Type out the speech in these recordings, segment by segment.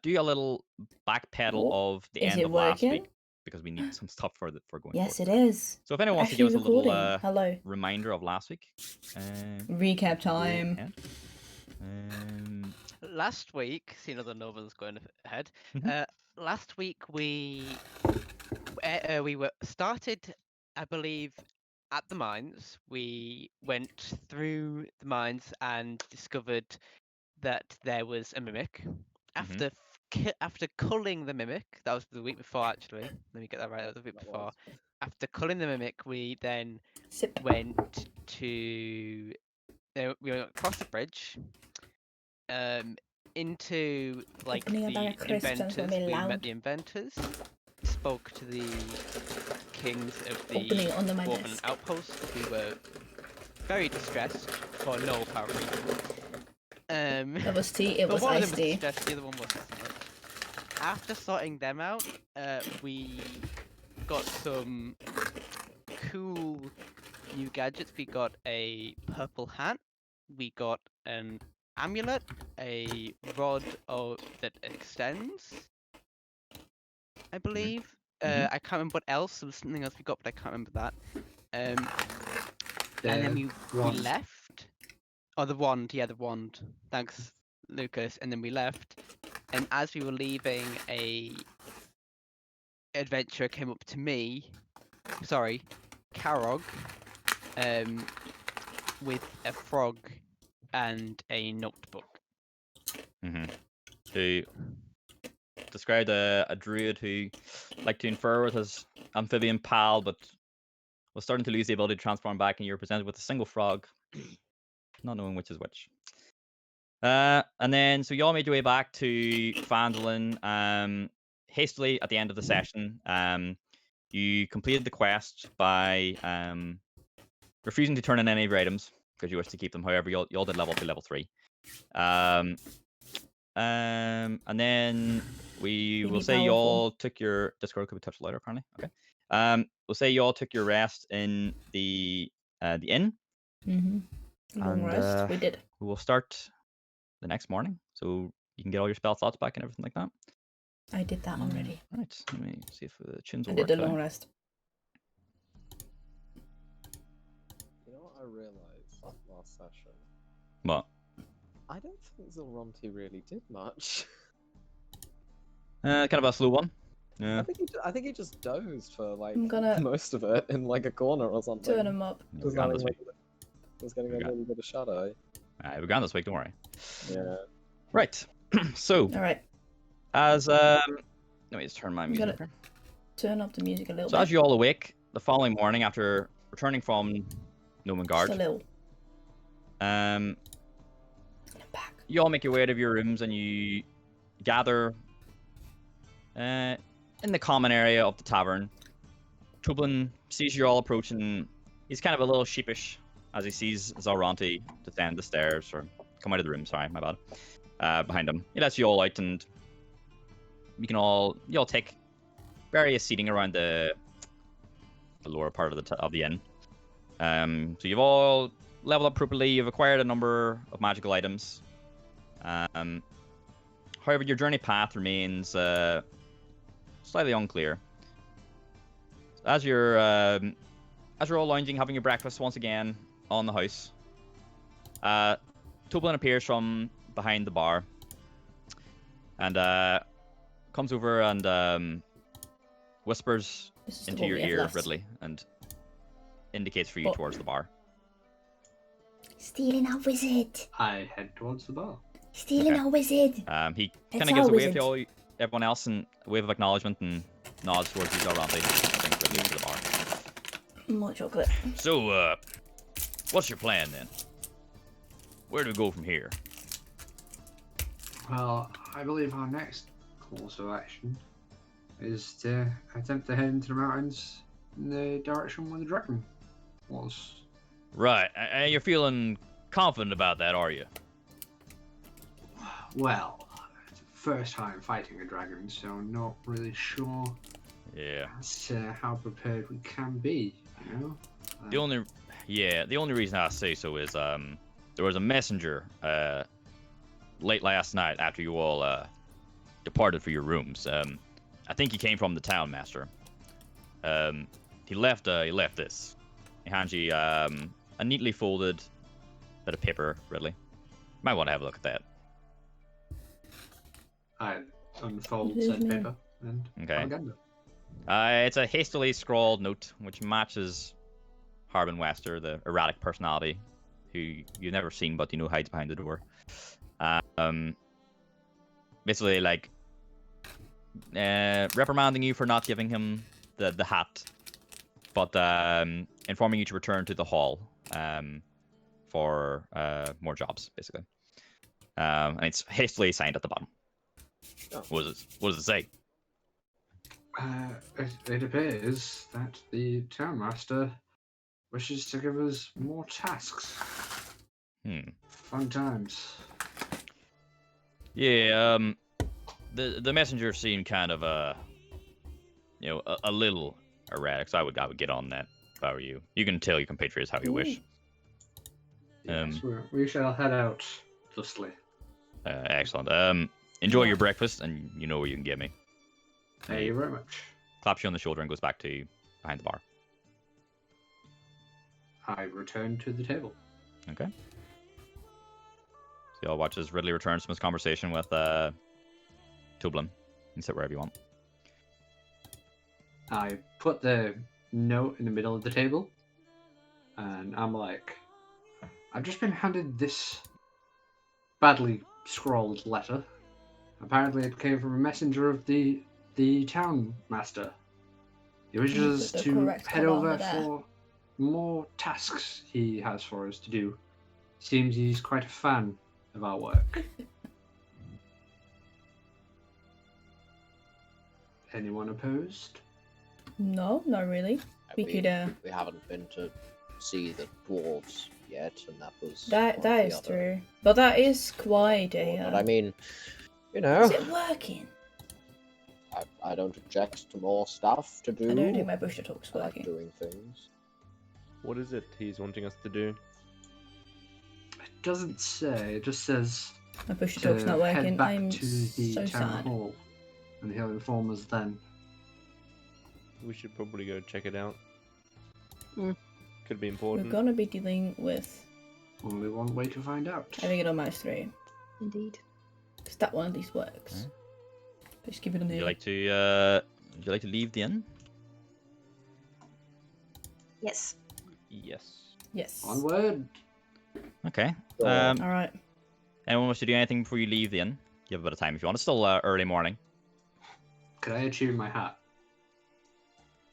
do a little back pedal of the Is end it of last working? week because we need some stuff for going Yes, it forward. is. So if anyone wants to give us a Actually little recording. Hello. reminder of last week, Recap time. Last week, seeing other novels going ahead. Last week we were started, I believe, at the mines. We went through the mines and discovered that there was a mimic. After culling the mimic, that was the week before actually. Let me get that right. That was the week before. After culling the mimic, we then went to we went across the bridge, into like the inventors. We met the inventors, spoke to the kings of the dwarven outpost, who were very distressed for no apparent reason. That was tea. It was one of iced them was tea. distressed, the other one wasn't so much. After sorting them out, we got some cool new gadgets. We got a purple hat. We got an amulet, a rod that extends, I believe. I can't remember what else. There was something else we got, but I can't remember that. And then we left. Oh, the wand. Yeah, the wand. Thanks, Lucas. And then we left. And as we were leaving, a adventurer came up to me. Sorry, Karog. With a frog and a notebook. Who described a druid who liked to infer with his amphibian pal, but was starting to lose the ability to transform back, and you're presented with a single frog, not knowing which is which. And then, so you all made your way back to Phandalin. Hastily at the end of the session, you completed the quest by refusing to turn in any of your items because you wish to keep them. However, you all did level up to level 3. And then we will say you all took your Discord. Could be touched later, apparently. Okay. We'll say you all took your rest in the inn. Long rest. We did. We will start the next morning, so you can get all your spell slots back and everything like that. I did that already. Right. Let me see if the chins will I work. did the long rest. You know what I realised last session? What? I don't think Zilronti really did much. Kind of a slow one. Yeah. I think he just dozed for like I'm gonna most of it in like a corner or something. turn him up. We're gone this week. Was getting a little bit of shadow. We're gone this week. Don't worry. Yeah. Right. So. All right. As let me just turn my music up. Turn up the music a little bit. So as you all awake the following morning after returning from Nomengard, just a little. You all make your way out of your rooms and you gather in the common area of the tavern. Tublin sees you all approaching. He's kind of a little sheepish as he sees Zalronti descend the stairs, or come out of the room, sorry, my bad, behind him. He lets you all out, and you all take various seating around the lower part of the inn. So you've all leveled up properly, you've acquired a number of magical items. However, your journey path remains slightly unclear. As you're all lounging, having your breakfast once again on the house, Tublin appears from behind the bar and comes over and whispers into your ear, Ridley, and indicates for you towards the bar. Stealing our wizard. I head towards the bar. Stealing our wizard. He kind of gives a wave to everyone else and a wave of acknowledgement and nods towards you, Zalronti, and brings Ridley to the bar. More chocolate. So, what's your plan then? Where do we go from here? Well, I believe our next course of action is to attempt to head into the mountains in the direction where the dragon was. Right, and you're feeling confident about that, are you? Well, it's the first time fighting a dragon, so I'm not really sure as to how prepared we can be, you know? The only reason I say so is there was a messenger late last night after you all departed for your rooms. I think he came from the town master. He left this. He hands you a neatly folded bit of paper, Ridley. Might want to have a look at that. I unfold His said name. paper and Okay. propaganda. It's a hastily scrawled note which matches Harbin Wester, the erratic personality who you've never seen but you know hides behind the door. Basically, like, reprimanding you for not giving him the hat, but informing you to return to the hall for more jobs, basically. And it's hastily signed at the bottom. Oh. What does it say? It appears that the town master wishes to give us more tasks. Fun times. Yeah, the messenger seemed kind of a little erratic, so I would get on that if I were you. You can tell your compatriots how you wish. Yes, we shall head out thusly. Excellent. Enjoy your breakfast, and you know where you can get me. Thank you very much. Claps you on the shoulder and goes back to behind the bar. I return to the table. Okay. So y'all watch as Ridley returns from his conversation with Tublin. You can sit wherever you want. I put the note in the middle of the table, and I'm like, I've just been handed this badly scrawled letter. Apparently it came from a messenger of the town master. He wishes you us put the to correct head colour over over there? for more tasks he has for us to do. Seems he's quite a fan of our work. Anyone opposed? No, not really. We could, We haven't been to see the dwarves yet, and that was That one of the is other true. But that is quite a. But I mean, you know, Is it working? I don't object to more stuff to do. I don't think my butcher talk's I like working. doing things. What is it he's wanting us to do? It doesn't say. It just says My butcher to talk's not head working. back I'm to the so town sad. hall, and he'll inform us then. We should probably go check it out. Hmm. Could be We're important. gonna be dealing with, Only one way to find out. I think it'll match 3. Indeed. Because that one at least works. Okay. Just keep it on Would the. you like to leave the inn? Yes. Yes. Yes. Onward. Okay. So, Alright. Anyone wants to do anything before you leave the inn? You have a bit of time if you want. It's still early morning. Could I attune my hat?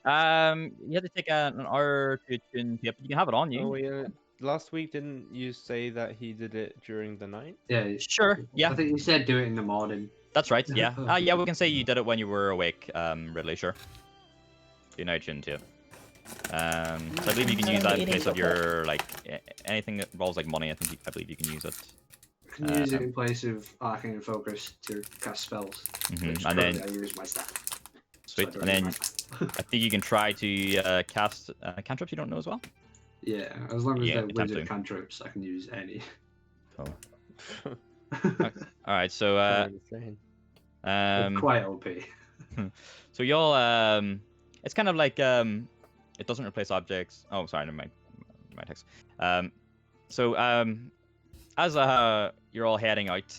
You had to take an hour to tune. Yep, you can have it on you. Oh yeah. Last week, didn't you say that he did it during the night? Yeah. Sure. Yeah, I think you said do it in the morning. that's right. Yeah. Yeah, we can say you did it when you were awake. Ridley, sure. You're now tuned to it. So I believe you can use that in place of your anything that involves like money. I believe you can use it. I can use it in place of arcane focus to cast spells. Which And then currently I use my staff. sweet. So I And don't then use my- I think you can try to cast cantrips you don't know as well. yeah, as long as Yeah, they're attempt wizard to. cantrips, I can use any. All right. So They're quite OP. so y'all it's kind of like it doesn't replace objects. Oh, sorry, never mind. My text. So as you're all heading out,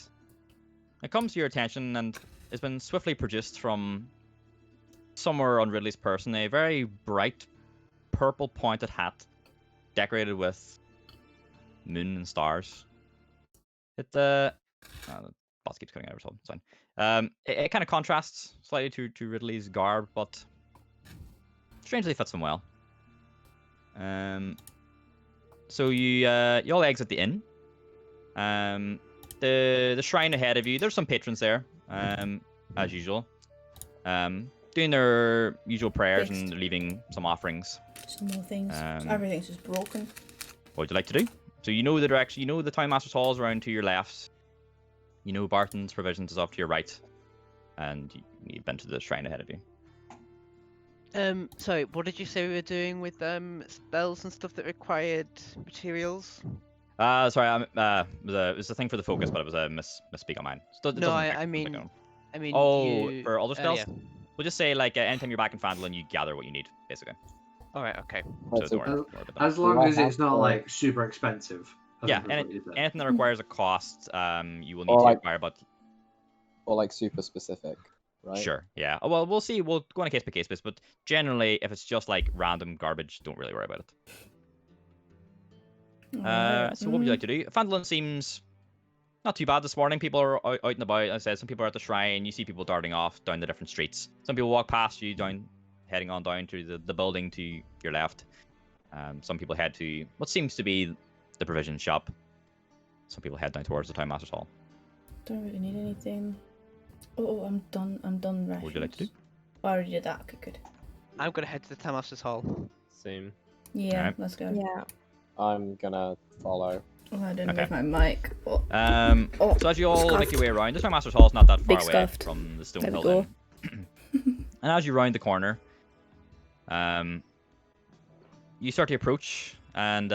it comes to your attention and it's been swiftly produced from somewhere on Ridley's person a very bright purple pointed hat decorated with moon and stars. The boss keeps cutting out or something. It's fine. It kind of contrasts slightly to Ridley's garb, but strangely fits him well. So you all exit the inn. The shrine ahead of you. There's some patrons there, as usual, doing their usual prayers Fixed. and leaving some offerings. Some more things. Um, Everything's just broken. What would you like to do? So you know the direction. You know the Time Master's Hall is around to your left. You know Barton's Provisions is off to your right, and you've been to the shrine ahead of you. Sorry, what did you say we were doing with spells and stuff that required materials? Sorry, it was a thing for the focus, but it was a misspeak on mine. No, I mean, I mean, Oh, you... for other spells? yeah. We'll just say like anytime you're back in Phandalin, you gather what you need, basically. All right. Okay. So don't worry, As, don't worry about that. as long I as it's have not the- like super expensive. I Yeah, think that's what you said. anything that requires a cost, you will need Or to like- acquire. But Or like super specific, right? sure, yeah. Well, we'll see. We'll go on a case by case basis. But generally, if it's just like random garbage, don't really worry about it. Alright, So what would you like to do? Phandalin seems not too bad this morning. People are out and about. As I said, some people are at the shrine. You see people darting off down the different streets. Some people walk past you heading on down to the building to your left. Some people head to what seems to be the provision shop. Some people head down towards the Town Master's Hall. Don't really need anything. Oh, I'm done. I'm done. Rations. What would you like to do? I already did that. Okay, good. I'm gonna head to the Town Master's Hall. Same. Yeah, Alright. let's go. Yeah. I'm gonna follow. Oh, I don't Okay. move my mic. Oh, So as you all make scuffed. your way around, the Town Master's Hall is not that far Big away scuffed. from the Stone There we Hill go. Inn. And as you round the corner, you start to approach, and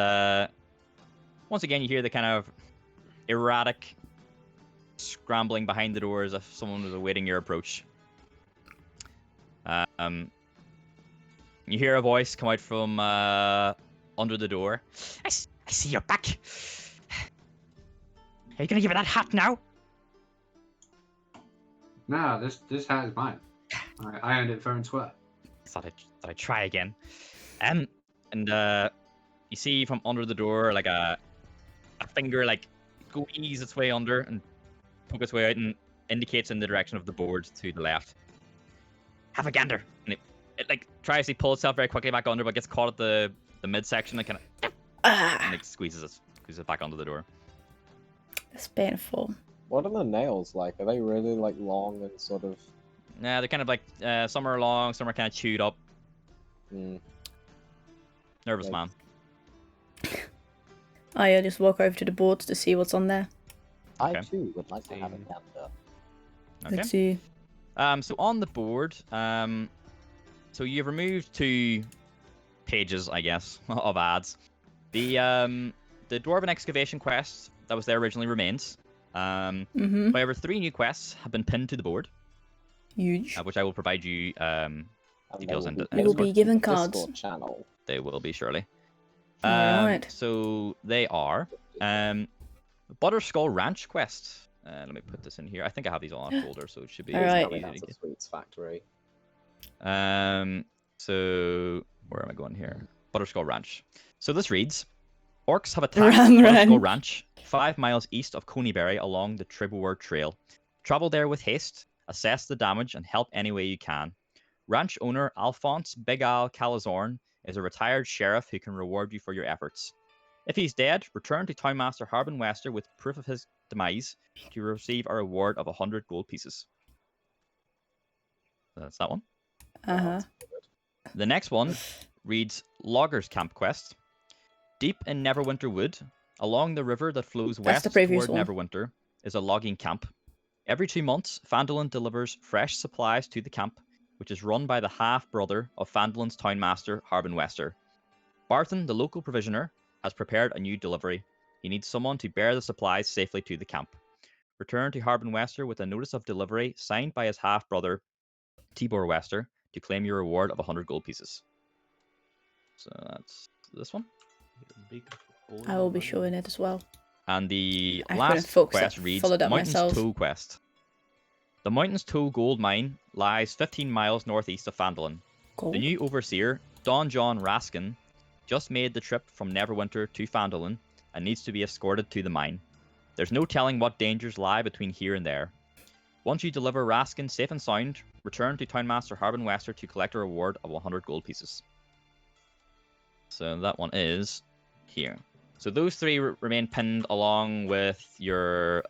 once again you hear the kind of erratic scrambling behind the door as if someone was awaiting your approach. You hear a voice come out from under the door. I see you're back. Are you gonna give me that hat now? Nah, this hat is mine. I earned it fair and square. Thought I'd try again. And you see from under the door like a finger like squeeze its way under and poke its way out and indicates in the direction of the board to the left. Have a gander. And it like tries to pull itself very quickly back under, but gets caught at the midsection and kind of ah, like squeezes it back under the door. that's painful. What are the nails like? Are they really like long and sort of? They're kind of like some are long, some are kind of chewed up. Nervous Like- man. I just walk over to the boards to see what's on there. I Okay. too would like to have a Same. gander. Okay. Let's see. So on the board, so you've removed 2 pages, I guess, of ads. The dwarven excavation quest that was there originally remains. Mm-hmm. However, 3 new quests have been pinned to the board, Huge. which I will provide you. And Details they in the- You will be posted given to the cards. Discord channel. They will be surely. Alright. So they are Butterskull Ranch quest. Let me put this in here. I think I have these all in a folder, so it should be Alright. easy That's to a get. sweets factory. So where am I going here? Butterskull Ranch. So this reads: Orcs have attacked Ram Butterskull Ranch. Ranch, 5 miles east of Coneyberry along the Tribwar Trail. Travel there with haste, assess the damage, and help any way you can. Ranch owner Alphonse Big Al Calazorn is a retired sheriff who can reward you for your efforts. If he's dead, return to Townmaster Harbin Wester with proof of his demise to receive a reward of 100 gold pieces. That's that one. Uh-huh. The next one reads Loggers Camp Quest. Deep in Neverwinter Wood, along the river that flows That's west the previous toward one. Neverwinter, is a logging camp. Every 2 months, Phandalin delivers fresh supplies to the camp, which is run by the half-brother of Phandalin's townmaster, Harbin Wester. Barton, the local provisioner, has prepared a new delivery. He needs someone to bear the supplies safely to the camp. Return to Harbin Wester with a notice of delivery signed by his half-brother, Tibor Wester, to claim your reward of 100 gold pieces. So that's this one. Big boy I will be money. showing it as well. And the I couldn't last focus, quest I reads followed up Mountains myself. Toe Quest. The Mountains Toe Gold Mine lies 15 miles northeast of Phandalin. Cool. The new overseer, Don John Raskin, just made the trip from Neverwinter to Phandalin and needs to be escorted to the mine. There's no telling what dangers lie between here and there. Once you deliver Raskin safe and sound, return to Townmaster Harbin Wester to collect a reward of 100 gold pieces. So that one is here. So those 3 remain pinned along with your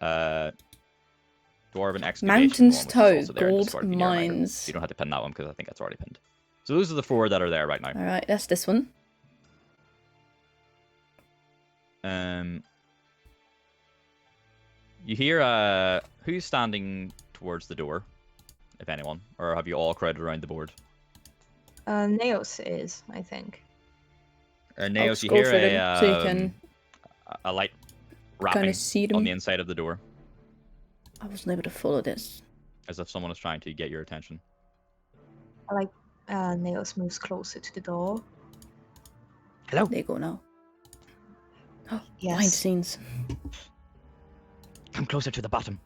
dwarven excavation. Mountains one, which is Toe, also there in gold Discord if you need a reminder. mines. You don't have to pin that one because I think that's already pinned. So those are the 4 that are there right now. Alright, that's this one. You hear who's standing towards the door, if anyone, or have you all crowded around the board? Naos is, I think. Naos, you scroll hear through them so you can a light kind rapping of see on them. the inside of the door. I wasn't able to follow this. as if someone is trying to get your attention. Nails moves closer to the door. Hello. There you go now. Behind the Yes. scenes. Come closer to the bottom.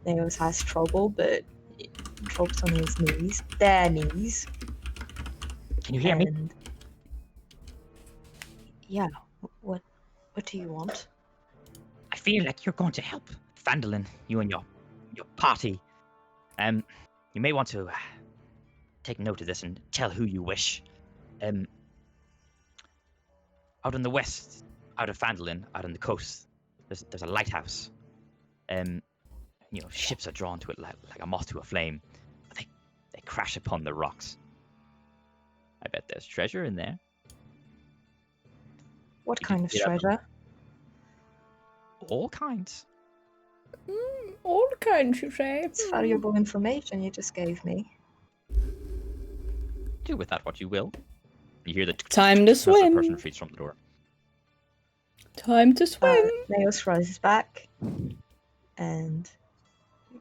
Nails has trouble, but drops on his knees. Their knees. Can you hear me? And yeah, what do you want? I feel like you're going to help Fandolin, you and your party. You may want to take note of this and tell who you wish. Out in the west, out of Fandolin, out on the coast, there's a lighthouse. Ships are drawn to it like a moth to a flame. But they crash upon the rocks. I bet there's treasure in there. What You kind can of get up- treasure? All kinds. All kinds, you say? It's valuable information you just gave me. Do with that what you will. You hear the Time to as the person swim. retreats from the door. Time to swim. Nails rises back and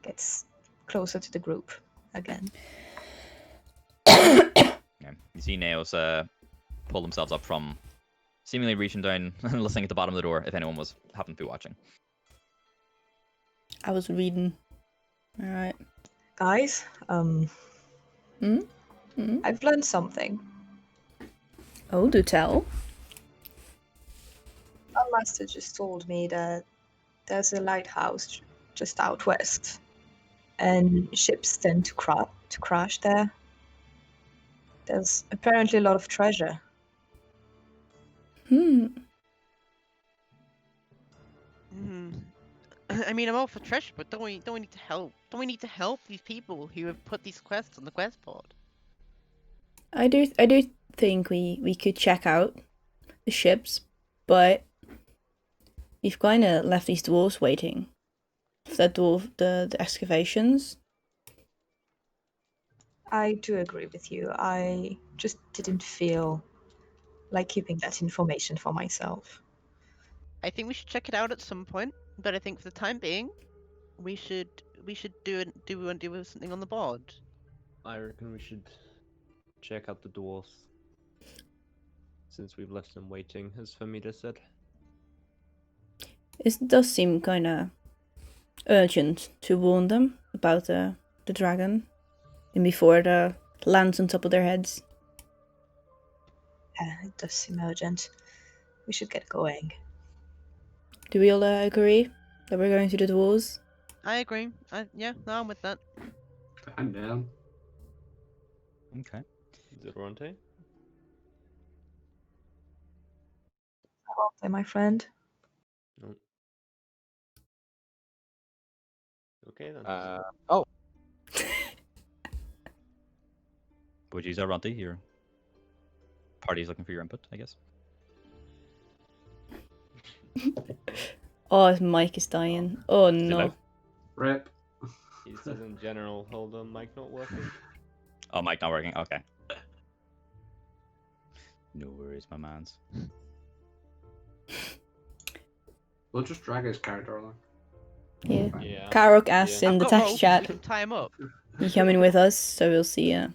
gets closer to the group again. Yeah. You see Nails pull themselves up from seemingly reaching down and listening at the bottom of the door, if anyone happened to be watching. I was reading. Alright. Guys, Hmm? I've learned something. Oh, do tell. Our master just told me that there's a lighthouse just out west, and ships tend to crash there. There's apparently a lot of treasure. Hmm. I mean, I'm all for treasure, but don't we need to help? Don't we need to help these people who have put these quests on the quest board? I do think we could check out the ships, but we've kind of left these dwarves waiting. The excavations. I do agree with you. I just didn't feel like keeping that information for myself. I think we should check it out at some point, but I think for the time being, we should do something on the board. I reckon we should check out the dwarves. Since we've left them waiting, as Famida said. It does seem kind of urgent to warn them about the dragon, and before it lands on top of their heads. Yeah, it does seem urgent. We should get going. Do we all agree that we're going to the dwarves? I agree. Yeah, no, I'm with that. I'm down. Okay. Zerronte? Okay, my friend. No. Okay then. Oh, Would you use Runty? Your party's looking for your input, I guess. Oh, his mic is dying. Oh no. loud? Rip. He says in general, hold on, mic not working. Oh, mic not working. Okay. No worries, my mans. We'll just drag his character along. Yeah. Yeah. Karok asks Yeah. in the I've got text rope, chat, We can tie him up. you coming with us? So we'll see ya.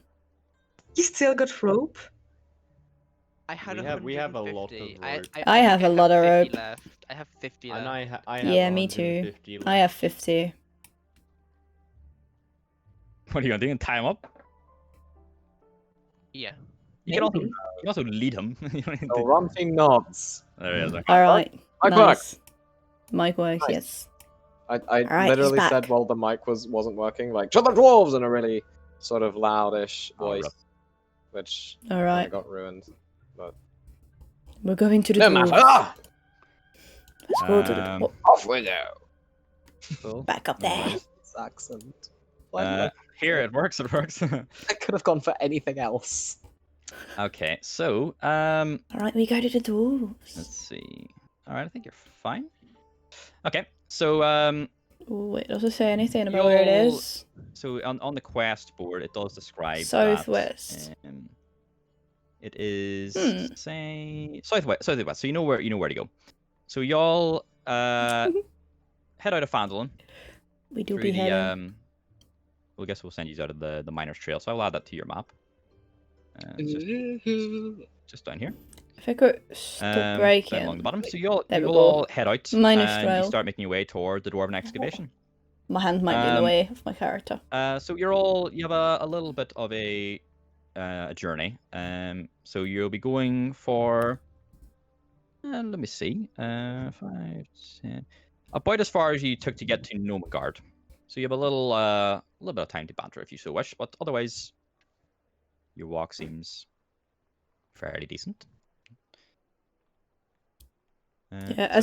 You still got rope? I had We have a lot of 150. rope. I have a lot of 50 rope. left. I have 50 left. And I have Yeah, me too. 150 I have left. 50. What are you gonna do? And tie him up? Yeah. You can also lead him. You don't need oh, to- Rumty nods. There he is. All right. Mic Nice. Mic works. Nice. Yes. I Alright, he's literally said back. while the mic wasn't working, like, shut the dwarves in a really sort of loudish Oh, voice, rough. which All kinda right. got ruined. We're going to the No matter. dwarves. Ah! Let's go to the Um, dwarves. Off we go. Cool. Back up there. Alright. This accent. Why did I- Here, it works. It works. I could have gone for anything else. Okay, so All right, we go to the dwarves. let's see. All right, I think you're fine. Okay, so Wait, does it say anything about where it You'll- is? so on the quest board, it does describe that, Southwest. it is Hmm. say southwest. So you know where to go. So y'all head out of Fandolin. We do Through be the heading. well, I guess we'll send you out of the miners' trail, so I'll add that to your map. It's just down here. If I could stop Down breaking. along the bottom. So you There we will go. all head out Miners' and trail. you start making your way toward the dwarven excavation. My hand might be in the way of my character. So you have a little bit of a journey. So you'll be going for let me see, 5, 10, about as far as you took to get to Nomagard. So you have a little bit of time to banter if you so wish, but otherwise, your walk seems fairly decent. Yeah,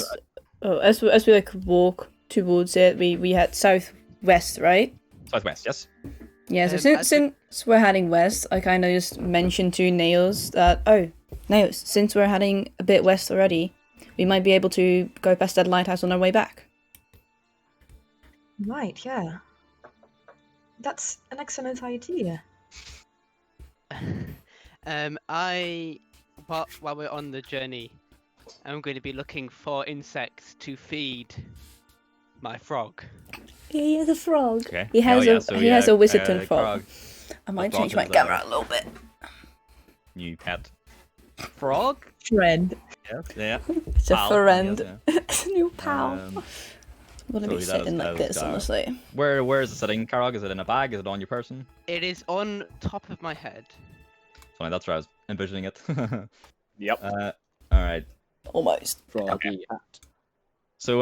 so, as we like walk towards it, we head southwest, right? southwest, yes. Yeah, so as since we're heading west, I kind of just mentioned to Nails that, Nails, since we're heading a bit west already, we might be able to go past that lighthouse on our way back. Right, yeah. That's an excellent idea. While we're on the journey, I'm going to be looking for insects to feed my frog. Yeah, he has a frog. Okay. He has he has a wizardton Frog, frog. I might frog change my is, camera a little bit. new pet. Frog? Friend. Yes, yeah. It's a Pal, friend. yes, It's a new pal. Um, I'm gonna so be that sitting is- like that is this, Gareth. honestly. Where is it sitting, Karog? Is it in a bag? Is it on your person? It is on top of my head. Funny, that's where I was envisioning it. Yep. Alright. Almost. Froggy hat. So,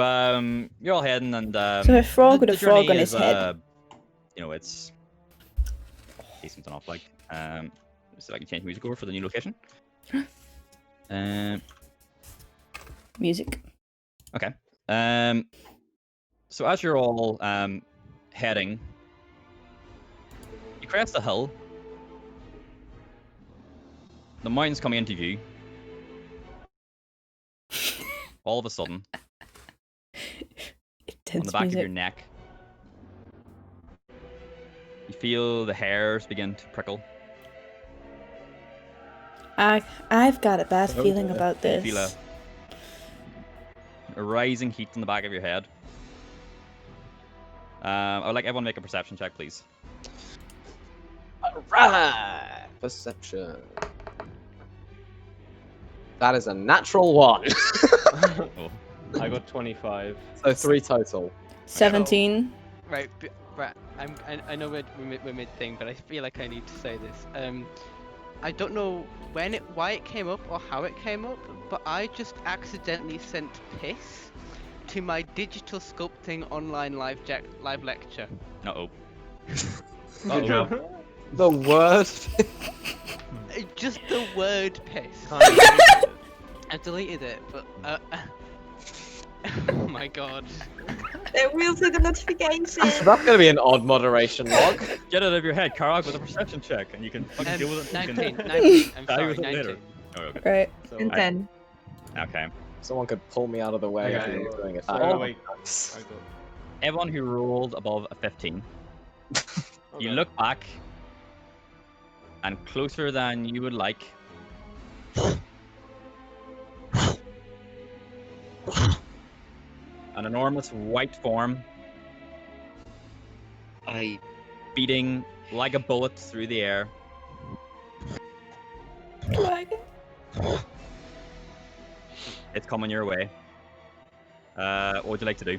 you're all heading and, So a frog the- with a the frog journey on his is, head. You know, it's decent enough, like, let's see if I can change music over for the new location. Music. Okay. So as you're all heading, you crest the hill. The mountain's coming into view. All of a sudden, on Intense the back music. of your neck, you feel the hairs begin to prickle. I've got a bad Oh, feeling dear. about You this. feel a rising heat in the back of your head. I would like everyone to make a perception check, please. Alright! Perception. That is a natural 1. Oh. I got 25. So 3 total. 17. Right, I know we're mid thing, but I feel like I need to say this. I don't know why it came up or how it came up, but I just accidentally sent piss to my digital sculpting online live lecture. Uh-oh. Good job. The word. Just the word piss. Can't use it. I deleted it, but oh my god. It will see the notification. That's going to be an odd moderation log. Get it out of your head, Karog, with a perception check, and you can fucking deal with it. You 19, can 19, I'm tell you sorry, with it 19. later. Oh, okay. Right. So, And 10. Okay. Someone could pull me out of the way if Okay. he was doing it. Oh, Oh. wait. I got... Everyone who rolled above a 15, you Okay. look back, and closer than you would like, an enormous white form beating like a bullet through the air. Dragon. It's coming your way. What would you like to do?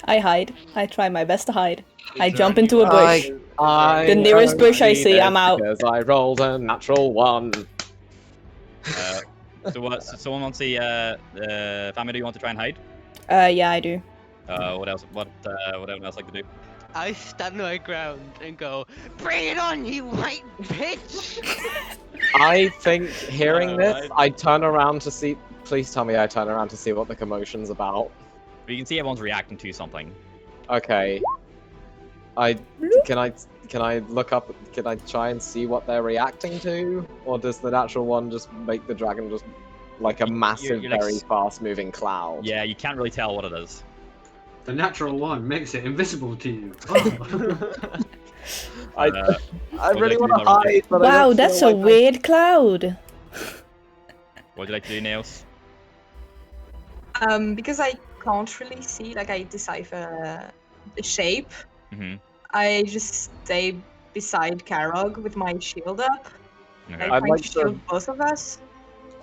I hide. I try my best to hide. I jump into a bush. I The nearest bush I see see, this I'm out. Because I rolled a natural 1. So what? So someone wants the family? Do you want to try and hide? Yeah, I do. What else? What everyone else like to do? I stand my ground and go, bring it on, you white bitch! I think hearing this, Alright. I turn around to see. Please tell me I turn around to see what the commotion's about. You can see everyone's reacting to something. Okay. Can I look up? Can I try and see what they're reacting to, or does the natural 1 just make the dragon just like a massive, you're like very fast-moving cloud? Yeah, you can't really tell what it is. The natural 1 makes it invisible to you. Oh. I Uh, really like want to to do that, hide, but I Wow, don't that's feel a like I- weird cloud. what would you like to do, Nails? Because I can't really see, like I decipher the shape. Mm-hmm. I just stay beside Karog with my shield up. Okay. I I'd try like to to- shield both of us.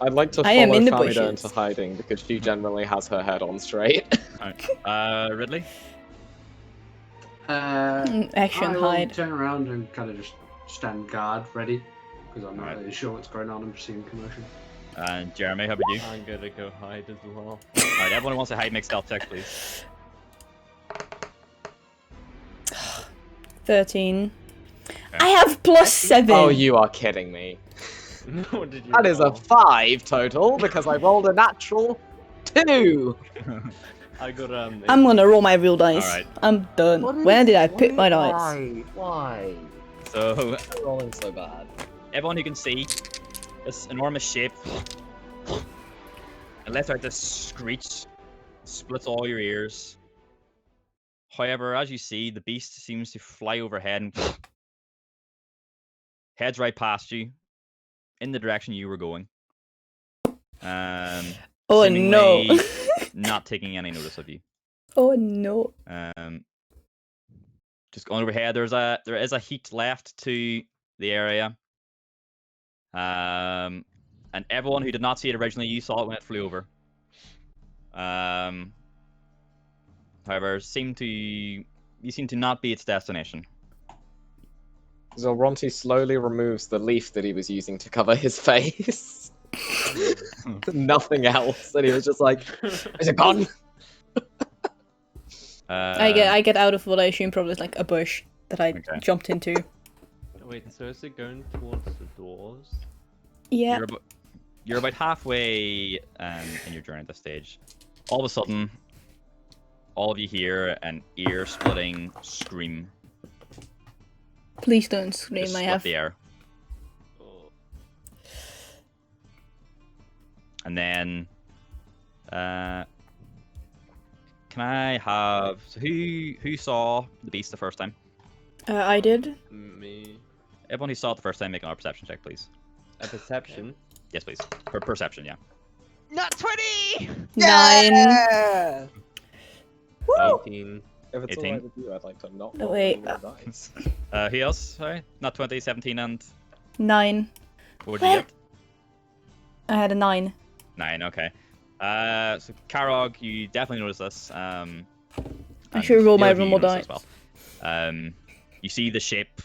I'd like to I am follow in the Famida bushes. into hiding because she generally has her head on straight. Ridley? Action I will hide. turn around and kind of just stand guard, ready, because I'm not Alright. really sure what's going on. I'm seeing commotion. And Jeremy, how about you? I'm gonna go hide as well. Alright, everyone who wants to hide, make stealth checks, please. 13. Okay. I have +7. Oh, you are kidding me. No, did you That is a roll? 5 total because I rolled a natural 2. I got I'm gonna roll my real dice. Alright. I'm done. Where did I put my dice? Why? So, I'm rolling so bad. everyone who can see this enormous shape, it lets out this screech, splits all your ears. However, as you see, the beast seems to fly overhead and heads right past you in the direction you were going. Oh no. seemingly not taking any notice of you. Oh no. Just going overhead. There is a heat left to the area. And everyone who did not see it originally, you saw it when it flew over. However, you seem to not be its destination. Zolronti slowly removes the leaf that he was using to cover his face. Nothing else. And he was just like, is it gone? I get out of what I assume probably is like a bush that I Okay. jumped into. Wait, so is it going towards the doors? Yeah. You're about halfway in your journey at this stage. All of a sudden, all of you hear an ear-splitting scream. Please don't scream. Just I split have. the air. Oh. And then, can I have who saw the beast the first time? I did. Me. Everyone who saw it the first time, make another perception check, please. A perception? Yes, please. Perception, yeah. Not 20! 9. 18. If it's 18. alright with you, I'd like to not Oh, roll wait. all the dice. Who else? Sorry? Not 20, 17, and 9. what would you get? I had a 9. 9, okay. So Karog, you definitely notice this. I should roll the my other of you normal notice dice. as well. You see the shape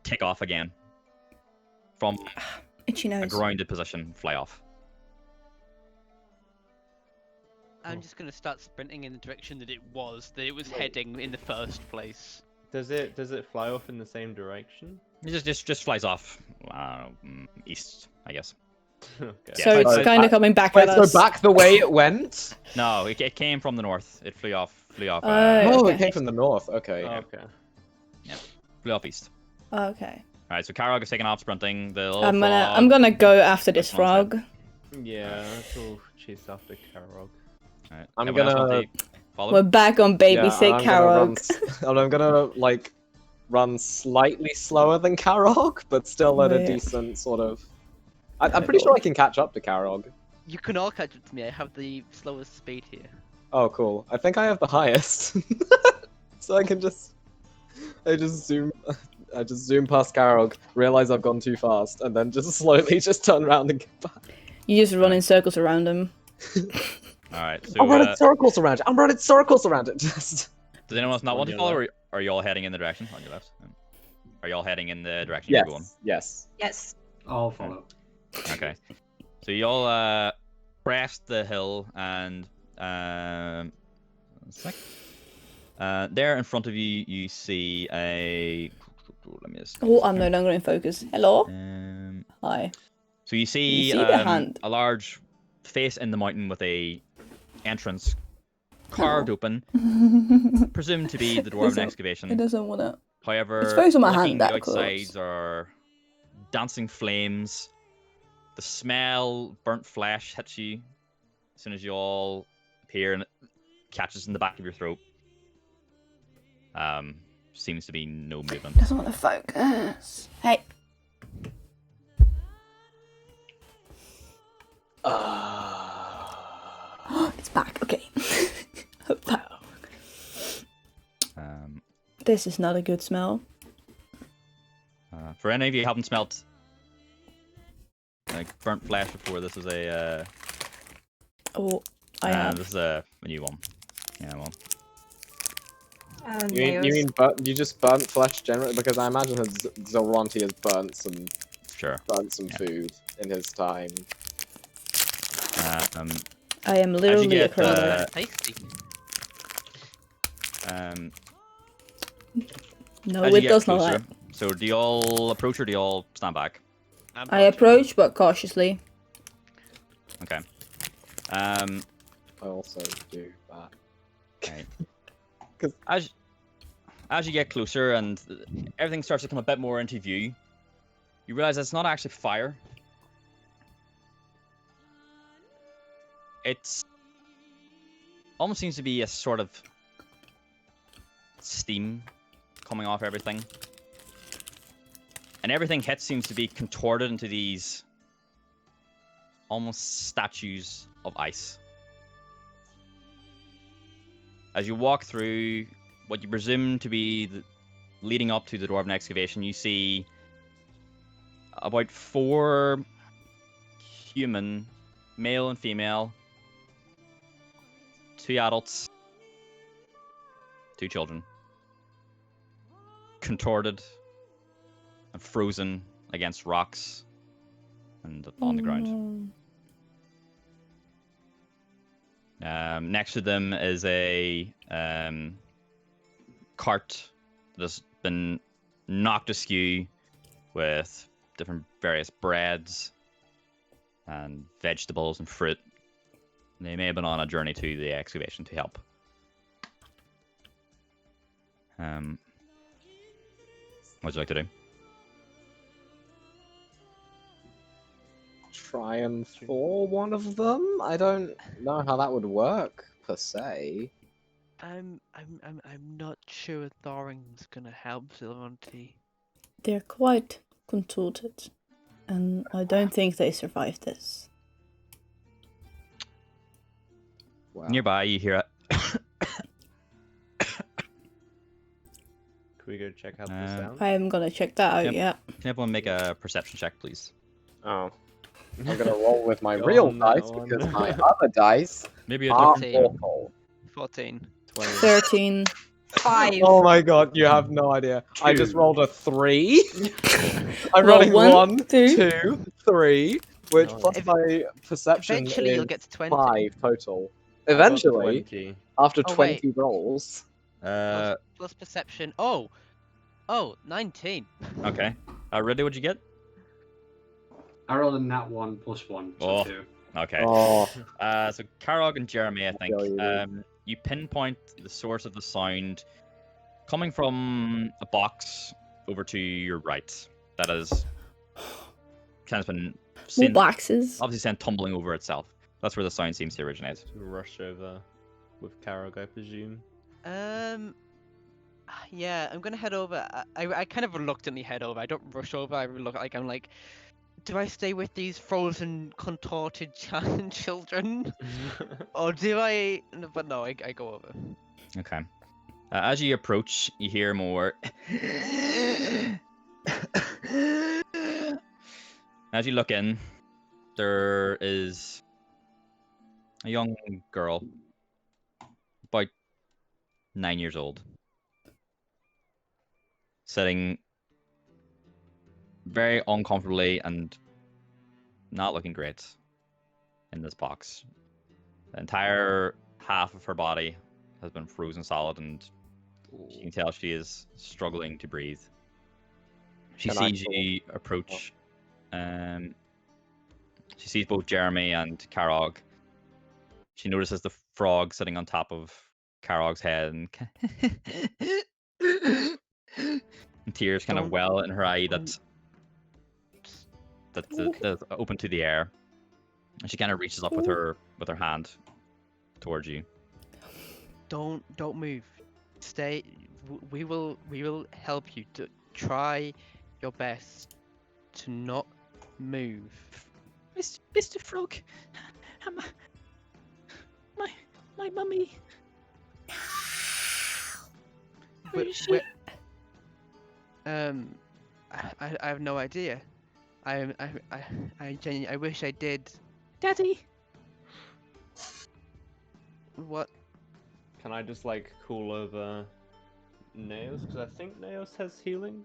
take off again from Itchy a nose. grounded position, fly off. I'm just gonna start sprinting in the direction that it was heading in the first place. Does it fly off in the same direction? It just flies off east, I guess. Okay. So Yeah, it's so kind of back- coming back Wait, at so us. back the way it went? No, it came from the north. It flew off. Oh, Oh, okay. it came from the north. Okay. Okay. Flew off east. Okay. All right, so Karog is taking off sprinting. The little I'm frog. gonna go after this Which one's frog. Yeah, we'll chase after Karog. All right, I'm everyone else gonna- want to follow? We're back on babysit I'm gonna run Karog. and I'm gonna like run slightly slower than Karog, but still at a Yeah. decent sort of. I'm pretty sure I can catch up to Karog. You can all catch up to me. I have the slowest speed here. Oh, cool. I think I have the highest, so I can just. I just zoom past Karog, realize I've gone too fast, and then just slowly just turn around and get back. You just run in circles around him. All right, so I'm running circles around it. I'm running circles around it. Just. does anyone else not On want to your follow, or are you all heading in the direction on your left? Are you all heading in the direction Yes. you're going? Yes. Yes. I'll follow. Okay. So you all crest the hill and one sec. There in front of you, you see a. Let me just. Oh, I'm no longer in focus. Hello. Hi. So you see, You see the hand? a large face in the mountain with a entrance carved open, presumed to be the dwarven It excavation. doesn't wanna. However, It's focused on my looking hand that outsides close. are dancing flames. The smell, burnt flesh hits you as soon as you all appear and it catches in the back of your throat. Seems to be no movement. Doesn't want to focus. Hey. It's back. Okay. This is not a good smell. For any of you who haven't smelt like burnt flesh before, this is a Oh, I have. this is a new one. Yeah, well, You mean you just burnt flesh generally? Because I imagine that Zolranti has burnt sure. food in his time. I am literally a get, criminal. Tasty. No, as you it get does not. closer, so do you all approach or do you all stand back? I approach, but cautiously. Okay. I also do that. Right. 'Cause- as you get closer and everything starts to come a bit more into view, you realize it's not actually fire. It's almost seems to be a sort of steam coming off everything. And everything hit seems to be contorted into these almost statues of ice. As you walk through what you presume to be leading up to the dwarven excavation, you see about 4 human, male and female, 2 adults, 2 children, contorted and frozen against rocks and on the ground. Next to them is a cart that's been knocked askew with different various breads and vegetables and fruit. They may have been on a journey to the excavation to help. What would you like to do? Try and thaw one of them? I don't know how that would work per se. I'm not sure thawing's gonna help Zilvanti. They're quite contorted, and I don't think they survived this. Wow. Nearby, you hear Can we go check out the sound? I am gonna check that out, Yep. yeah. Can everyone make a perception check, please? Oh. I'm gonna roll with my Go real on, that dice one. because my other dice Maybe a are different. 14. 20. 13. 5. Oh my god, you have no idea. I just Two. rolled a 3. I'm Roll running 1, 1, 2. 2, 3, which No. plus my perception Eventually you'll is get to 20. 5 total. I got Eventually, 20. after Oh, 20 rolls. Plus perception. Oh, 19. Okay. Ridley, what'd you get? I rolled a nat 1 plus 1, so Oh. 2. Okay. Oh, So Karog and Jeremy, I think, Yeah, you pinpoint the source of the sound coming from a box over to your right. That is kind of been More sent, boxes. obviously sent tumbling over itself. That's where the sound seems to originate. To rush over with Karog, I presume. Yeah, I'm gonna head over. I kind of reluctantly head over. I don't rush over. I look like I'm like, do I stay with these frozen, contorted children, or do I? But no, I go over. Okay. As you approach, you hear more. As you look in, there is a young girl, about 9 years old, sitting very uncomfortably and not looking great in this box. The entire half of her body has been frozen solid, and you can tell she is struggling to breathe. She Can I sees you approach. She sees both Jeremy and Karog. She notices the frog sitting on top of Karog's head, and tears kind of Don't- well in her eye that's open to the air. And she kind of reaches up with her hand towards you. Don't move. Stay. We will help you. To try your best to not move. Mr. Frog, my mummy. We're, I have no idea. I genuinely, I wish I did. Daddy. What? Can I just like call over Naos? Because I think Naos has healing.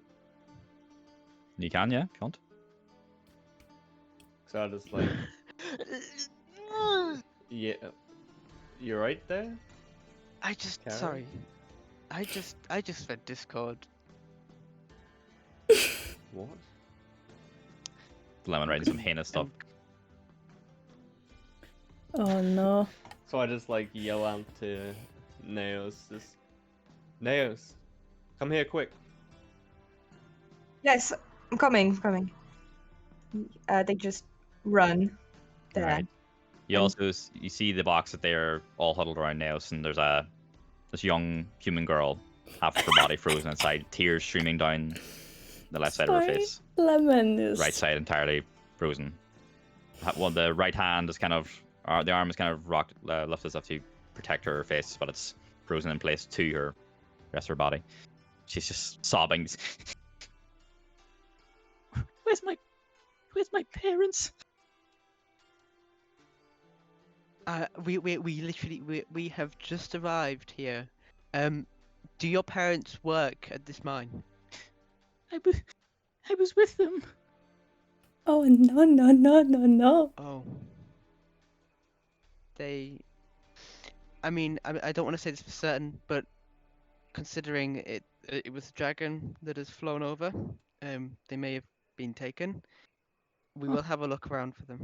You can, yeah, if you want. So I just like, yeah, you're right there. I just Karen? sorry. I just read Discord. What? Lemon writing some heinous stuff. Oh no. So I just like yell out to Naos, just Naos, come here quick. Yes, I'm coming. They just run there. Right. You And- also you see the box that they're all huddled around Naos, and there's this young human girl, half of her body frozen inside, tears streaming down the left side of her Sorry. face. Lemon is. Right side entirely frozen. Well, the right hand is kind of, the arm is kind of lifted as if to protect her face, but it's frozen in place to her rest of her body. She's just sobbing. Where's my parents? We literally we have just arrived here. Do your parents work at this mine? I was with them. Oh no. Oh. They. I mean, I don't want to say this for certain, but considering it was a dragon that has flown over, they may have been taken. We will have a look around for them.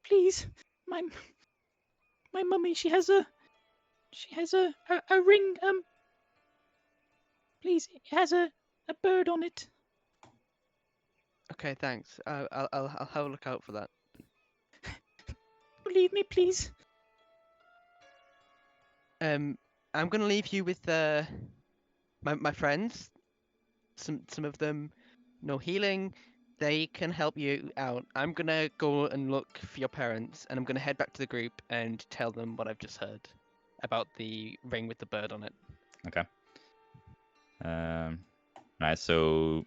Please, my mummy, she has a ring. Please, it has a bird on it. Okay, thanks. I'll have a look out for that. Leave me, please. I'm gonna leave you with my friends. Some of them know healing. They can help you out. I'm gonna go and look for your parents, and I'm gonna head back to the group and tell them what I've just heard about the ring with the bird on it. Okay. Right. So,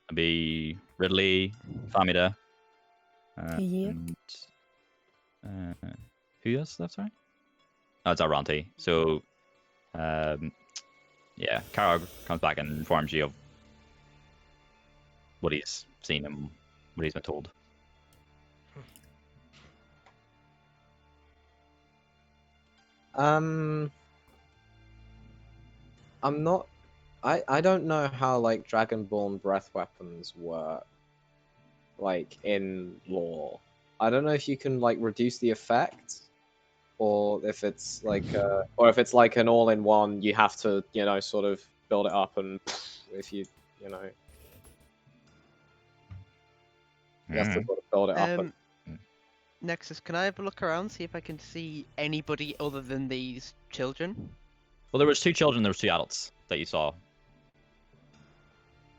it'll be Ridley, Famida, Yep. and who else left? Sorry. Oh, it's Aranti. So, yeah, Karog comes back and informs you of what he's seen and what he's been told. I'm not. I don't know how like dragonborn breath weapons work, like in lore. I don't know if you can like reduce the effect, or if it's like or if it's like an all-in-one. You have to sort of build it up, and if you know you have to Mhm. sort of build it up. Um, Nexus, can I have a look around, see if I can see anybody other than these children? Well, there was 2 children, there was 2 adults that you saw.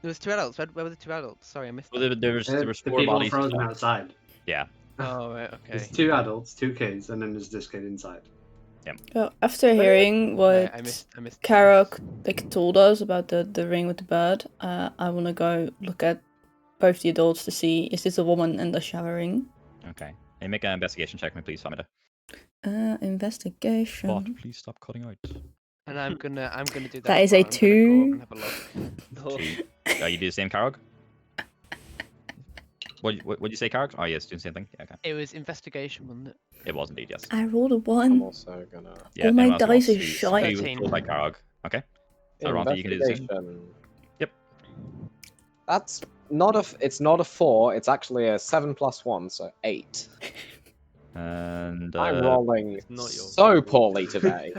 There was 2 adults. Where were the 2 adults? Sorry, I missed Well, that. there was The 4 people bodies. you frozen saw. outside. Yeah. Oh, right, okay. There's 2 adults, 2 kids, and then there's this kid inside. Oh, after hearing what I missed the Karok kids. told us about the ring with the bird, I wanna go look at both the adults to see is this a woman and does she have a ring? Okay. Hey, make an investigation check, me, please, Famida. Investigation. But please stop cutting out. And I'm gonna do that. That is as a well. I'm gonna go over and have a look. 2. You do the same, Karog? What'd you say, Karog? Oh, yes, doing the same thing. Yeah, okay. It was investigation, wasn't it? It was indeed, yes. I rolled a I'm 1. also gonna Yeah, All my anyone else who dice wants is to- shite. who was told by Karog. Okay. So, Ronti, you can do the same. investigation. Yep. That's not a. It's not a 4. It's actually a 7 plus 1, so 8. And I'm rolling it's not your so fault. poorly today.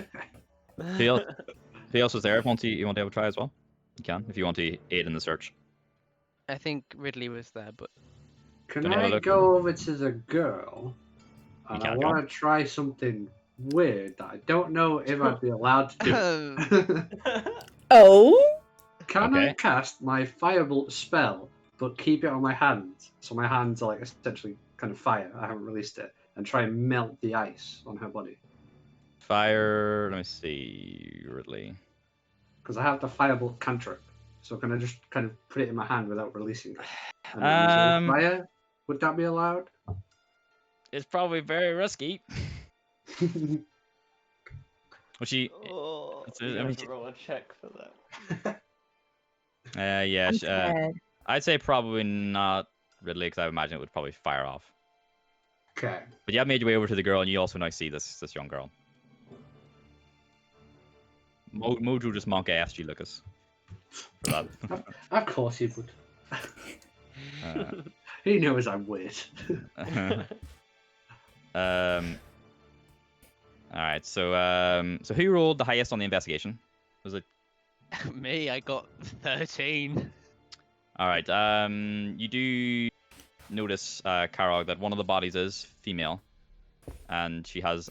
who else was there? If you want to have a try as well, you can. If you want to aid in the search. I think Ridley was there, but Can Can you have a I look? go over to the girl? And I can go. want to try something weird that I don't know if I'd be allowed to do. Oh? Can I Okay. cast my firebolt spell, but keep it on my hands? So my hands are like essentially kind of fire. I haven't released it, and try and melt the ice on her body Fire. Let me see. Ridley. because I have the firebolt cantrip. So can I just kind of put it in my hand without releasing it? And then use it with fire? Would that be allowed? It's probably very risky. Well, she. Oh, It's- you I mean, have she- to roll a check for that. Yeah. I'm scared. I'd say probably not Ridley, because I would imagine it would probably fire off. Okay. But you have made your way over to the girl, and you also now see this young girl. Mojo just monk asked you, Lucas, for that. Of course he would. Uh, He knows I'm weird. All right. So who rolled the highest on the investigation? Was it? Me, I got 13. All right. You do notice, Karog, that one of the bodies is female, and she has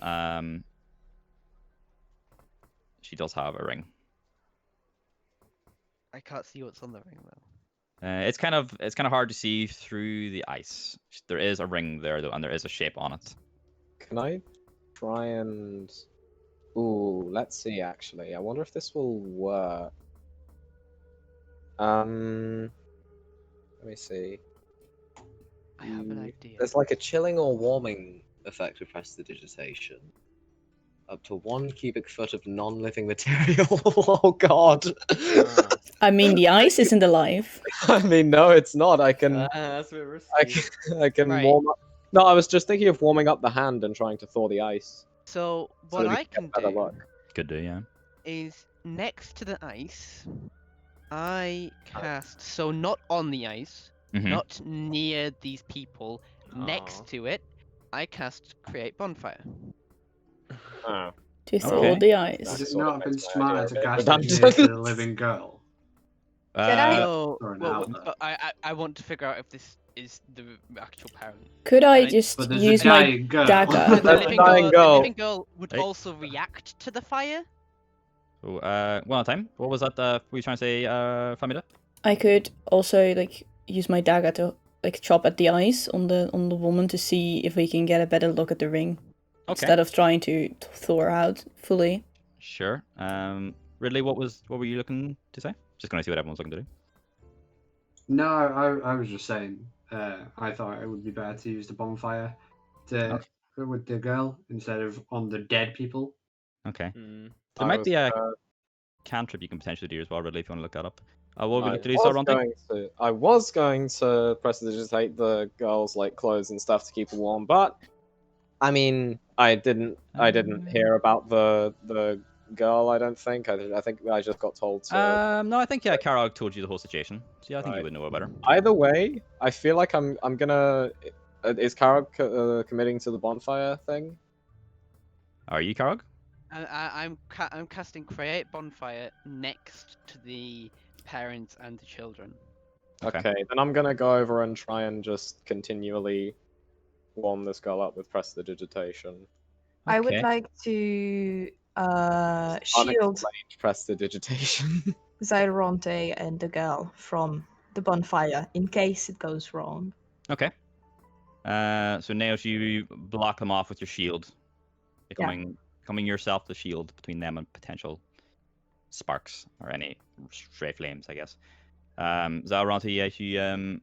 she does have a ring. I can't see what's on the ring though. It's kind of hard to see through the ice. There is a ring there though, and there is a shape on it. Can I try and... Ooh, let's see, actually. I wonder if this will work. Let me see. I have an idea. There's like a chilling or warming effect with prestidigitation. Up to 1 cubic foot of non-living material. Oh god. I mean, the ice isn't alive. I mean, no, it's not. I can... That's a bit risky. I can Right. warm up... No, I was just thinking of warming up the hand and trying to thaw the ice. So So what that we I get can better do luck. Could do, yeah. is next to the ice, I cast, so not on the ice, Mhm. not near these people, Aw. next to it, I cast create bonfire. Oh. To thaw Okay. the Would ice. it sort of not have been makes my smarter idea to a bit cast it near redundant. to the living girl? No, Or an well, owl. but I want to figure out if this is the actual parent. Could I Right. just But there's use a my dying girl. dagger? The That's living a dying the girl. living girl would Hey. also react to the fire. So, one at a time. What was that? What were you trying to say, Famida? I could also like use my dagger to like chop at the ice on the woman to see if we can get a better look at the ring Okay. instead of trying to thaw her out fully. Sure. Ridley, what were you looking to say? Just gonna see what everyone's looking to do. No, I was just saying. I thought it would be better to use the bonfire with the girl instead of on the dead people. Okay. Mm. There I might was, be a cantrip you can potentially do as well, Ridley, if you want to look that up. What would you I like to do, was Sauron? I was going to prestidigitate the girls' like clothes and stuff to keep them warm, but I mean, I didn't hear about the girl. I don't think. I think I just got told to. No, I think Karog told you the whole situation. So yeah, I think you Right. would know about her. Either way, I feel like I'm gonna. Is Karok committing to the bonfire thing? Are you Karog? I'm casting create bonfire next to the parents and the children. Okay. Okay, then I'm gonna go over and try and just continually warm this girl up with prestidigitation. I would Okay. like to shield Unexplained prestidigitation. Zyronte and the girl from the bonfire in case it goes wrong. Okay. So Naos, you block them off with your shield, becoming yourself the shield between them and potential sparks or any stray flames, I guess. Zalronte, yes, you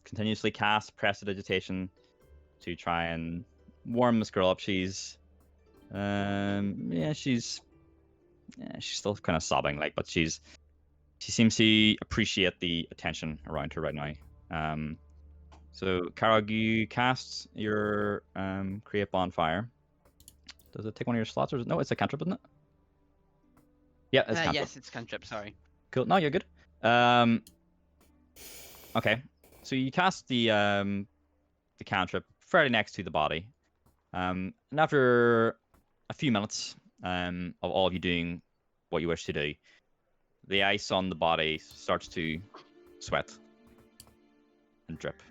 continuously cast prestidigitation to try and warm this girl up. She's she's still kind of sobbing, like, but she seems to appreciate the attention around her right now. So Karag, you cast your create bonfire. Does it take one of your slots, or no? It's a cantrip, isn't it? Yeah, it's cantrip. Yes, it's cantrip. Sorry. Cool. No, you're good. Okay. So you cast the cantrip fairly next to the body. And after a few minutes of all of you doing what you wish to do, the ice on the body starts to sweat and drip.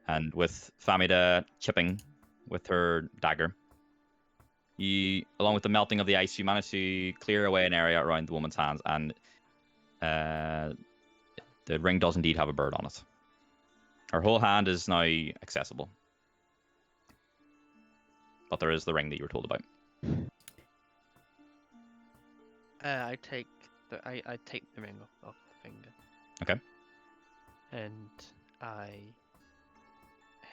And with Famida chipping with her dagger, you, along with the melting of the ice, you manage to clear away an area around the woman's hands, and the ring does indeed have a bird on it. Her whole hand is now accessible, but there is the ring that you were told about. I take I take the ring off the finger. Okay. And I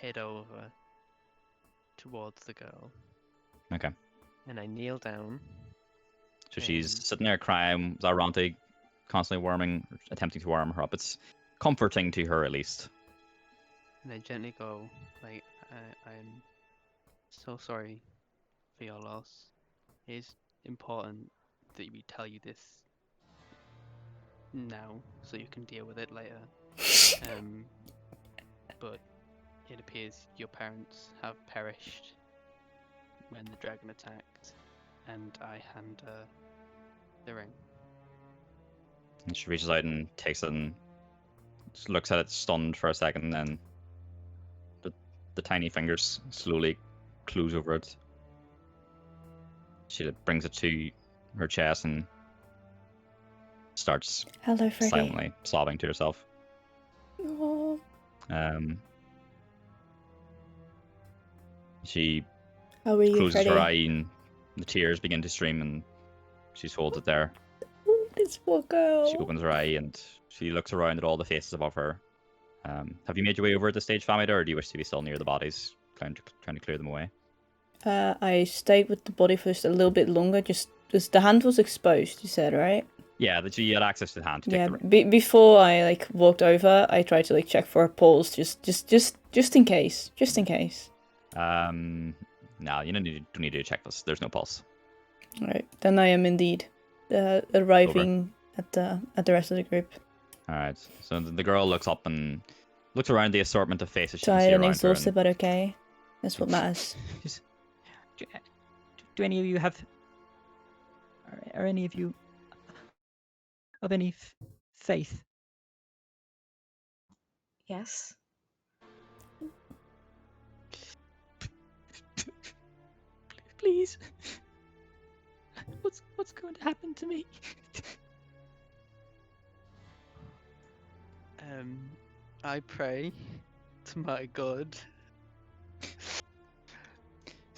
head over towards the girl. Okay. And I kneel down. So she's Um, sitting there crying. Zarante constantly attempting to warm her up. It's comforting to her, at least. And I gently go, like, I'm so sorry for your loss. It is important that we tell you this now so you can deal with it later. But it appears your parents have perished when the dragon attacked, and I hand her the ring. And she reaches out and takes it and just looks at it stunned for a second, and then the tiny fingers slowly close over it. She brings it to her chest and starts Hello, Freddy. silently sobbing to herself. Oh. She How are you, closes Freddy? her eye and the tears begin to stream, and she holds it there. Oh, this poor girl. She opens her eye and she looks around at all the faces above her. Have you made your way over at this stage, Famida, or do you wish to be still near the bodies, trying to clear them away? I stayed with the body for just a little bit longer, just because the hand was exposed, you said, right? Yeah, that you had access to the hand to Yeah, take the ring. before I walked over, I tried to check for a pulse, just in case. Just in case. No, you don't need to do a check this. There's no pulse. Alright, then I am indeed arriving at the rest of the group. Alright, so the girl looks up and looks around the assortment of faces she can see Tired and around her. exhausted, but okay. That's what matters. Do any of you have... Are any of you of any faith? Yes. Please. What's going to happen to me? I pray to my god.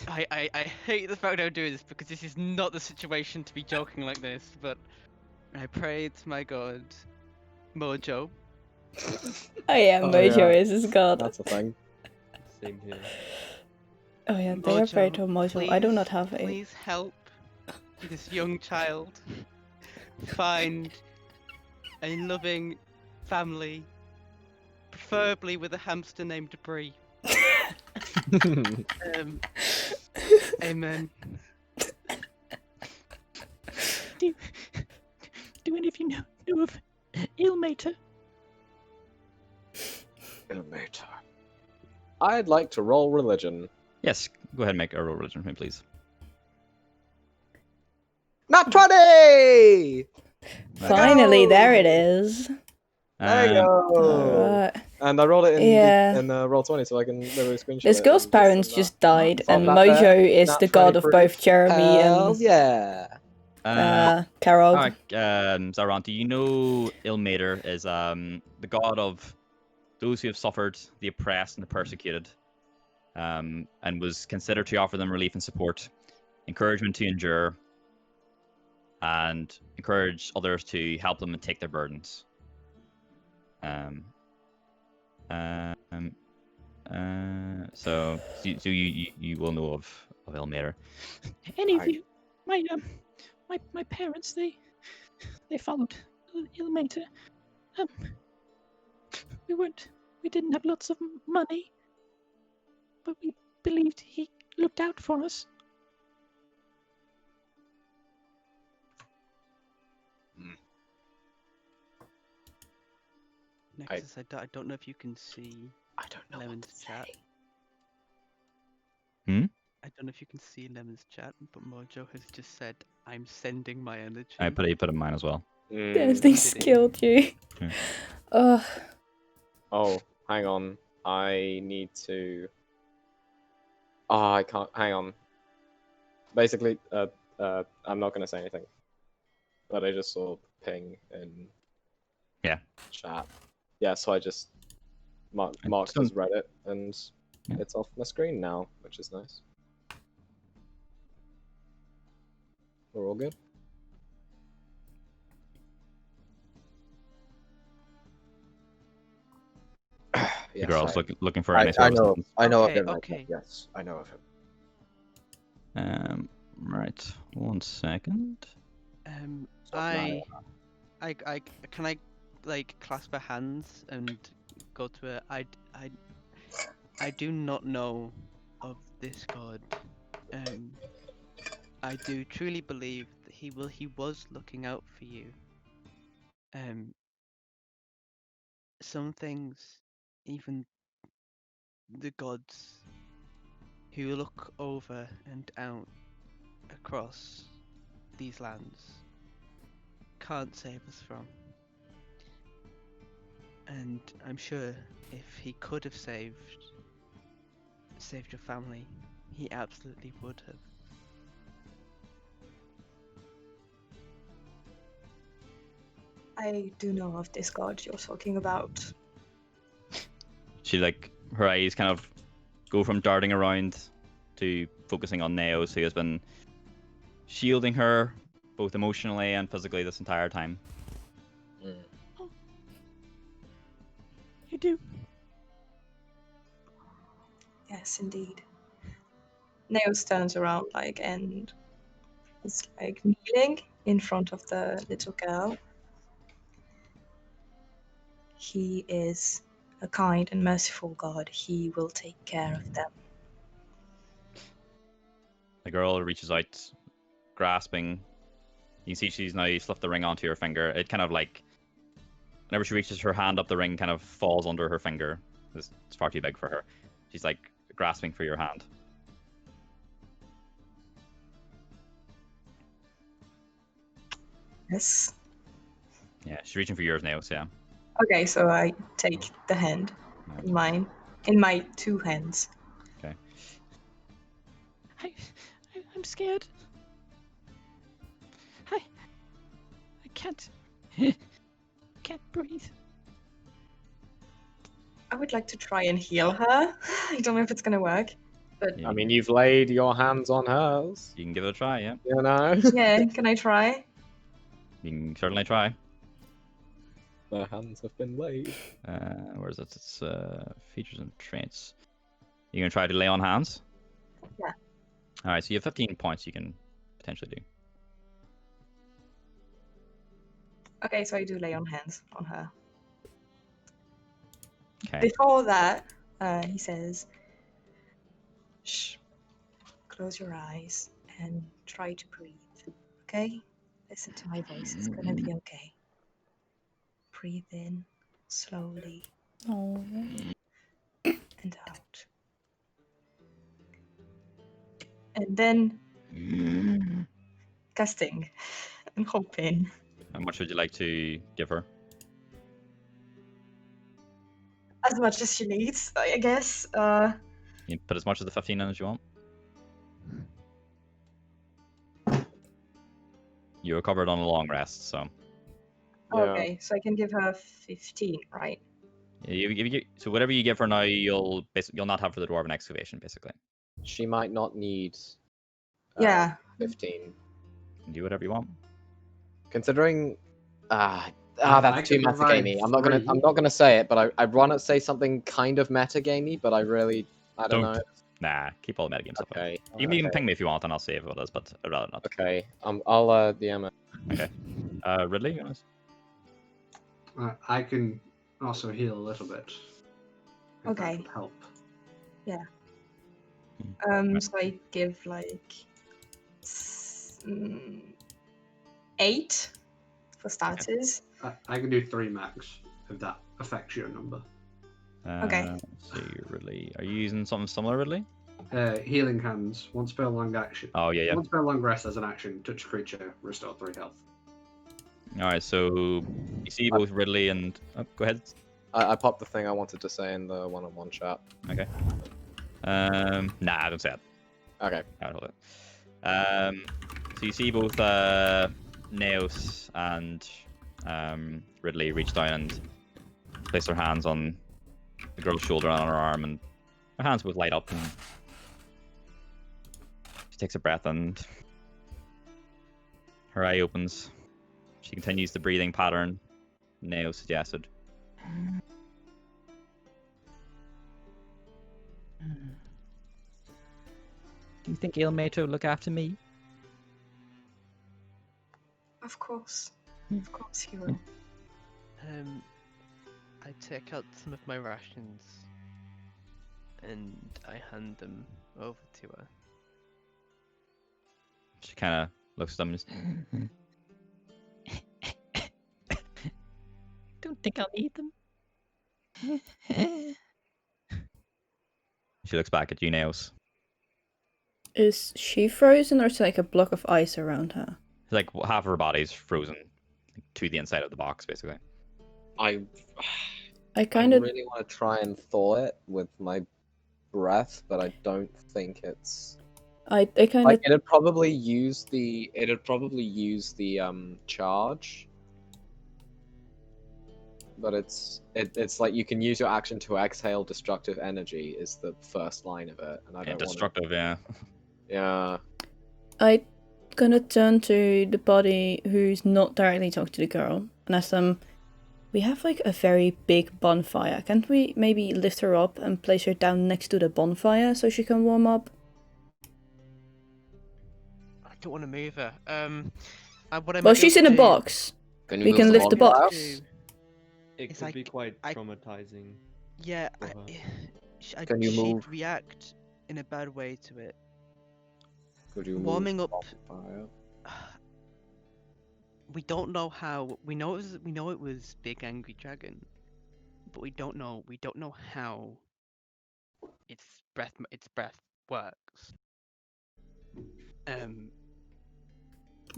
I hate the fact I'm doing this because this is not the situation to be joking like this, but I pray to my god, Mojo. Oh yeah, Oh, Mojo yeah. is his god. That's a thing. Same here. Oh yeah, they are very Mojo, to Mojo. I do not have a... Please help this young child find a loving family, preferably with a hamster named Brie. Amen. Do any of you know of Ilmater? Ilmater. I'd like to roll religion. Yes, go ahead and make a roll religion for me, please. Not 20! Finally, go! there it is. There you go! Alright. And I rolled it in Yeah. roll 20 so I can literally screenshot This it girl's and parents send that. just died, Oh, and that Mojo there, is nat the 20 god of proof. both Jeremy Hell and yeah! Carol. Zarante, you know Ilmater is the god of those who have suffered, the oppressed, and the persecuted, and was considered to offer them relief and support, encouragement to endure, and encourage others to help them and take their burdens. So you will know of Ilmater. Any of you, my parents, they followed Ilmater. We didn't have lots of money, but we believed he looked out for us. Nexus, I don't know if you can see I don't know Lemon's what to chat. say. I don't know if you can see Lemon's chat, but Mojo has just said, "I'm sending my energy." I put in mine as well. This thing skilled you. Hmm. Ugh. Oh, hang on. I need to... Oh, I can't... Hang on. Basically, I'm not going to say anything. But I just saw ping in chat. Yeah, so I just marked as read it, and it's off my screen now, which is nice. We're all good? The Yes, girl's looking for I, any I services. know. I know Okay, of him. okay. Yes, I know of him. Right. 1 second. Stop lying. I can I like clasp her hands and go to her. I do not know of this god. I do truly believe that he was looking out for you. Some things, even the gods who look over and out across these lands can't save us from. And I'm sure if he could have saved your family, he absolutely would have. I do know of this god you're talking about. She her eyes kind of go from darting around to focusing on Neos, who has been shielding her both emotionally and physically this entire time. Mm. You do. Yes, indeed. Nails turns around and is kneeling in front of the little girl. He is a kind and merciful God. He will take care of them. The girl reaches out, grasping. You can see she's now slipped the ring onto her finger. It kind of whenever she reaches her hand up, the ring kind of falls under her finger. It's far too big for her. She's grasping for your hand. Yes. Yeah, she's reaching for yours now, so yeah. Okay, so I take the hand in my two hands. Okay. I'm scared. I can't breathe. I would like to try and heal her. I don't know if it's gonna work, but Yeah, I mean, you've laid your hands on hers. you can give it a try, yeah. You know, yeah, can I try? You can certainly try. their hands have been laid. Where is it? It's features and traits. You gonna try to lay on hands? Yeah. All right, so you have 15 points you can potentially do. Okay, so I do lay on hands on her. Okay. Before that, he says, "Shh, close your eyes and try to breathe. Okay? Listen to my voice. It's gonna be okay. Breathe in slowly Oh. and out. And then casting and hoping. How much would you like to give her? As much as she needs, I guess. You can put as much of the 15 in as you want. You were covered on a long rest, so Yeah. Okay, so I can give her 15, right? so whatever you give her now, you'll not have for the dwarven excavation, basically. She might not need. Yeah. 15. You can do whatever you want. Considering, I that's too can provide metagamey. I'm three. not gonna say it, but I'd want to say something kind of metagamey, but I don't Don't. know. Nah, keep all the metagame stuff. Okay. You can even ping me if you want, and I'll save what it is, but I'd rather not. Okay. I'll DM it. Okay. Ridley, you want to? I can also heal a little bit. If Okay. That would help. So I give 8 for starters. I can do 3 max if that affects your number. Okay. So Ridley, are you using something similar, Ridley? Healing hands. Once per long action. Oh yeah. Once per long rest as an action, touch a creature, restore 3 health. All right, so you see both Ridley and go ahead. I popped the thing I wanted to say in the one-on-one chat. Okay. Nah, don't say it. Okay. Alright, hold it. So you see both Neos and Ridley reach down and place their hands on the girl's shoulder and on her arm, and her hands both light up, and she takes a breath and her eye opens. She continues the breathing pattern Neo suggested. Do you think Ailmater will look after me? Of course. Hmm. Of course he will. I take out some of my rations and I hand them over to her. She kind of looks at them and just... Don't think I'll need them. She looks back at you, Nails. Is she frozen or is there like a block of ice around her? Like half her body's frozen to the inside of the box, basically. I I kind of really want to try and thaw it with my breath, but I don't think it's I kind of like it'd probably use the charge. But it's like you can use your action to exhale destructive energy is the first line of it, and I Yeah, don't want destructive, yeah. Yeah. I gonna turn to the body who's not directly talking to the girl and ask them, we have like a very big bonfire. Can't we maybe lift her up and place her down next to the bonfire so she can warm up? I don't want to move her. What I Well, might be she's able in a to do- box. Can you We move can the lift the bonfire? box. It It's could be like, quite I- traumatizing. Yeah, for her. Can you she'd move? react in a bad way to it. Could you move Warming the up. bonfire? We don't know how. We know it was big angry dragon, but we don't know how its breath works.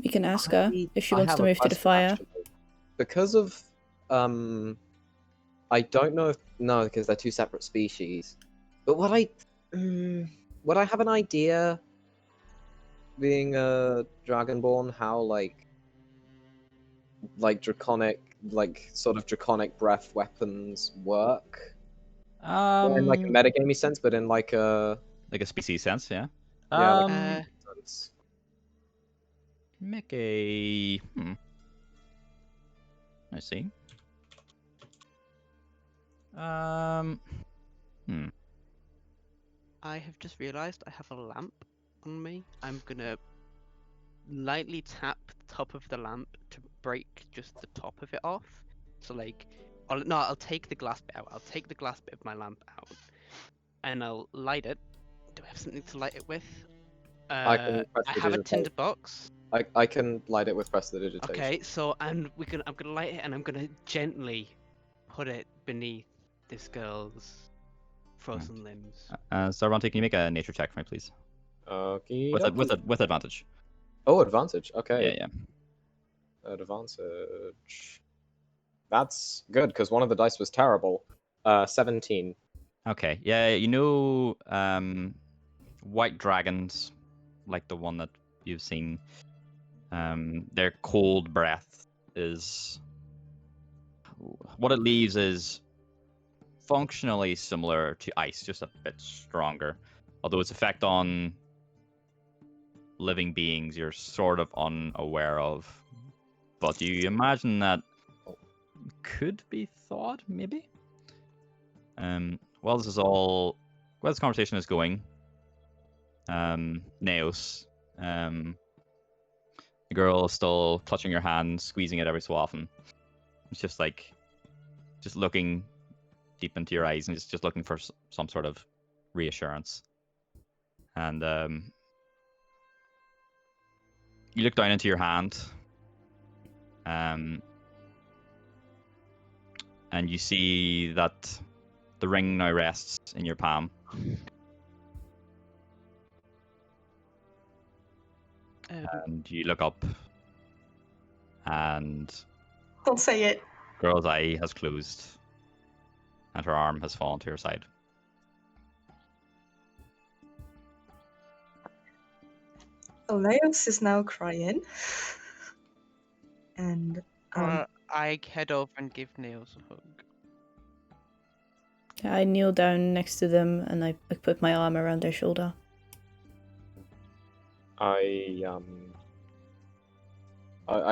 We can ask her if she I wants have to a move to the question, fire. actually. Because of I don't know if no, because they're two separate species. But would I have an idea, being a dragonborn, how like draconic, like sort of draconic breath weapons work? Not in like a metagamey sense, but in like a Like a species sense, yeah. yeah, like sense. Make a... I see. I have just realized I have a lamp on me. I'm gonna lightly tap the top of the lamp to break just the top of it off. So like, I'll take the glass bit out. I'll take the glass bit of my lamp out, and I'll light it. Do I have something to light it with? I can press I the have a digitate. tinderbox. I can light it with prestidigitation. Okay, so I'm gonna light it, and I'm gonna gently put it beneath this girl's frozen limbs. Sarvanti, can you make a nature check for me, please? Okay. With advantage. Oh, advantage. Okay. Yeah. Advantage. That's good because one of the dice was terrible. 17. Okay. Yeah, you know, white dragons, like the one that you've seen, their cold breath is... What it leaves is functionally similar to ice, just a bit stronger. Although its effect on living beings you're sort of unaware of. But you imagine that could be thawed, maybe? While this conversation is going, Neos, the girl is still clutching your hand, squeezing it every so often. It's just looking deep into your eyes and just looking for some sort of reassurance. And you look down into your hand, and you see that the ring now rests in your palm. And you look up, and Don't say it. girl's eye has closed, and her arm has fallen to her side. Oleos is now crying. And I head over and give Niels a hug. I kneel down next to them and I put my arm around their shoulder. I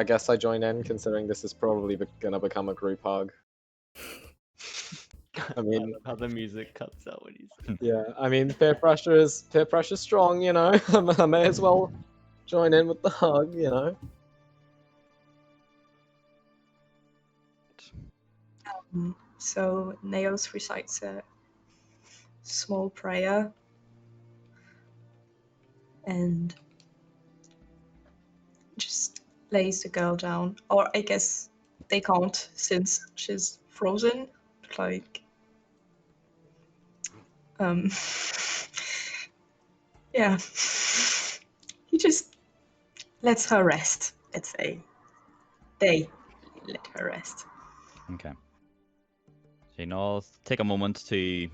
guess I join in, considering this is probably gonna become a group hug. I mean, how the music cuts out when he's. yeah. I mean, peer pressure is strong. You know, I may as well join in with the hug. You know. So Nails recites a small prayer and just lays the girl down. Or I guess they can't since she's frozen. Like, yeah. He just lets her rest, let's say. They let her rest. Okay. So you know, take a moment to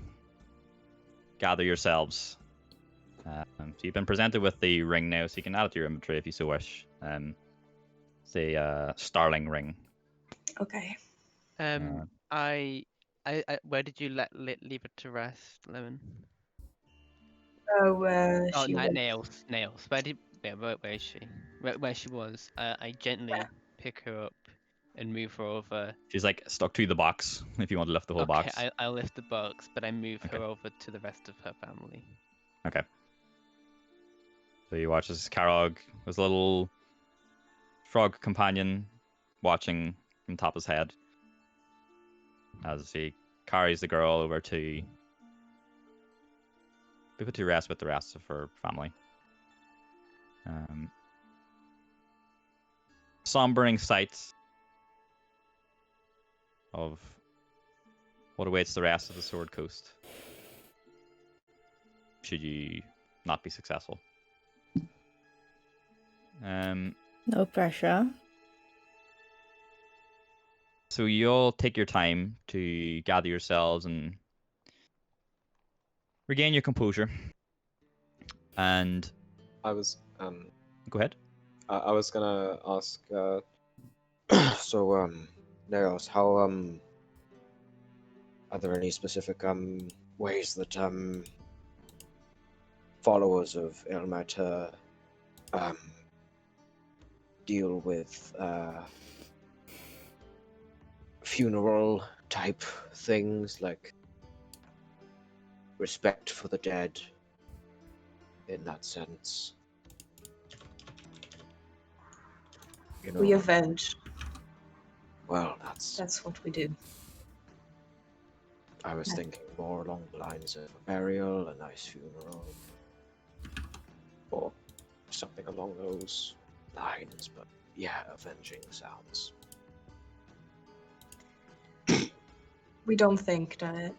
gather yourselves. So you've been presented with the ring now, so you can add it to your inventory if you so wish. It's a starling ring. Okay. I where did you leave it to rest, Lemon? So Oh, she went. nails. Where is she? Where she was. I gently pick her up and move her over. She's like stuck to the box. If you want to lift the whole Okay, box. I lift the box, but I move Okay. her over to the rest of her family. Okay. So you watch as Karog, his little frog companion, watching from top of his head as he carries the girl over to be put to rest with the rest of her family. Sombering sights of what awaits the rest of the Sword Coast should you not be successful. No pressure. So you'll take your time to gather yourselves and regain your composure. And I was go ahead. I was gonna ask. So Nails, how are there any specific ways that followers of Ilmater deal with funeral type things, like respect for the dead in that sense? You know, We avenge. well, that's That's what we do. I was Yeah. thinking more along the lines of a burial, a nice funeral, or something along those lines, but yeah, avenging sounds. We don't think that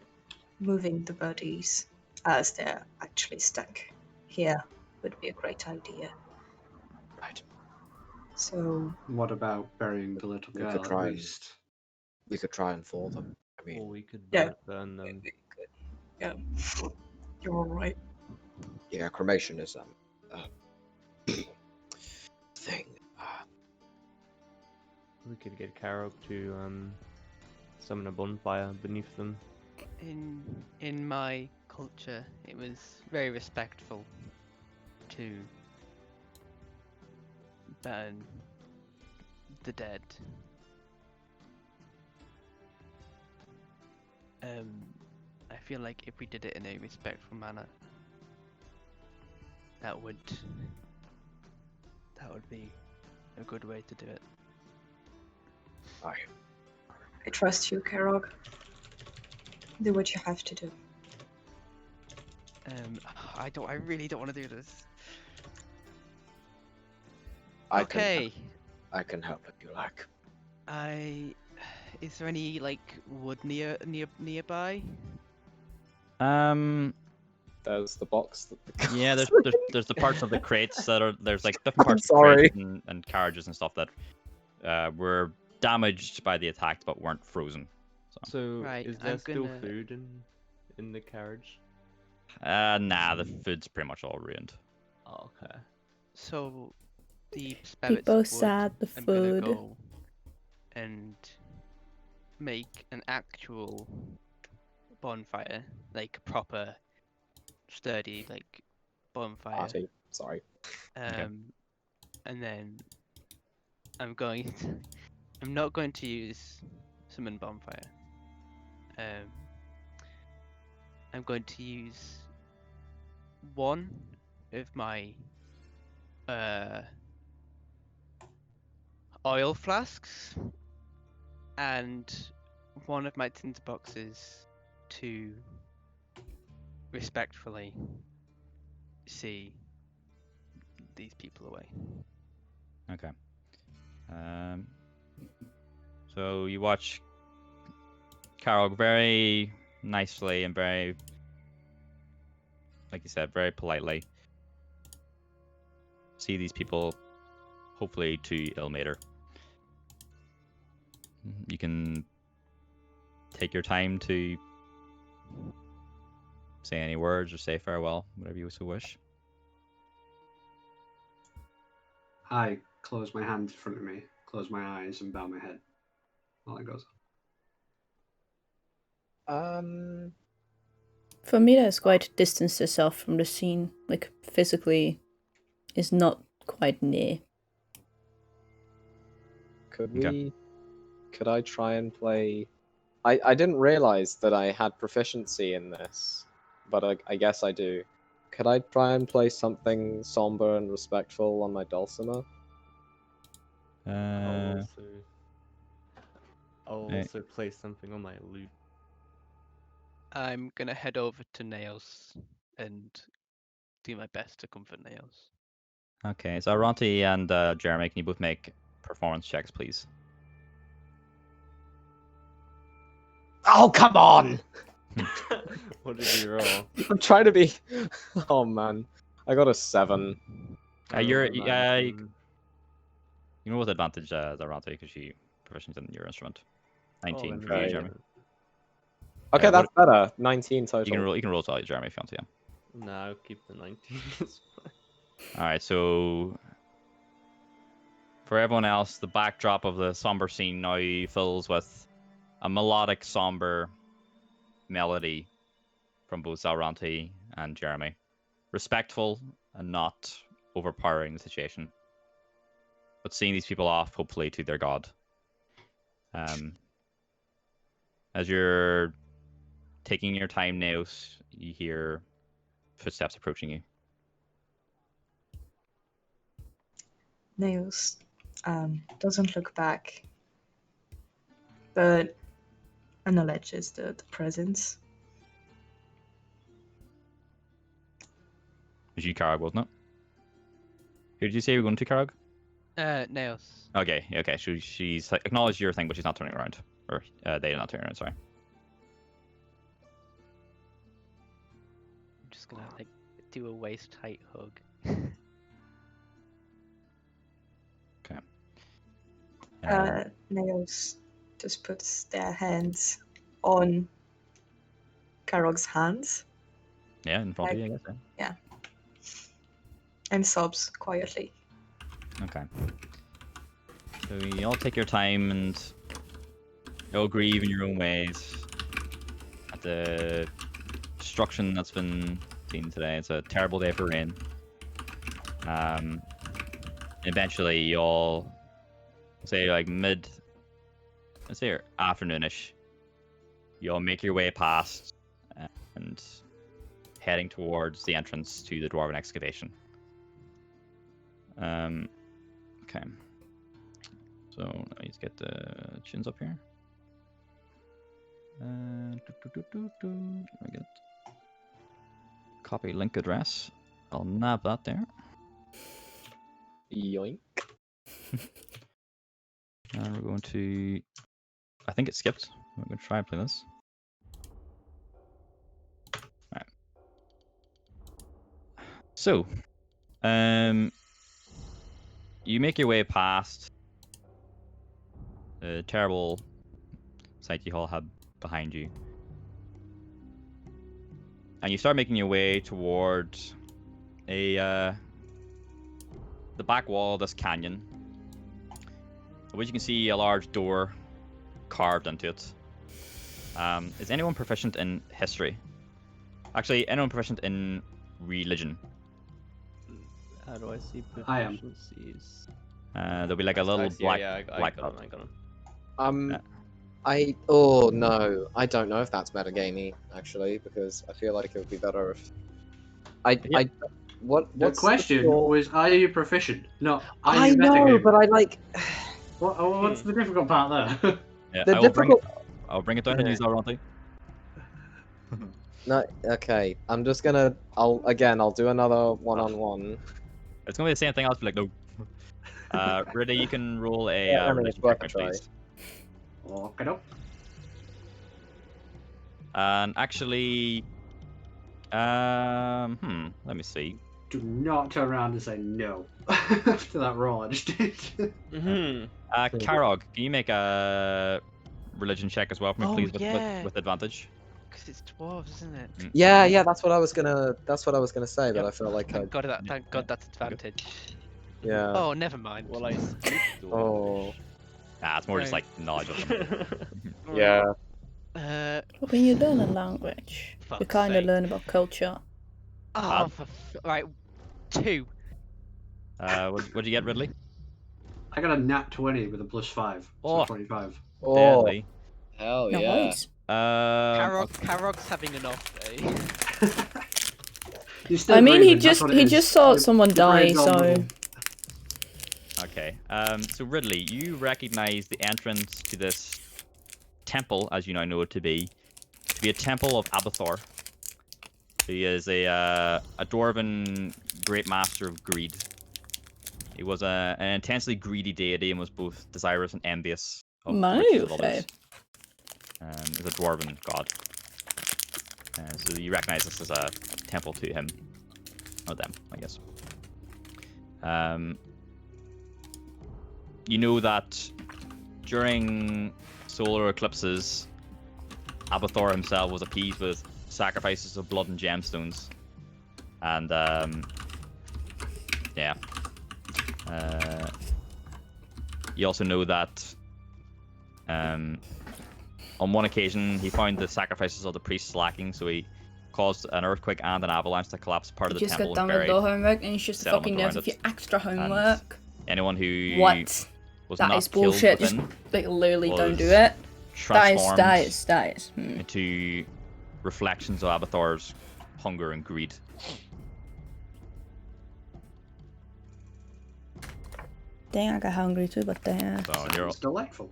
moving the bodies as they're actually stuck here would be a great idea. Right. So what about burying the little We girl could at try and- least? We could try and fool them. I Or mean, we could Yeah. burn them. Yeah, you're all right. yeah, cremation is thing. We could get Karok to summon a bonfire beneath them. In my culture, it was very respectful to burn the dead. I feel like if we did it in a respectful manner, that would be a good way to do it. I trust you, Karog. Do what you have to do. I really don't want to do this. I Okay. I can help if you like. Is there any like wood nearby? There's the box that the Yeah, there's the parts of the crates that are there's like different parts of sorry. crates and carriages and stuff that were damaged by the attack but weren't frozen. So Right, is there I'm still gonna- food in the carriage? Nah, the food's pretty much all ruined. Oh, okay. So the spirits People of wood, sad the I'm gonna food. go and make an actual bonfire, like a proper, sturdy, like bonfire. Party. Sorry. And then I'm going I'm not going to use summon bonfire. I'm going to use one of my oil flasks and one of my tinder boxes to respectfully see these people away. Okay. So you watch Carol very nicely and very, like you said, very politely see these people, hopefully to Ilmater. You can take your time to say any words or say farewell, whatever you so wish. I close my hand in front of me, close my eyes, and bow my head while it goes. Famida has quite distanced herself from the scene, like physically is not quite near. Could Okay. we? Could I try and play? I didn't realize that I had proficiency in this, but I guess I do. Could I try and play something somber and respectful on my dulcimer? I'll Right. also play something on my lute. I'm gonna head over to Nails and do my best to comfort Nails. Okay, so Aranti and Jeremy, can you both make performance checks, please? Oh, come on! What did you roll? I'm trying to be. Oh man, I got a 7. I You're rolled a 19. you know with advantage, Aranti, because she proficient in your instrument. 19 let me for you, do Jeremy. it. Okay, what- that's better. 19 total. You can roll as well, Jeremy, if you want to. Yeah. No, I'll keep the 19. It's fine. All right, so for everyone else, the backdrop of the somber scene now fills with a melodic, somber melody from both Aranti and Jeremy. Respectful and not overpowering the situation, but seeing these people off, hopefully, to their god. As you're taking your time, Naos, you hear footsteps approaching you. Nails doesn't look back, but acknowledges the presence. It was you, Karag, wasn't it? Who did you say you were going to, Karag? Nails. Okay. She's acknowledged your thing, but she's not turning around. Or they're not turning around, sorry. I'm just gonna like do a waist tight hug. Okay. Nails just puts their hands on Karog's hands Yeah, in front of you, I guess. Yeah. and sobs quietly. Okay. So you all take your time and you all grieve in your own ways at the destruction that's been seen today. It's a terrible day for rain. Eventually, you all say like let's say afternoonish. You all make your way past and heading towards the entrance to the dwarven excavation. Okay. So let me get the chins up here. Let me get copy link address. I'll nab that there. Yoink. And we're going to. I think it skipped. I'm going to try and play this. Alright. So, you make your way past the terrible sight you all had behind you, and you start making your way toward the back wall of this canyon, which you can see a large door carved into it. Is anyone proficient in history? Actually, anyone proficient in religion? How do I see I am. proficiencies? There'll be like a I little see, black yeah, I black got dot. him. Um, Yeah. Oh no, I don't know if that's metagamey actually, because I feel like it would be better if what's The question score? was, are you proficient? Not, are I you know, metagaming? but I like What's the difficult part there? Yeah, the I will bring it. difficult. I'll bring it down and use that, Ronty. No, okay. I'm just gonna. I'll do another one-on-one. It's gonna be the same thing. I'll be like, no. Rudy, you can roll a Yeah, I mean, religion it's worth check, a try. please. Okay, no. And actually, let me see. Do not turn around and say no after that roll I just did. Mm-hmm. Karog, can you make a religion check as well for me, Oh, please, yeah. with advantage? Because it's dwarves, isn't it? Yeah, that's what I was gonna. That's what I was gonna say, but Yep. I felt like Thank God that's advantage. yeah. Oh, never mind. Well, I speak Oh. Nah, it's more just Right. like knowledge of them. Dwarvish. Yeah. When you learn a language, you Fuck's kind of sake. learn about culture. Oh, right. 2. What'd you get, Ridley? I got a nat 20 with a +5, Oh. so 25. Oh. Deadly. Hell yeah. Nice. Karog's having an off day. He's still I mean, he grieving, that's just what it he is. just saw The- someone the die, grave's all so level. Okay. So Ridley, you recognize the entrance to this temple, as you now know it to be a temple of Abathor. He is a dwarven great master of greed. He was an intensely greedy deity and was both desirous and envious of the riches of okay. others. He's a dwarven god. So you recognize this as a temple to him. Or them, I guess. You know that during solar eclipses, Abathor himself was appeased with sacrifices of blood and gemstones. And, yeah. You also know that on one occasion he found the sacrifices of the priests lacking, so he caused an earthquake and an avalanche to collapse part You of the just temple got and done with buried the homework and you should settlement fucking around do it. your extra homework. Anyone who What? was That not is bullshit. killed Just within like literally don't do was it. transformed That is. into reflections of Abathor's hunger and greed. Dang, I got hungry too, but damn. So you're It's delightful.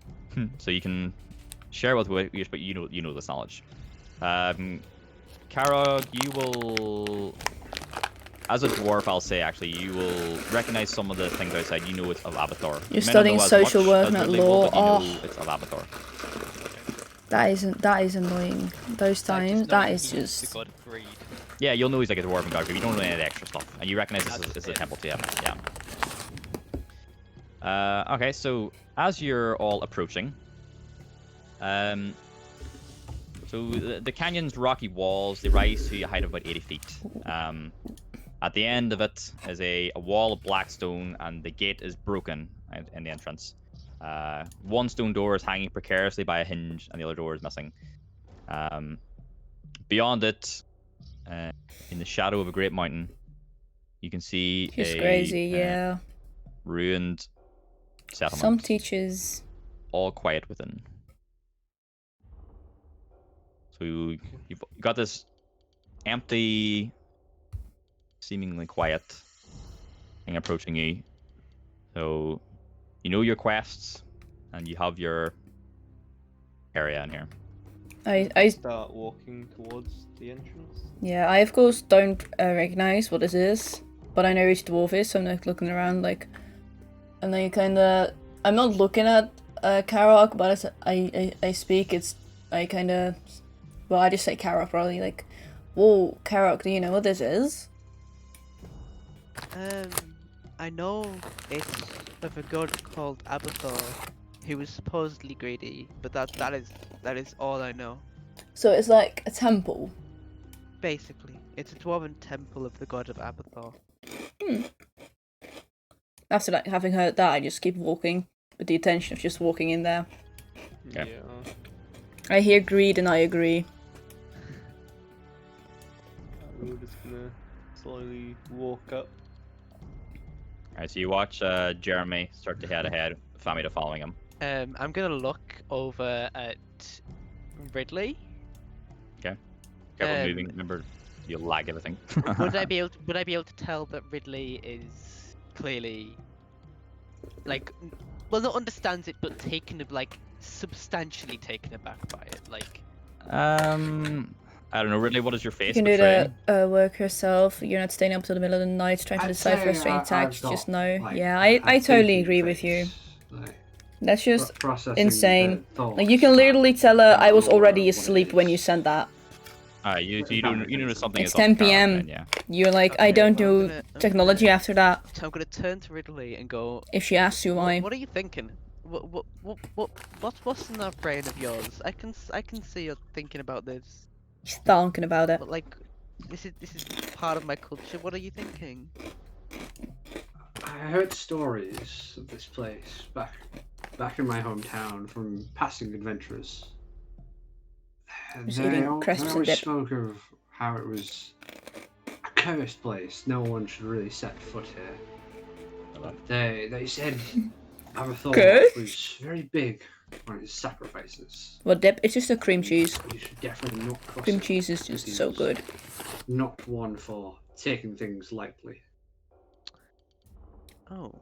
so you can share with Wish, but you know this knowledge. Karog, you will, as a dwarf, I'll say actually, you will recognize some of the things outside. You know it's of Abathor. You're You may not studying know as social much work, as not Ridley will, law. but you know Oh. it's of Abathor. That is annoying. Those times, that is just. The god of greed. Yeah, you'll know he's like a dwarven god, but you don't know any of the extra stuff, and you recognize this That's is a it. temple to him. Yeah. Okay, so as you're all approaching, so the canyon's rocky walls, they rise to a height of about 80 feet. At the end of it is a wall of black stone, and the gate is broken in the entrance. One stone door is hanging precariously by a hinge, and the other door is missing. Beyond it, in the shadow of a great mountain, you can see It's a crazy, yeah. ruined settlement. Some teachers. All quiet within. So you've got this empty, seemingly quiet thing approaching you. So you know your quests, and you have your area in here. I Start walking towards the entrance. yeah, I of course don't recognize what this is, but I know which dwarf is, so I'm like looking around like, and then kinda, I'm not looking at Karok, but as I speak, I kinda, well, I just say Karok probably like, whoa, Karok, do you know what this is? I know it's of a god called Abathor, who was supposedly greedy, but that is all I know. So it's like a temple. Basically, it's a dwarven temple of the god of Abathor. After like having heard that, I just keep walking with the intention of just walking in there. Okay. Yeah. I hear greed and I agree. We're just gonna slowly walk up. Alright, so you watch Jeremy start to head ahead, Famida following him. I'm gonna look over at Ridley. Careful Um, moving. Remember, you'll lag everything. Would I be able to tell that Ridley is clearly like, well, not understands it, but substantially taken aback by it? Like, I don't know. Really, what does your You face can do portray? the work yourself. You're not staying up till the middle of the night trying to I'd decipher a say strange I've text. got, Just know. like, Yeah, a I totally thinking agree with you. phase, like, That's just processing insane. the Like you can thoughts literally tell her and I was know already what it asleep when you is. sent that. You If that know makes sense. something It's is up 10 to Carol, p.m. then, yeah. You're like, I Okay, don't well, do technology after that. So I'm gonna turn to Ridley and go. If she asks you why. What are you thinking? What's in that brain of yours? I can see you're thinking about this, She's thinking about it. but like, this is part of my culture. What are you thinking? I heard stories of this place back in my hometown from passing adventurers. And Just they eating crisps and always dip. spoke of how it was a cursed place. No one should really set foot here. Hello. They said Avathor Cursed? was very big on his sacrifices. What dip? It's just a cream cheese. You should definitely not cross Cream him, cheese is because just he so was good. Not one for taking things lightly. Oh,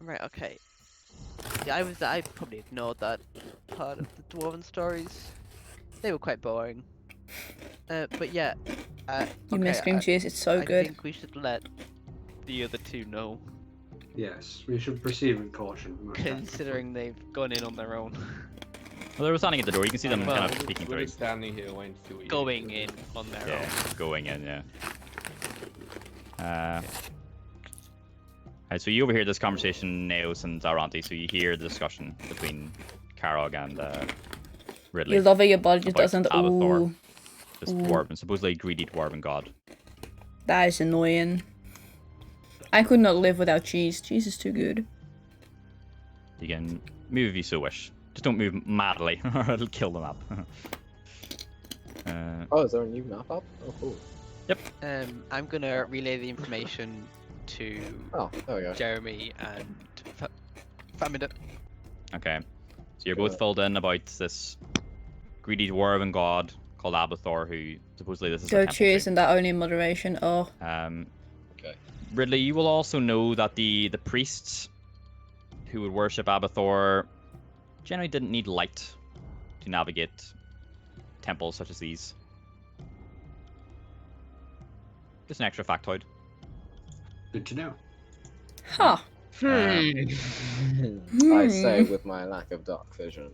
right, okay. Yeah, I probably ignored that part of the dwarven stories. They were quite boring. But yeah. You miss cream cheese, it's so I good. think we should let the other two know, Yes, we should proceed with caution. most considering they've gone in on their own. Well, they were standing at the door. You can see them Well, kind of peeking We're through. just standing here waiting to see what you Going do. in on their Yeah, own. going in, yeah. Alright, so you overhear this conversation, Neos and Zaranti, so you hear the discussion between Karog and Ridley. You love it, your body just About doesn't. Avathor. Ooh, This Ooh. dwarven, supposedly greedy dwarven god. that is annoying. I could not live without cheese. Cheese is too good. You can move if you so wish. Just don't move madly, or it'll kill the map. Oh, is there a new map up? Oh, cool. I'm gonna relay the information to Oh, there we go. Jeremy and Famida. Okay. So you're both filled in about this greedy dwarven god called Abathor, who supposedly this is a Go temple cheese to. and that only in moderation. Oh, Okay. Ridley, you will also know that the priests who would worship Abathor generally didn't need light to navigate temples such as these. Just an extra factoid. Good to know. huh. I say with my lack of dark vision.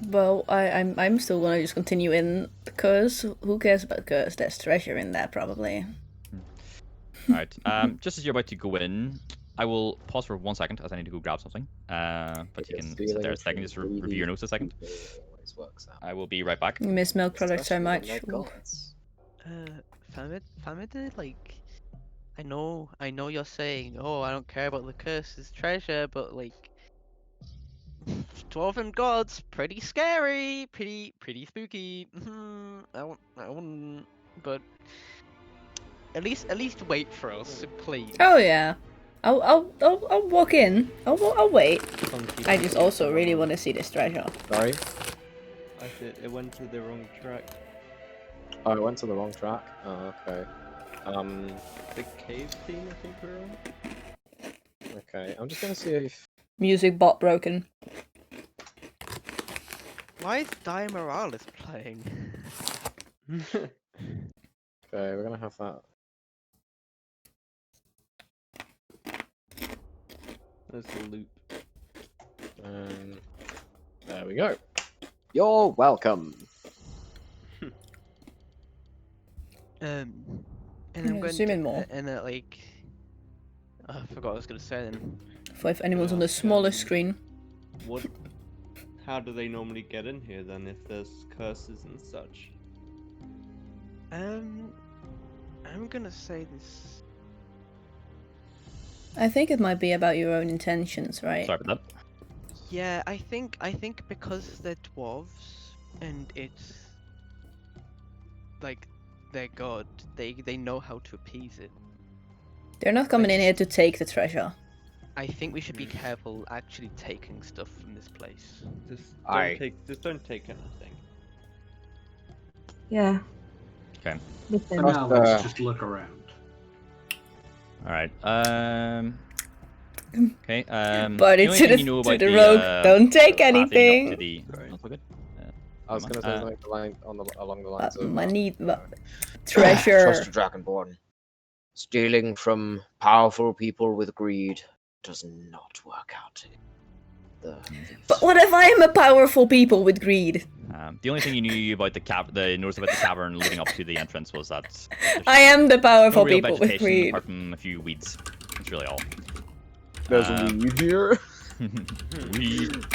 Well, I'm still gonna just continue in the curse. Who cares about curse? There's treasure in there probably. Alright, just as you're about to go in, I will pause for 1 second as I need to go grab something. But you can sit there a second, just review your notes a second. Always works out. I will be right back. You miss milk products so Especially much. when they're Ooh. gods. Famida, like, I know you're saying, oh, I don't care about the curse's treasure, but like, dwarven gods, pretty scary, pretty spooky. I wouldn't, but at least wait for us, please. Oh yeah. I'll walk in. I'll wait. Funky I just thing also going really on. want to see this treasure. Sorry? I said it went to the wrong track. Oh, I went to the wrong track? Oh, okay. The cave scene, I think we're on. Okay. I'm just gonna see if... Music bot broken. Why is Dia Morales playing? Okay, we're gonna have that. That's a loop. There we go. You're welcome. And Yeah, I'm going zoom to, in more. and like, oh, I forgot what I was gonna say then. For if anyone's on the smallest screen. What? How do they normally get in here then, if there's curses and such? I'm gonna say this. I think it might be about your own intentions, right? Sorry about that. Yeah, I think because they're dwarves and it's like their god, they know how to appease it. They're not coming in here to take the treasure. I think we should be careful actually taking stuff from this place. Just don't take anything. Yeah. Okay. With For them. now, let's just look around. All right. Okay. But the it's only to thing the, you know to about the rogue. Don't take path leading up anything. to the- That's all good. I was gonna say Uh, something along the lines of Money, Trust treasure. the Dragonborn. Stealing from powerful people with greed does not work out. But what if I am a powerful people with greed? The only thing you knew about the notice about the cavern leading up to the entrance was that there's I am the no powerful real people with vegetation greed. apart from a few weeds. That's really all. there's Um, weed here. Weed.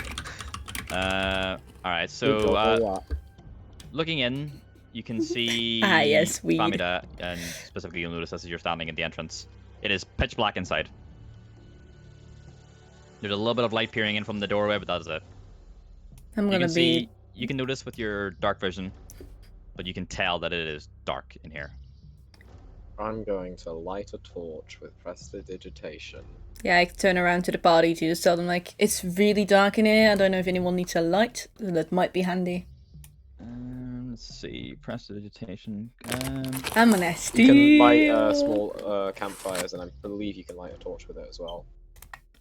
All right. Good So job, looking in, you can see Ah, yes, weed. Famida, and specifically you'll notice as you're standing at the entrance, it is pitch black inside. There's a little bit of light peering in from the doorway, but that's it. I'm You gonna can be. see, you can notice with your dark vision, but you can tell that it is dark in here. I'm going to light a torch with prestidigitation. Yeah, I turn around to the party to just tell them like it's really dark in here. I don't know if anyone needs a light. That might be handy. Let's see, prestidigitation. I'm gonna You steal. can light small campfires, and I believe you can light a torch with it as well.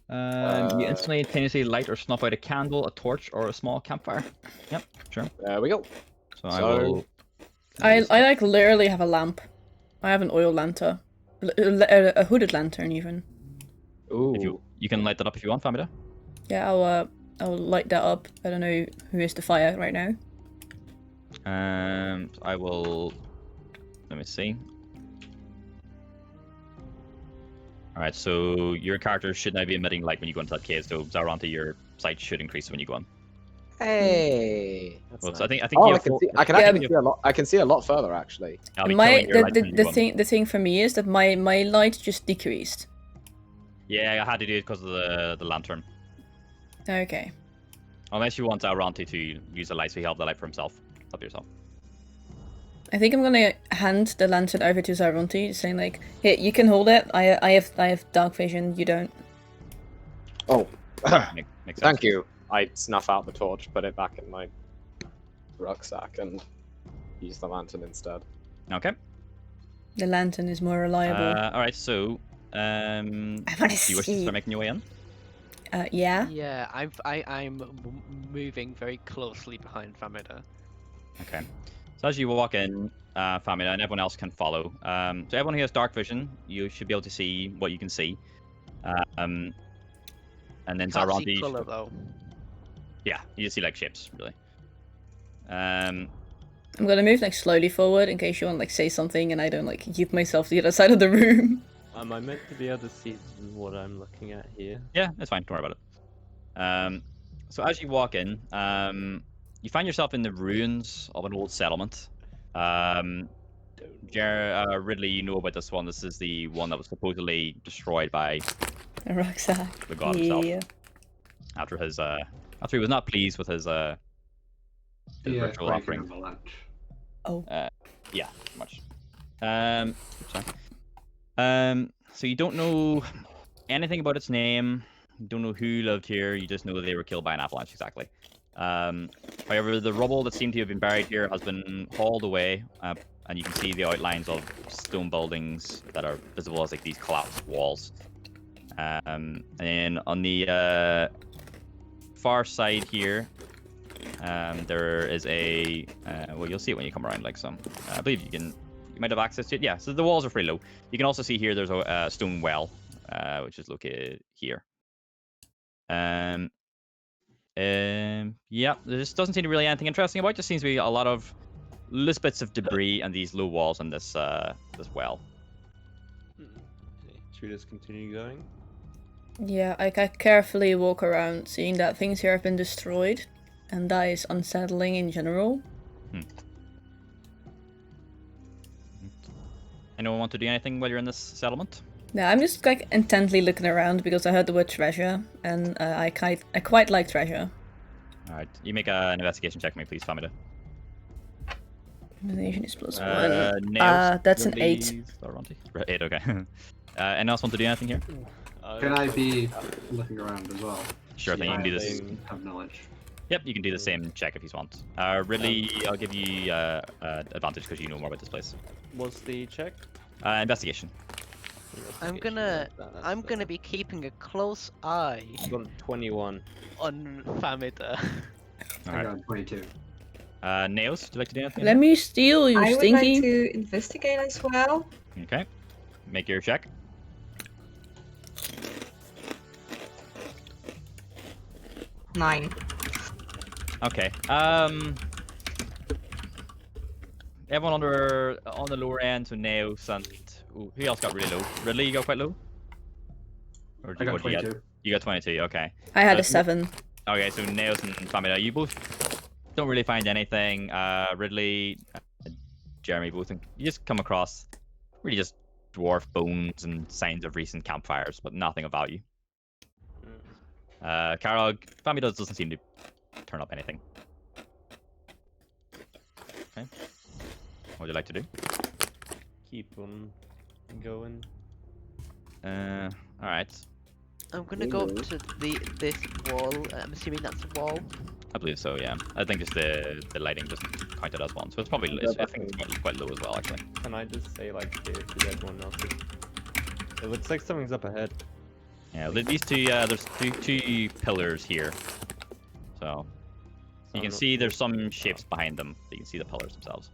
You instantly continuously light or snuff out a candle, a torch, or a small campfire. Yep, sure. There we go. So I So- will. I like literally have a lamp. I have an oil lantern, a hooded lantern even. Ooh. If you can light that up if you want, Famida. Yeah, I'll light that up. I don't know who is the fire right now. I will. Let me see. All right, so your character should now be emitting light when you go into that cave. So Zaronte, your sight should increase when you go on. Hey. That's Well, nice. so I think you Oh, have I can Yeah, actually see a lot. I can see a lot further actually. I'll be My killing your light when you go on. the thing for me is that my light just decreased. Yeah, I had to do it because of the lantern. Okay. Unless you want Zaronte to use the light, so he held the light for himself. Up yourself. I think I'm gonna hand the lantern over to Zaronte, saying like, "Here, you can hold it. I have dark vision. You don't." Oh, Makes sense. thank you. I snuff out the torch, put it back in my rucksack, and use the lantern instead. Okay. The lantern is more reliable. All right, so I do wanna you wish to see. start making your way in? Yeah. Yeah, I'm moving very closely behind Famida. Okay. So as you walk in, Famina, and everyone else can follow. So everyone who has dark vision, you should be able to see what you can see. And then Can't see Zaronte, colour though. yeah, you just see like shapes, really. I'm gonna move like slowly forward in case you want like say something and I don't like keep myself to the other side of the room. Am I meant to be able to see what I'm looking at here? Yeah, that's fine. Don't worry about it. So as you walk in, you find yourself in the ruins of an old settlement. Ridley, you know about this one. This is the one that was supposedly destroyed by A rucksack. the god himself Yeah. after he was not pleased with his ritual breaking offering. of the lunch. Oh. Yeah, much. So you don't know anything about its name. You don't know who lived here. You just know that they were killed by an avalanche, exactly. However, the rubble that seemed to have been buried here has been hauled away, and you can see the outlines of stone buildings that are visible as like these collapsed walls. And then on the far side here, there is a well, you'll see it when you come around. Like some, I believe you might have access to it. Yeah, so the walls are pretty low. You can also see here there's a stone well, which is located here. Yeah, there just doesn't seem to be really anything interesting about it. Just seems to be a lot of loose bits of debris and these low walls and this this well. Okay, should we just continue going? Yeah, I carefully walk around, seeing that things here have been destroyed, and that is unsettling in general. Anyone want to do anything while you're in this settlement? Yeah, I'm just like intently looking around because I heard the word treasure, and I quite like treasure. All right, you make an investigation check for me, please, Famida. Investigation is +1. Nails, That's an 8. Ridley, Zaronte. 8, okay. Anyone else want to do anything here? Can I be looking around as well? Sure See thing, you if can do I this. Have knowledge. Yep, you can do the same check if you want. Ridley, I'll give you advantage because you know more about this place. What's the check? Investigation. I'm gonna be keeping a close eye Got 21. on Famida. I Alright. got 22. Nails, would you like to do anything? Let me steal, you I would stinky. like to investigate as well. Okay. Make your check. Nine. Okay. Everyone on the lower end, so Nails and who else got really low? Ridley, you got quite low? Or I got what did you get? 22. You got 22. Okay. I had Uh, a 7. Okay, so Nails and Famida, you both don't really find anything. Ridley, Jeremy, both, you just come across really just dwarf bones and signs of recent campfires, but nothing of value. Karog, Famida doesn't seem to turn up anything. Okay. What would you like to do? Keep on going. Alright. I'm gonna go up to this wall. I'm assuming that's a wall. I believe so, yeah. I think just the lighting doesn't count it as one, so it's probably, I think it's quite low as well, actually. Can I just say, like, to everyone else? It looks like something's up ahead. Yeah, these two, there's two pillars here. So, you can see there's some shapes behind them. You can see the pillars themselves.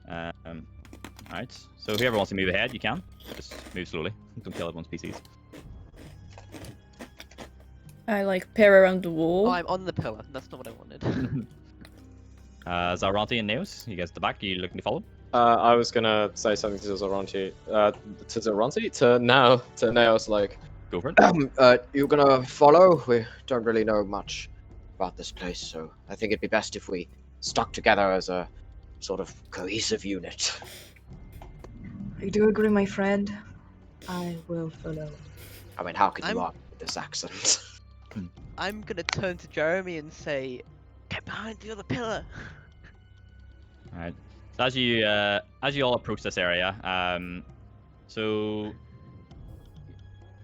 Alright, so whoever wants to move ahead, you can. Just move slowly. Don't kill everyone's PCs. I like peer around the wall. Oh, I'm on the pillar. That's not what I wanted. Zaranti and Neos, you guys at the back, you looking to follow? I was gonna say something to Zoranti. To Zoranti? To Nails, like, Go for it. You're gonna follow? We don't really know much about this place, so I think it'd be best if we stuck together as a sort of cohesive unit. I do agree, my friend. I will follow. I mean, how could you I'm- argue with this accent? I'm gonna turn to Jeremy and say, "Get behind the other pillar." Alright. So as you all approach this area, so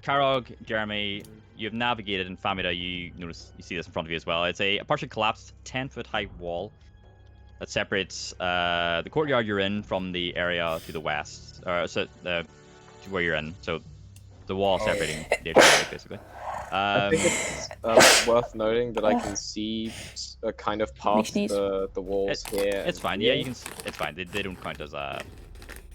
Karog, Jeremy, you've navigated, and Famida, you see this in front of you as well. It's a partially collapsed 10-foot high wall that separates the courtyard you're in from the area to the west, to where you're in. So the wall separating the area, basically. I think it's worth noting that I can see kind of past sneeze. the walls here. It's fine. Yeah, you can. It's fine. They don't count as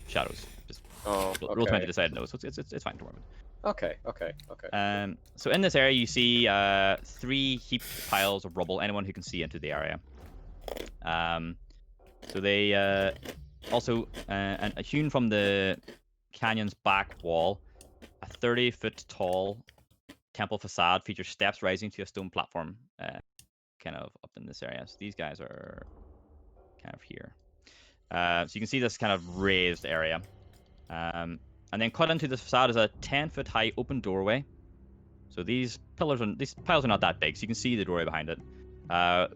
shadows. Just Oh, roll 20 okay. decide no, so it's fine. Don't worry about it. Okay. So in this area, you see 3 heaped piles of rubble. Anyone who can see into the area. So they also and hewn from the canyon's back wall, a 30-foot tall temple facade features steps rising to a stone platform, kind of up in this area. So these guys are kind of here. So you can see this kind of raised area. And then cut into this facade is a 10-foot high open doorway. So these piles are not that big, so you can see the doorway behind it,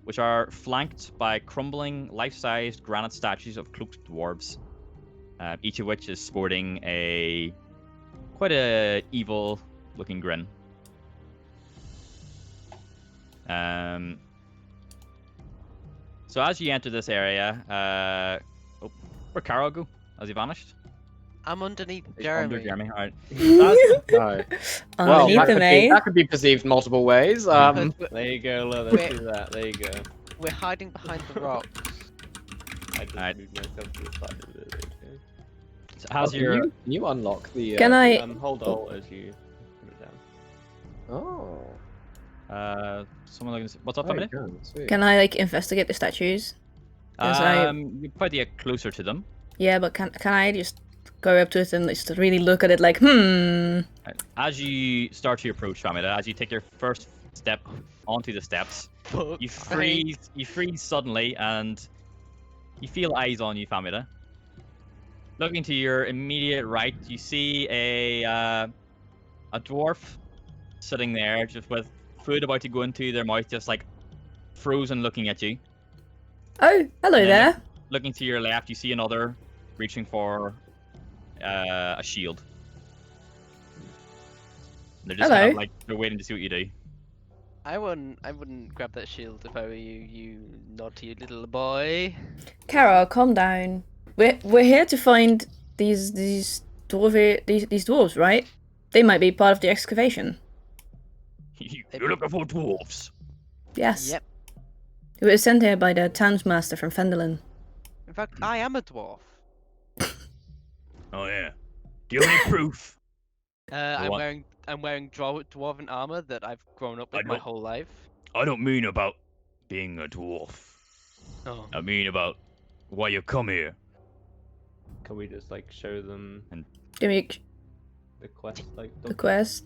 which are flanked by crumbling, life-sized granite statues of cloaked dwarves, each of which is sporting quite a evil-looking grin. So as you enter this area, where'd Carol go? Has he vanished? I'm underneath He's under Jeremy. All right. No. Well, Underneath him, eh? that could be perceived multiple ways. Because There you go, look, Wait. let's do that. There you go. we're hiding behind the rocks. I just Alright. moved myself to the side of it. Okay. So how's can your? you unlock the? Can I? Hold Alt as you put it down. Oh. Someone looking. What's up, Oh, you Family? can, sweet. Can I like investigate the statues? 'Cause You probably get closer to them. Yeah, but can I just go up to it and just really look at it like, As you start to approach Famida, as you take your first step onto the steps, Fuck. you freeze suddenly, and you feel eyes on you, Famida. Looking to your immediate right, you see a dwarf sitting there, just with food about to go into their mouth, just like frozen, looking at you. oh, hello Yeah. there. Looking to your left, you see another reaching for a shield. They're just kind Hello. of like they're waiting to see what you do. I wouldn't grab that shield if I were you, you naughty little boy. Carol, calm down. We're here to find these dwarves, right? They might be part of the excavation. You're looking for dwarves. Yes. Yep. We were sent here by the townsmaster from Fendelin. In fact, I am a dwarf. Oh yeah. Do you have any proof? I'm what? wearing dwarven armor that I've grown up with my don't- whole life. I don't mean about being a dwarf. Oh. I mean about why you come here. Can we just like show them Give me the quest? Like the quest.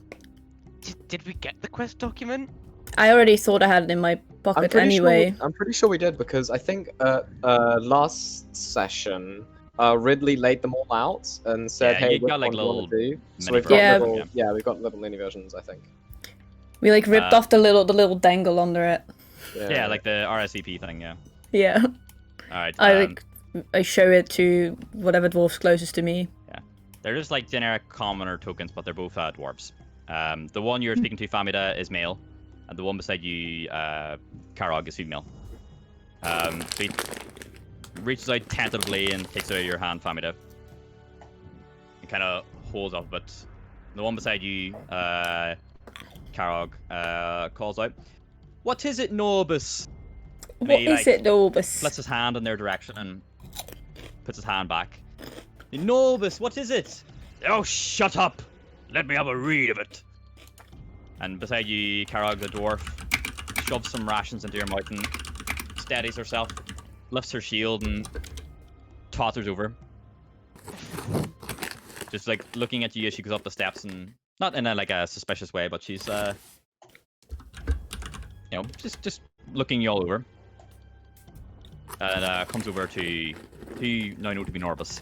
Did we get the quest document? I already thought I had it in my pocket anyway. I'm pretty sure we did because I think last session Ridley laid them all out and said, Yeah, "Hey, you which got, like, one do you want to little do?" So mini we've got versions, little, yeah. yeah, we've got little mini versions, I think. We like ripped off the little dangle under it. Yeah, like the RSVP thing. Yeah. Yeah. All right. I show it to whatever dwarf's closest to me. They're just like generic commoner tokens, but they're both dwarves. The one you're speaking to, Famida, is male, and the one beside you, Karog, is female. So he reaches out tentatively and takes it out of your hand, Famida. And kind of holds up, but the one beside you, Karog, calls out, "What is it, Norbus?" And What he, is it, Norbus? flips his hand in their direction and puts his hand back. "Norbus, what is it?" "Oh, shut up! Let me have a read of it." And beside you, Karog the dwarf shoves some rations into your mouth and steadies herself, lifts her shield and totters over. Just like looking at you as she goes up the steps, and not in a like a suspicious way, but she's just looking you all over. And comes over to who you now know to be Norbus.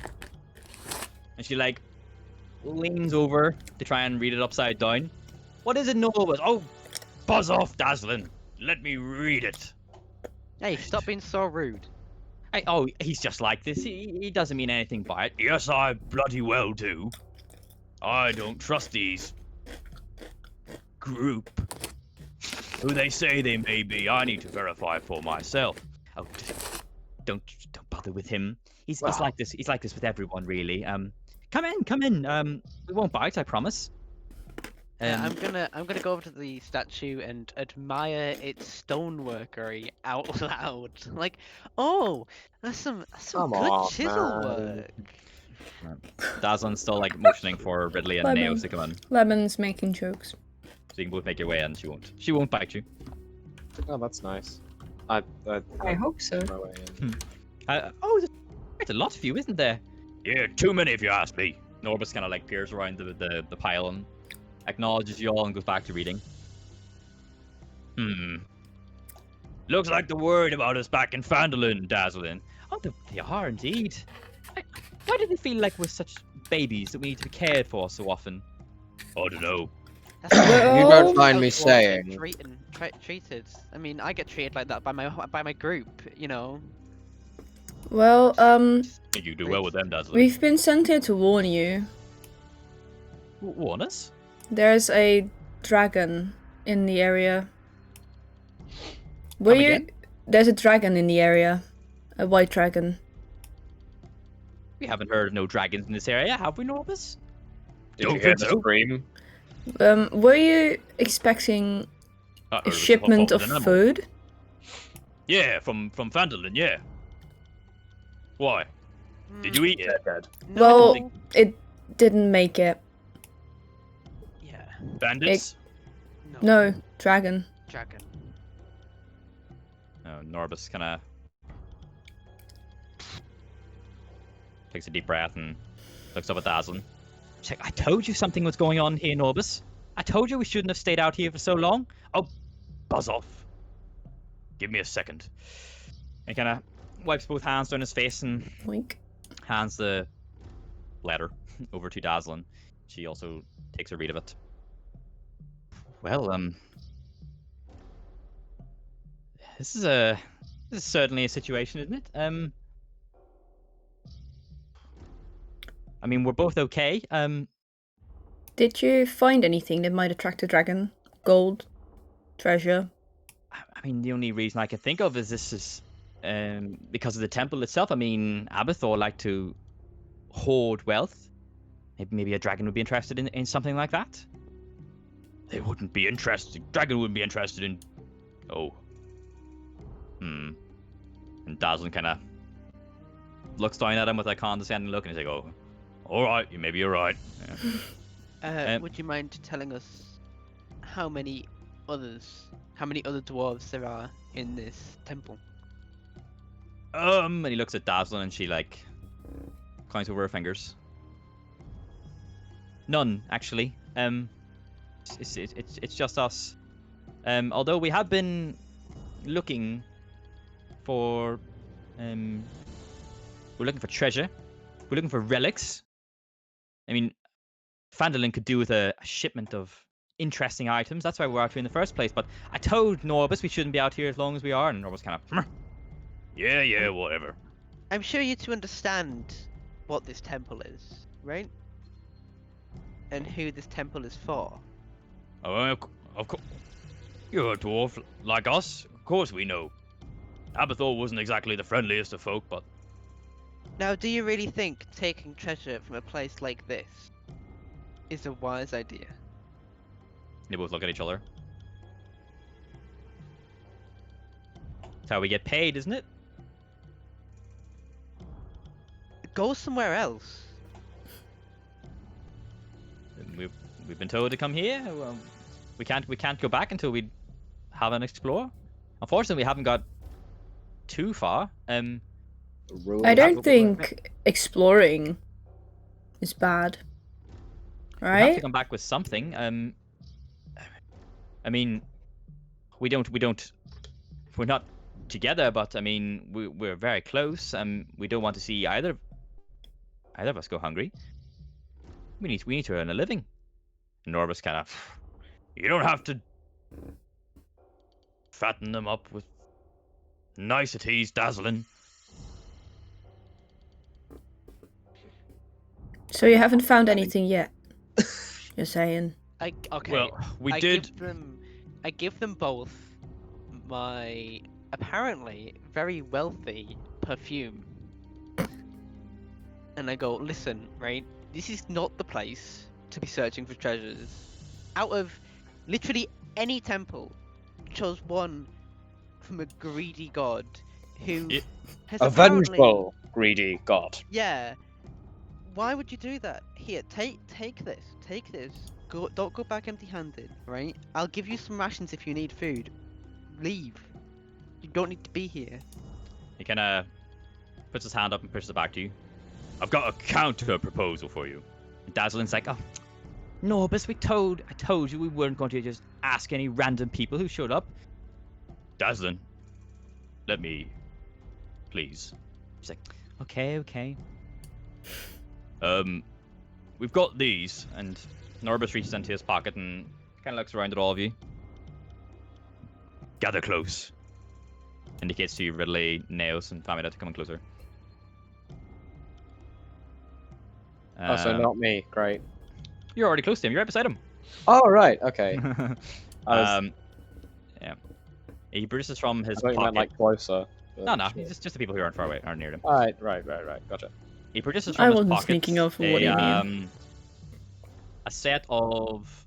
And she like leans over to try and read it upside down. "What is it, Norbus?" "Oh, buzz off, Dazzlin. Let me read it." Hey, stop being so rude. Oh, he's just like this. He doesn't mean anything by it. "Yes, I bloody well do. I don't trust these group. Who they say they may be, I need to verify for myself." "Oh, don't bother with him. He's like this. He's like this with everyone, really. Come in. We won't bite, I promise." Yeah, I'm gonna go over to the statue and admire its stoneworkery out loud. Like, oh, that's some Come good on, chisel man. work. Dazzlin's still like motioning for Ridley and Lemon. Naos to come in, so Lemon's making jokes. you can both make your way in. She won't bite you. Oh, that's nice. I hope so. my way in. There's quite a lot of you, isn't there? "Yeah, too many if you ask me." Norbus kind of like peers around the pile and acknowledges you all and goes back to reading. "Looks like they're worried about us back in Fandolin, Dazzlin." "Oh, they are indeed. Why do they feel like we're such babies that we need to be cared for so often?" "I don't know." That's Well, You don't mind how me dwarves get saying. treated. I mean, I get treated like that by my group. You know. Well, Think you do well with them, Dazzlin. we've been sent here to warn you. Warn us? There's a dragon in the area. Were Come you? again? There's a dragon in the area. A white dragon. We haven't heard of no dragons in this area, have we, Norbus? Did Don't you hear think the so. scream? Were you expecing I a heard it was shipment of an animal. food? Yeah, from Fandolin, yeah. Why? Did you eat it? Dead. No, Well, think- it didn't make it. yeah. Bandits? No, dragon. Dragon. Oh, Norbus kind of takes a deep breath and looks up at Dazzlin. She's like, "I told you something was going on here, Norbus. I told you we shouldn't have stayed out here for so long. Oh, buzz off. Give me a second." And kind of wipes both hands down his face and Wink. hands the letter over to Dazzlin. She also takes a read of it. "Well, this is certainly a situation, isn't it? I mean, we're both okay. Did you find anything that might attract a dragon? Gold? Treasure? I mean, the only reason I can think of is this is because of the temple itself. I mean, Abathor liked to hoard wealth. Maybe a dragon would be interested in something like that. They wouldn't be interested. Dragon wouldn't be interested in. Oh. And Dazzlin kind of looks down at him with a condescending look, and he's like, "Oh, all right, maybe you're right." Yeah. Would you mind telling us how many other dwarves there are in this temple? And he looks at Dazzlin, and she like counts over her fingers. None, actually. It's just us. Although we have been looking for, we're looking for treasure. We're looking for relics. I mean, Phandalin could do with a shipment of interesting items. That's why we're out here in the first place. But I told Norbus we shouldn't be out here as long as we are, and Norbus kind of, yeah, whatever. I'm sure you two understand what this temple is, right? And who this temple is for. Oh, of course. You're a dwarf like us. Of course we know. Abathor wasn't exactly the friendliest of folk, but... Now, do you really think taking treasure from a place like this is a wise idea? They both look at each other. That's how we get paid, isn't it? Go somewhere else. We've been told to come here. Well, we can't go back until we have an explore. Unfortunately, we haven't got too far. I don't think exploring is bad. We have to Right? come back with something. I mean, we don't. We're not together, but I mean, we're very close. We don't want to see either of us go hungry. We need to earn a living. And Norbus kind of, you don't have to fatten them up with niceties, Dazzlin. So you haven't found anything yet? You're saying? Okay. Well, we I did. give them both my apparently very wealthy perfume. And I go, listen, right? This is not the place to be searching for treasures. Out of literally any temple, chose one from a greedy god who has A apparently... vengeful, greedy god. Yeah. Why would you do that? Here, take this. Take this. Don't go back empty-handed, right? I'll give you some rations if you need food. Leave. You don't need to be here. He kind of puts his hand up and pushes it back to you. I've got a counter proposal for you. And Dazzlin's like, oh, Norbus, I told you we weren't going to just ask any random people who showed up. Dazzlin, let me, please. She's like, okay. We've got these, and Norbus reaches into his pocket and kind of looks around at all of you. Gather close. Indicates to you Ridley, Naos, and Famida to come in closer. Oh, so not me. Great. You're already close to him. You're right beside him. Oh, right. Okay. Yeah. He produces from his I thought you pocket. meant like closer. No, Sure. he's just the people who aren't far away, aren't near him. Right. Gotcha. He produces I from his wasn't pocket thinking of what he mean. a set of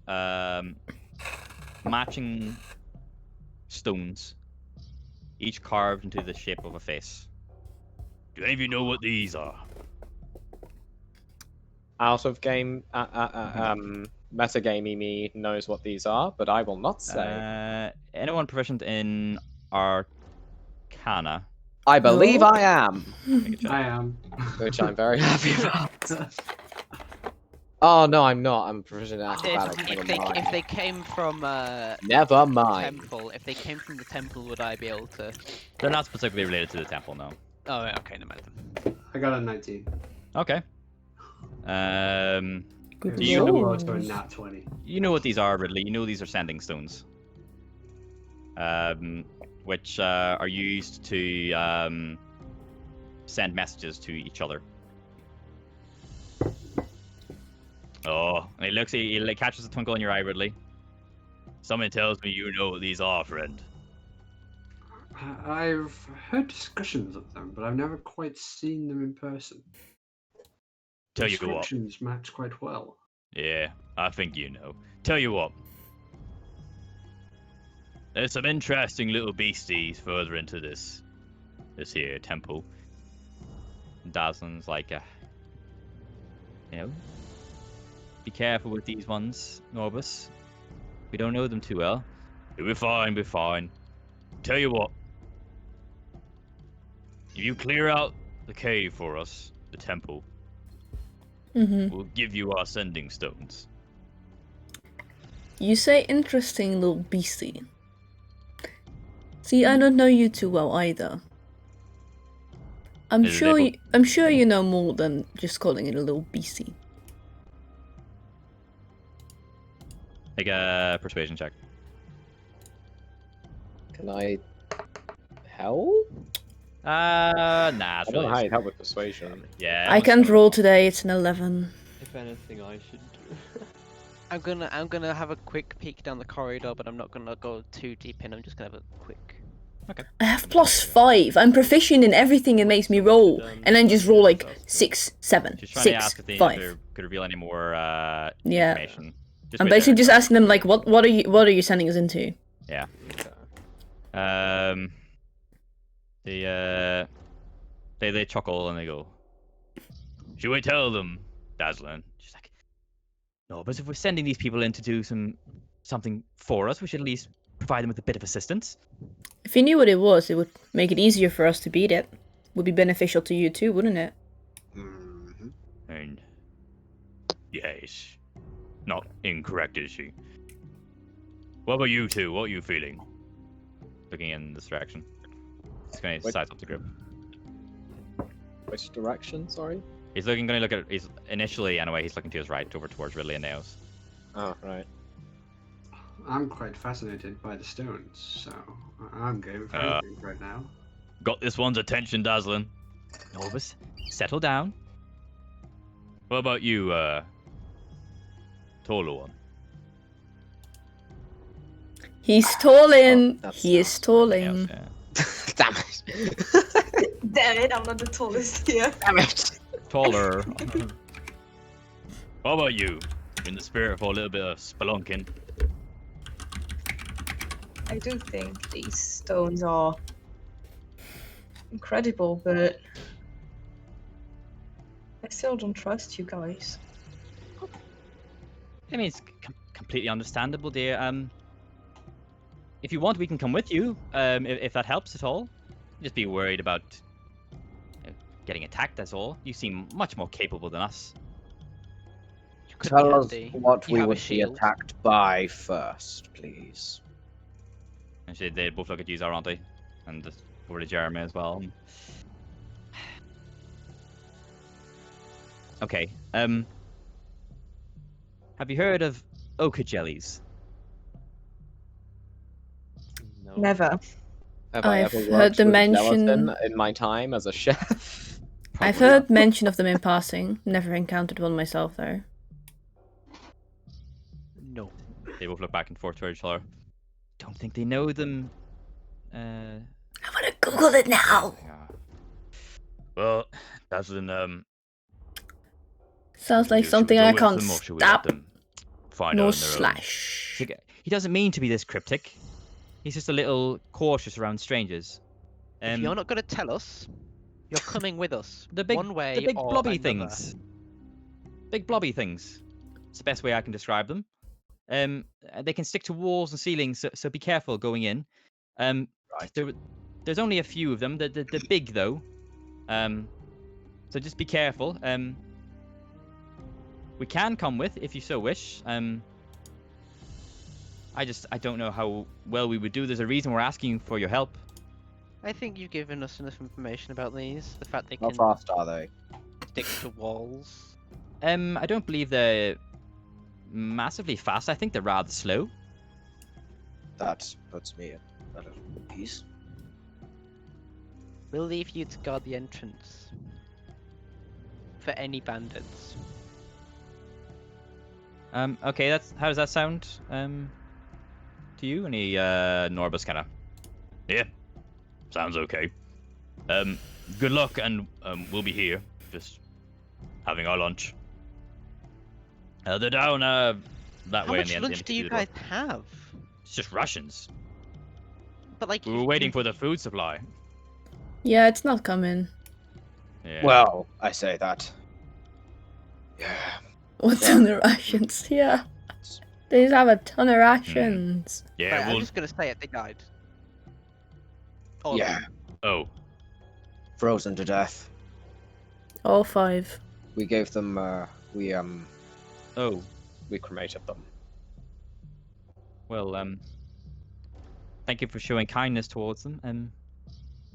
matching stones, each carved into the shape of a face. Do any of you know what these are? Out of game, metagamey me knows what these are, but I will not say. Anyone proficient in Arcana? I believe No. I am, Make a check. I am. which I'm very happy about. Oh no, I'm not. I'm proficient in acrobatics. If they came from Never mind. temple, if they came from the temple, would I be able to? They're not specifically related to the temple, no. Oh, right, okay, no matter. I got a 19. Okay. Good Do you know know- to a nat 20. You know what these are, Ridley. You know these are sending stones. Which are used to send messages to each other. Oh, and he looks, he like, catches a twinkle in your eye, Ridley. Something tells me you know what these are, friend. I've heard discussions of them, but I've never quite seen them in person. Tell you what. Descriptions match quite well. Yeah, I think you know. Tell you what. There's some interesting little beasties further into this here temple. Dazzlin's like, you know, be careful with these ones, Norbus. We don't know them too well. We're fine, we're fine. Tell you what. If you clear out the cave for us, the temple, we'll give you our sending stones. You say interesting little beastie. See, I don't know you too well either. I'm Is it sure able- I'm sure you know more than just calling it a little beastie. Make a persuasion check. Can I help? Nah, it's I don't really know how you'd help with persuasion. yeah. I can't roll today, it's an 11. If anything, I should do. I'm gonna have a quick peek down the corridor, but I'm not gonna go too deep in. I'm just gonna have a quick. I have +5. I'm proficient in everything it makes me roll. And then just roll like 6, 7, Just trying to 6, ask if they 5. could reveal any more Yeah. information. Just I'm wait basically there. just asking them like, what are you sending us into? Yeah. They chuckle and they go, should we tell them, Dazzlin? She's like, no, but if we're sending these people in to do something for us, we should at least provide them with a bit of assistance. If you knew what it was, it would make it easier for us to beat it. Would be beneficial to you too, wouldn't it? Mhm. And yes, not incorrect, is she? What about you two? What are you feeling? Looking in this direction. He's going to Wait. size up the group. Which direction? Sorry. He's going to look at. He's initially anyway. He's looking to his right, over towards Ridley and Nails. Oh, right. I'm quite fascinated by the stones, so I'm game for Uh, anything right now. Got this one's attention, Dazzlin. Norbus, settle down. What about you, taller one? He's stalling. Oh, that's He is not- stalling. Yeah. Damn it. Damn it, I'm not the tallest here. Damn it. Taller. What about you? In the spirit for a little bit of spelunking. I do think these stones are incredible, but I still don't trust you guys. I mean, it's completely understandable, dear. If you want, we can come with you. If that helps at all. Just be worried about getting attacked. That's all. You seem much more capable than us. You could Tell be us handy. what You we have a would be shield. attacked by first, please. Actually, they both look at you, aren't they? And over to Jeremy as well. Okay. Have you heard of ochre jellies? No. Never. Have I I've ever heard worked the with mention- gelatin in my time as a chef? I've Probably heard mention of them in passing. Never encountered one myself though. No. They both look back and forth to each other. Don't think they know them. I wanna Google it now. Yeah. Well, Dazzlin, Sounds like should we something go I with can't them, or should we let stop them find nor out on their own? slash. He doesn't mean to be this cryptic. He's just a little cautious around strangers. If you're not gonna tell us, you're coming with us. the big, one way the big or blobby another. things. Big blobby things. It's the best way I can describe them. They can stick to walls and ceilings, so be careful going in. Right. There's only a few of them. They're big though. So just be careful. We can come with if you so wish. I don't know how well we would do. There's a reason we're asking for your help. I think you've given us enough information about these. The fact they How can fast are they? stick to walls. I don't believe they're massively fast. I think they're rather slow. That puts me at a little peace. We'll leave you to guard the entrance for any bandits. Okay, how does that sound? To you? And Norbus kind of. Yeah, sounds okay. Good luck, and we'll be here, just having our lunch. They're down that How way much in the lunch do you door. guys have? It's just rations. But like, We were waiting for the food supply. Yeah, it's not coming. Yeah. Well, I say that. Yeah. What's on the rations? Yeah. They just have a ton of rations. Yeah, Right, I'm we'll. just gonna say it. They died. All of Yeah. them. Oh, Frozen to death. All 5. We gave them. We cremated them. well. Thank you for showing kindness towards them.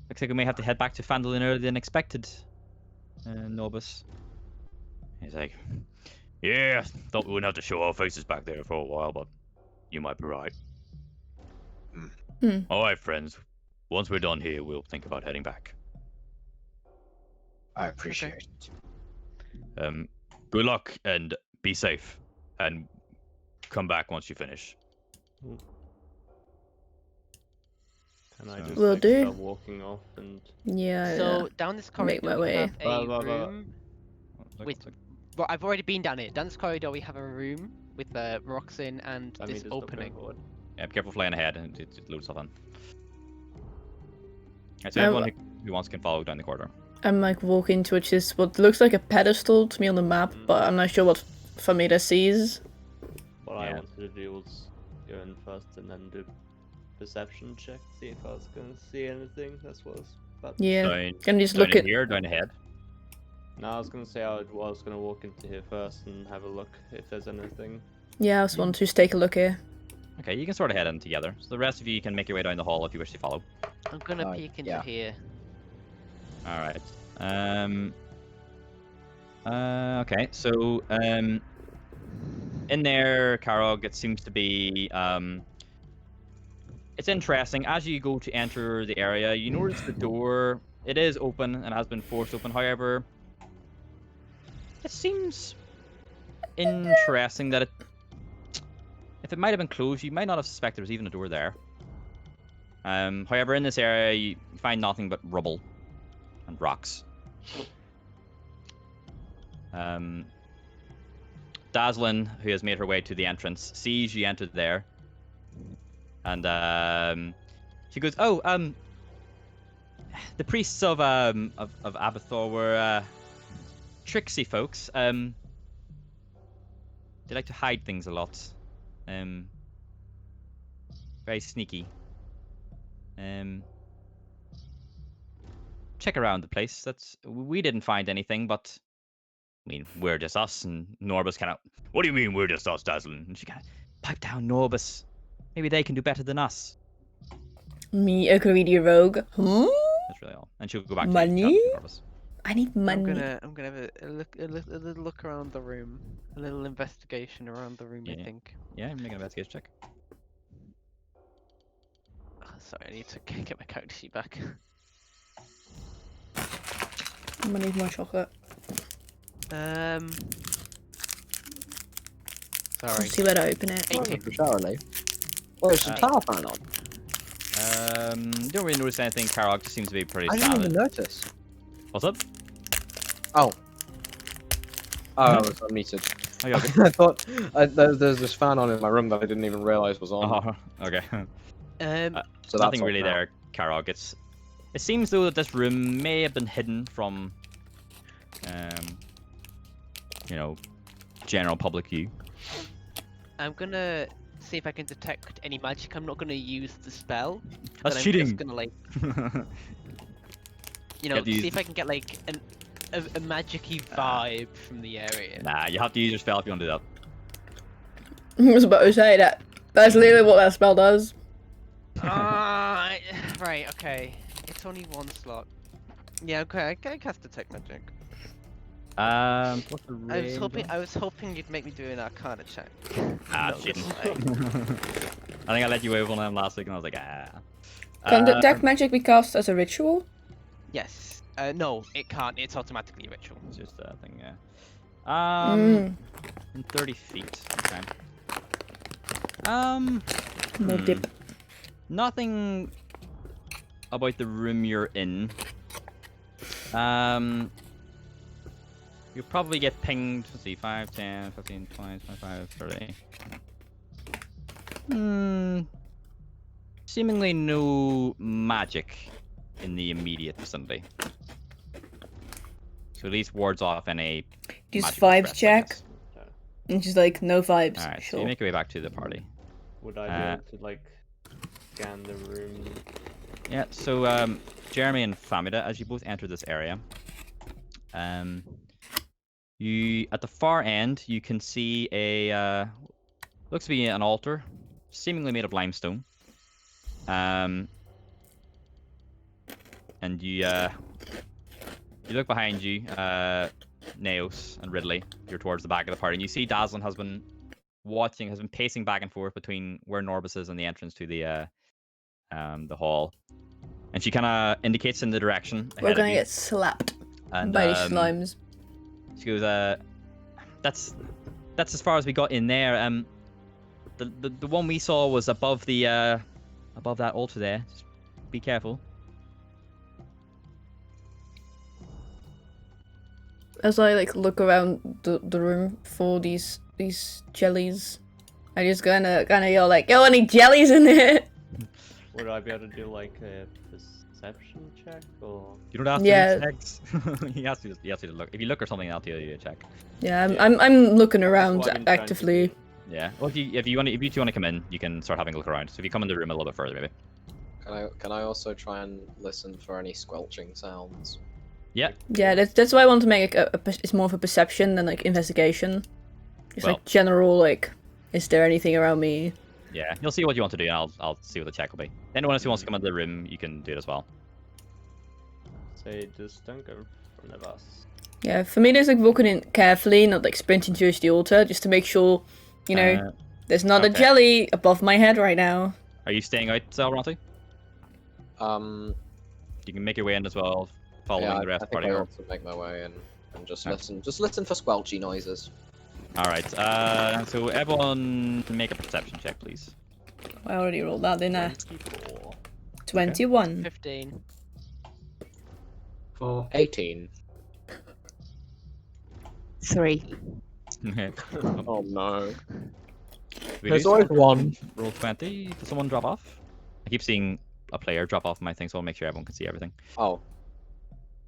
Looks like we may have to head back to Fandolin earlier than expected. Norbus. He's like, yeah, thought we wouldn't have to show our faces back there for a while, but you might be right. All right, friends. Once we're done here, we'll think about heading back. I appreciate it. Good luck and be safe, and come back once you finish. Can I So- just Will like, do. start walking off and Yeah. So down this Make corridor my we way. have a Blah, blah, blah. room. Well, I've already been down here. Down this corridor we have a room with rocks in and let me this just stop going opening. forward. Yeah, be careful flying ahead, and it loads stuff on. Right, so Oh, everyone who wants can follow down the corridor. I'm like walking towards this what looks like a pedestal to me on the map, but I'm not sure what Famida sees. What I Yeah. wanted to do was go in first and then do perception check, see if I was gonna see anything. That's what I was about to Yeah. Down, Can you just down look in at? here, down ahead. No, I was gonna say I was gonna walk into here first and have a look if there's anything. Yeah, I just want to just take a look here. Okay, you can sort of head in together. So the rest of you can make your way down the hall if you wish to follow. I'm gonna peek into yeah. here. All right. Okay. So in there, Karog, it seems to be it's interesting. As you go to enter the area, you notice the door. It is open and has been forced open. However, it seems interesting that if it might have been closed, you might not have suspected there was even a door there. However, in this area, you find nothing but rubble and rocks. Dazzlin, who has made her way to the entrance, sees you entered there, and she goes, "Oh, the priests of Abathor were tricksy folks. They like to hide things a lot. Very sneaky. Check around the place. We didn't find anything, but I mean, we're just us." And Norbus kind of, "What do you mean we're just us, Dazzlin?" And she kind of, "Pipe down, Norbus. Maybe they can do better than us." Me, a greedy rogue. That's really all. And she'll go back Money? to Norbus. I need money. I'm gonna have a little look around the room, a little investigation around the room. I Yeah. think. Yeah, make an investigation check. Oh, sorry, I need to get my character sheet back. I'm gonna need more chocolate. Sorry. Let's see where to open it. 18. Charlie. Well, there's some tar fan on. Don't really notice anything. Karok just seems to be pretty I didn't even standard. notice. What's up? Oh. Oh, I was unmuted. Oh, you're good. I thought there's this fan on in my room that I didn't even realize was on. Oh, okay. So Nothing that's really off now. there, Karok. It seems though that this room may have been hidden from, general public view. I'm gonna see if I can detect any magic. I'm not gonna use the spell. That's but I'm cheating. just gonna like, have to see use- if I can get like a magic-y vibe from the area. Nah, you have to use your spell if you want to do that. I was about to say that. That's literally what that spell does. Right, okay. It's only one slot. Yeah, okay, I can cast Detect Magic. What's the I was hoping you'd make me do an Arcana check. Ah, No, cheating. this way. I think I let you away with one of them last week, and I was like, ah. Can detect magic be cast as a ritual? Yes. No, it can't. It's automatically a ritual. It's just a thing, yeah. In 30 feet. Okay. More dip. Nothing about the room you're in. You'll probably get pinged. Let's see, 5, 10, 15, 20, 25, 30. Seemingly no magic in the immediate vicinity. So at least wards off any. Just magical vibes threats, I check. guess. And just like no vibes. Alright, so Sure. you make your way back to the party. Would I be able to like scan the room? Yeah, so Jeremy and Famida, as you both enter this area, you at the far end you can see a looks to be an altar, seemingly made of limestone. And you look behind you, Naos and Ridley. You're towards the back of the party, and you see Dazzlin has been pacing back and forth between where Norbus is and the entrance to the hall. And she kind of indicates in the direction ahead We're of gonna you. get slapped And, by the slimes. She goes, that's as far as we got in there. The one we saw was above the above that altar there. Just be careful. As I like look around the room for these jellies, I just gonna yell like, "Yo, any jellies in there?" Would I be able to do like a perception check or? You don't have to Yeah. do checks. you have to look. If you look or something, I'll tell you to check. Yeah, Yeah. I'm looking That's around what I've been trying to actively. do. Yeah. Well, if you two want to come in, you can start having a look around. So if you come in the room a little bit further, maybe. Can I also try and listen for any squelching sounds? Yeah. Yeah, that's why I want to make it's more of a perception than like investigation. Just Well- like general like, is there anything around me? Yeah. You'll see what you want to do, and I'll see what the check will be. Anyone else who wants to come into the room, you can do it as well. Say just don't go in front of us. Yeah, for me, there's like walking in carefully, not like sprinting towards the altar, just to make sure, you know, there's not a okay. jelly above my head right now. Are you staying out, Zelronti? You can make your way in as well, following Yeah, the rest I of the think party. I Or... ought to make my way in and just Okay. listen. Just listen for squelchy noises. All right. So everyone, make a perception check, please. I already rolled that, didn't I? 24. 21. 15. For 18. 3. Oh no. We There's do always someone one. roll 20. Did someone drop off? I keep seeing a player drop off my thing, so I'll make sure everyone can see everything. Oh.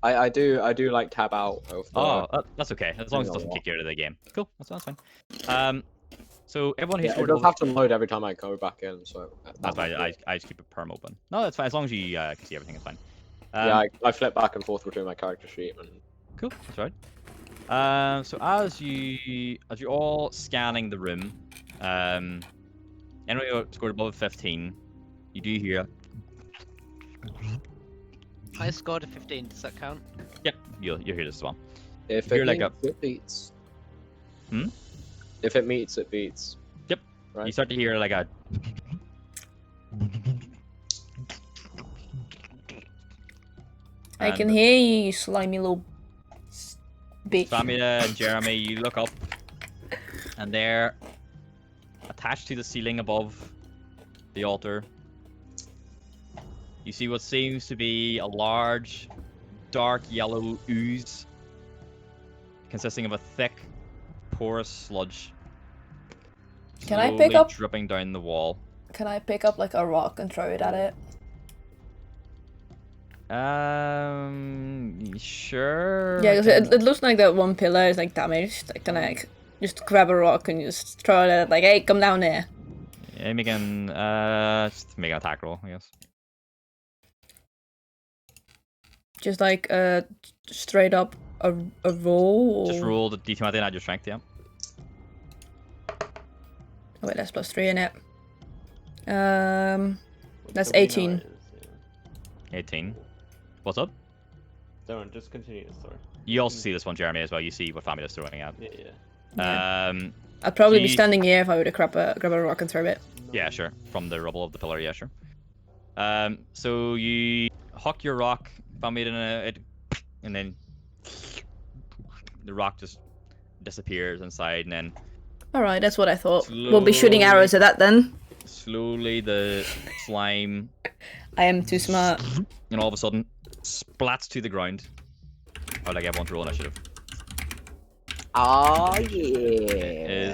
I do like tab out of the. Oh, that's okay. As long as it Hang on, doesn't what? kick you out of the game. Cool. That's fine. So everyone who's Yeah, it scored does over... have to load every time I go back in, so. That's why I just keep it perm open. No, that's fine. As long as you can see everything, it's fine. Yeah, I flip back and forth between my character sheet and. Cool, that's right. So as you're all scanning the room, anyone who scored above 15, you do hear. I scored a 15. Does that count? Yep, you'll hear this as well. If You're it like meets, it beats. Hmm? If it meets, it beats. Yep. Right. You start to hear like a. I can And hear you, you slimy little bitch. Famila and Jeremy, you look up, and they're attached to the ceiling above the altar. You see what seems to be a large, dark yellow ooze, consisting of a thick, porous sludge. Can I pick slowly up- dripping down the wall? Can I pick up like a rock and throw it at it? Sure. Yeah, I because can- it looks like that one pillar is like damaged. Like, can I like, just grab a rock and just throw it at it? Like, hey, come down there. Yeah, just make an attack roll, I guess. Just like straight up a roll. Just or- roll the d20 and add your strength, yeah. Oh wait, that's +3 in it. That's So we know 18. it is, yeah. 18. What's up? Don't just continue the story. You also see this one, Jeremy, as well. You see what Famila's throwing out. Yeah, yeah. Yeah. I'd probably be Jeez. standing here if I were to grab a rock and throw it. Yeah, sure. From the rubble of the pillar, yeah, sure. So you huck your rock, Famila, and then the rock just disappears inside, and then Alright, that's what I thought. We'll be shooting Slowly. arrows at that then. slowly the slime, I am too smart. and all of a sudden, splats to the ground. I would like everyone to roll initiative. Oh yeah.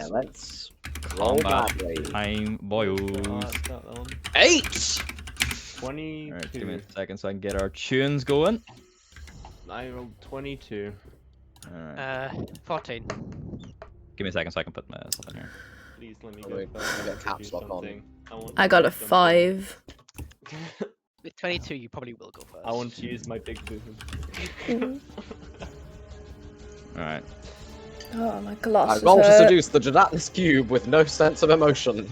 is Let's roll Combat badly. time, boys. That's not that one. 8. 22. Alright, give me a second so I can get our tunes going. I rolled 22. Alright, 14. give me a second so I can put my stuff in here. Please let me Oh, go wait, first. I got to do caps lock on. something. want I to got a do something. 5. With 22, you probably will go first. I want to use my big boom. Alright, Oh, my I glasses roll to hurt. seduce the gelatinous cube with no sense of emotion.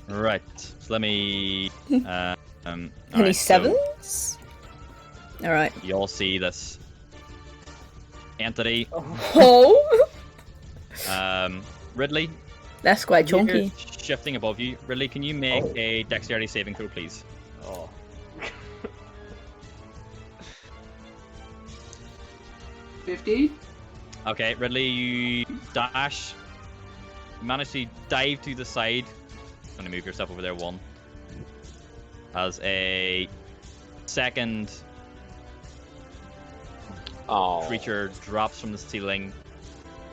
right. So let me. Any alright, so 7s? Alright. you all see this entity. Oh! Ridley, That's quite you're chunky. shifting above you. Ridley, can you make a dexterity saving throw, please? Oh. 50? Okay, Ridley, you dash. Manage to dive to the side. I'm gonna move yourself over there one. As a second Oh. creature drops from the ceiling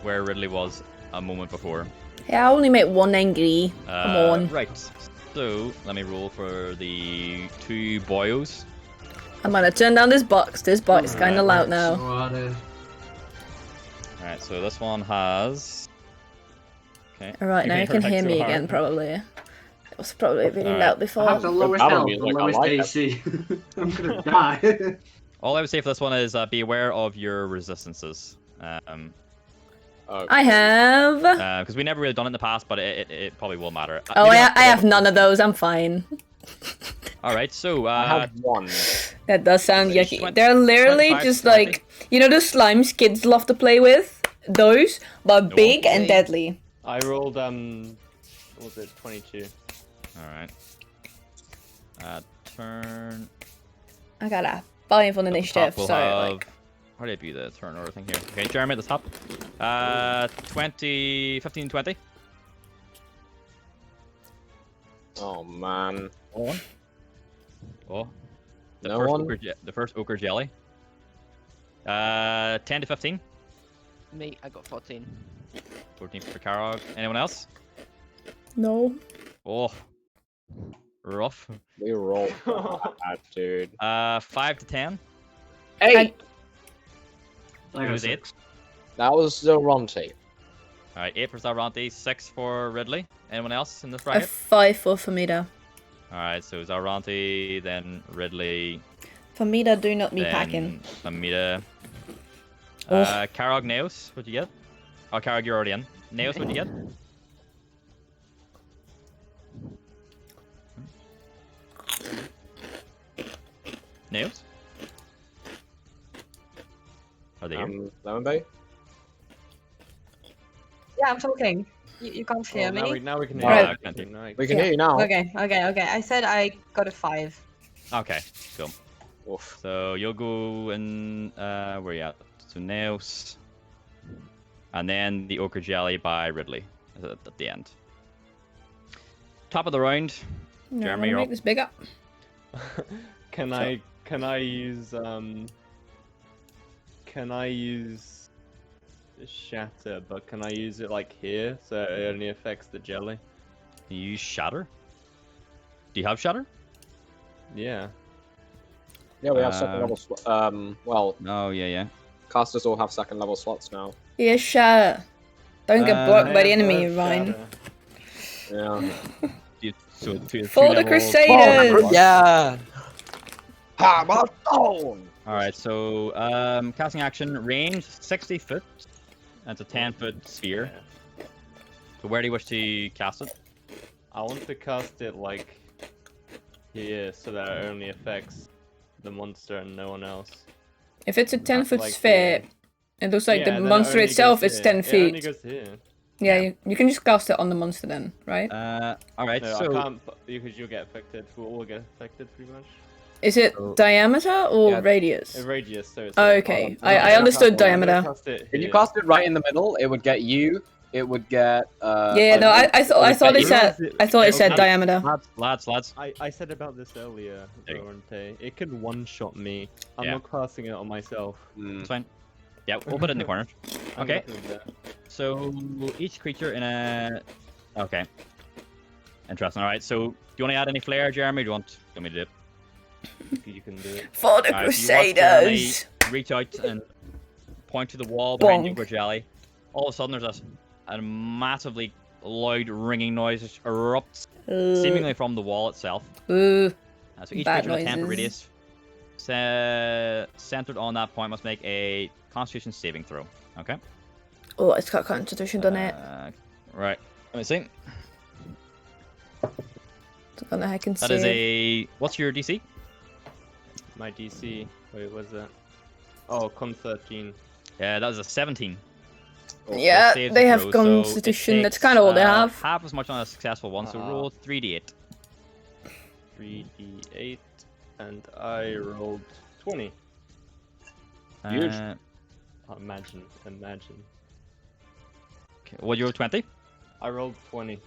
where Ridley was a moment before. Yeah, I only make 1 angry. Come on. Right. So let me roll for the 2 boyos. I'm gonna turn down this box. This box is kinda loud now. Alright, so this one has. Okay. Alright, now you can hear me again, probably. It was probably really Alright. loud I before. have the lowest Battle health, the music, I lowest like it. AC. I'm gonna die. All I would say for this one is be aware of your resistances. Oh. I have. Because we never really done it in the past, but it probably will matter. Oh, Maybe I not have today. none of those. I'm fine. Alright, so I have 1. That does sound It's yucky. 20 They're literally 25 just 20. like, you know those slimes kids love to play with? Those, but No. big and Okay. deadly. I rolled what was it, 22? Alright. Turn. I got a 5 on At the initiative, top we'll so have- like... How do I view the turn order thing here? Okay, Jeremy at the top. 20, 15, 20. Oh man. Oh. The No first one? the first ochre jelly. 10 to 15. Me, I got 14. 14 for Karog. Anyone else? No. Oh. Rough. We roll bad, dude. 5 to 10. 8. I got Who's 6. 8? That was Zoronti. Alright, 8 for Zaranti, 6 for Ridley. Anyone else in this A bracket? 5 for Famida. Alright, so Zaranti, then Ridley, Famida do not be then packing. Amita. Oh. Karog, Naos, what'd you get? Oh, Karog, you're already in. Naos, what'd you get? Naos? Are they here? Lemon Bay? Yeah, I'm talking. You can't hear Now me. we can Right. hear you. Can't hear. Now you We can Yeah. hear you now. Okay. I said I got a 5. Okay, cool. Oof. So you'll go in, where you at? So Naos. And then the Ochre Jelly by Ridley at the end. Top of the round. No, Jeremy, I'm you're gonna up. make this bigger. Can I use shatter, but can I use it like here so it only affects the jelly? You use Shatter? Do you have Shatter? Yeah. Yeah, we have second level. Well, Oh, yeah. casters all have second level slots now. Yeah, shatter. Don't get blocked by the enemy, Ryan. Shatter. Yeah. So For the Crusaders! Yeah. Hammer stone. Alright, so casting action, range 60 foot. That's a 10-foot sphere. So where do you wish to cast it? I want to cast it like here so that it only affects the monster and no one else. If it's a 10-foot like sphere, here. it looks like Yeah, the then it monster only itself goes is here. 10 It only feet. goes here. Yeah, you can just cast it on the monster then, right? Alright, No, so I can't because you'll get affected. We'll all get affected pretty much. Is it So- diameter or Yeah, radius? A radius, so it's Oh, a- okay. Oh, I yeah, understood I'm gonna diameter. Cast it If you here. cast it right in the middle, it would get you. It would get. Yeah, no, I it thought would it get said you. it said Okay. diameter. Lads. I said about this earlier, There you go. Dorante. It could one-shot me. I'm Yeah. not casting it on myself. It's fine. Yeah, we'll put it in the corner. I'm Okay. gonna put it there. So each creature in a. Okay. Interesting. All right. So do you want to add any flair, Jeremy? Or do you want me to do it? You can do it. For the Alright, so you watch Jeremy Crusaders. reach out and point to the wall behind Bonk. Uber Jelly. All of a sudden, there's a massively loud ringing noise which erupts seemingly from the wall itself. Ooh. So each Bad creature in a 10 foot noises. radius centered on that point must make a Constitution saving throw. Okay. Oh, it's got Constitution done it. Right. Let me see. Don't know how I can That see. is a. What's your DC? My DC. Wait, what's that? Oh, con 13. Yeah, that is a 17. Yeah, Saves they the have throw, so it Constitution. That's takes, kind of all they have. Half as much on a successful one, so Ah. roll 3d8. 3d8. And I rolled 20. Huge. Oh, imagine. Okay, what you roll 20? I rolled 20.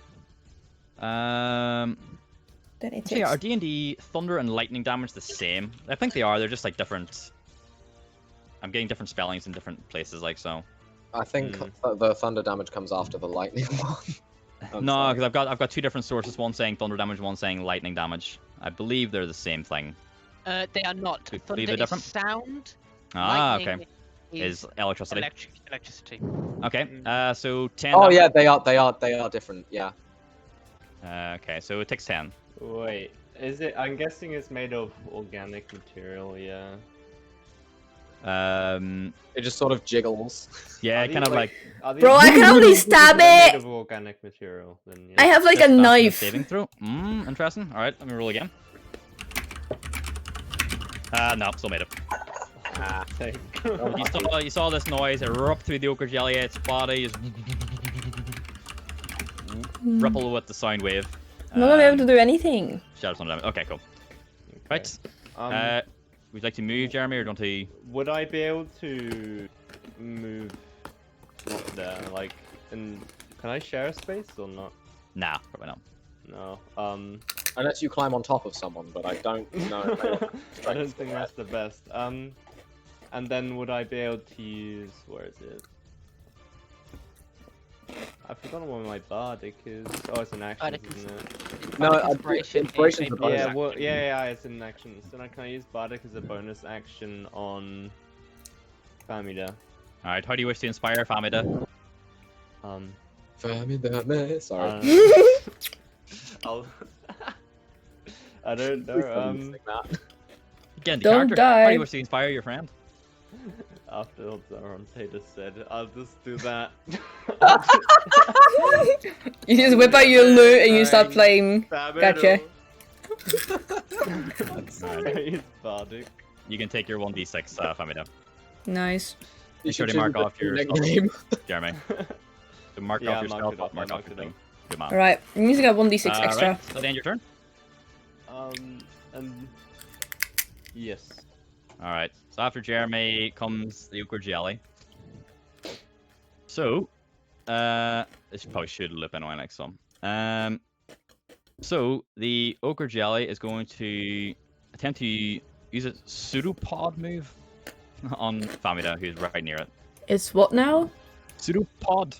Then it Actually, are takes. D&D thunder and lightning damage the same? I think they are. They're just like different. I'm getting different spellings in different places, like so. I think Hmm. the thunder damage comes after the lightning one. I'm No, sorry. because I've got two different sources. One saying thunder damage, one saying lightning damage. I believe they're the same thing. They are not. Believe Thunder they're is different? sound. Ah, lightning okay. Is electricity. Electricity. Okay. So 10. Oh damage. yeah, they are different. Yeah. Okay, so it takes 10. Wait, is it? I'm guessing it's made of organic material, yeah. It just sort of jiggles. Yeah, Are kind these, of like. are these- Bro, I can only stab They're it! made of organic material, then, yeah. I have like just a after the knife. Saving throw. Interesting. All right, let me roll again. No, still made it. Ah, thank You saw this noise erupt through the ochre jelly. Its body is ripple with the sound wave. I'm not gonna be able to do anything. Shadows on damage. Okay, cool. Right. Um, Would you like to move, Jeremy, or do you want to? would I be able to move up there? Like, can I share a space or not? Nah, probably not. No. Unless you climb on top of someone, but I don't know. I don't think that's the best. And then would I be able to use? Where is it? I've forgotten what my bardic is. Oh, it's an action, Bardic is- isn't it? No, Inspiration. inspiration's is a a bonus Yeah, bonus well, action. yeah, it's an action. So now can I use bardic as a bonus action on Famida? All right. How do you wish to inspire Famida? Sorry. I'll. I don't know. Again, the Don't character. How do die. you wish to inspire your friend? After what Dorante just said, I'll just do that. You just whip out your loot and you start playing. Gotcha. Use bardic. You can take your 1d6, Famida. Nice. Be sure to should mark choose a off your nickname. Jeremy. So mark Yeah, off your mark spell, it off, I mark off marked your it thing. Good man. Alright, I'm using a 1d6 extra. Right. So end your turn. And yes. All right. So after Jeremy comes the ochre jelly. So, this probably should loop anyway next one. So the ochre jelly is going to attempt to use a pseudopod move on Famida, who's right near it. It's what now? Pseudopod.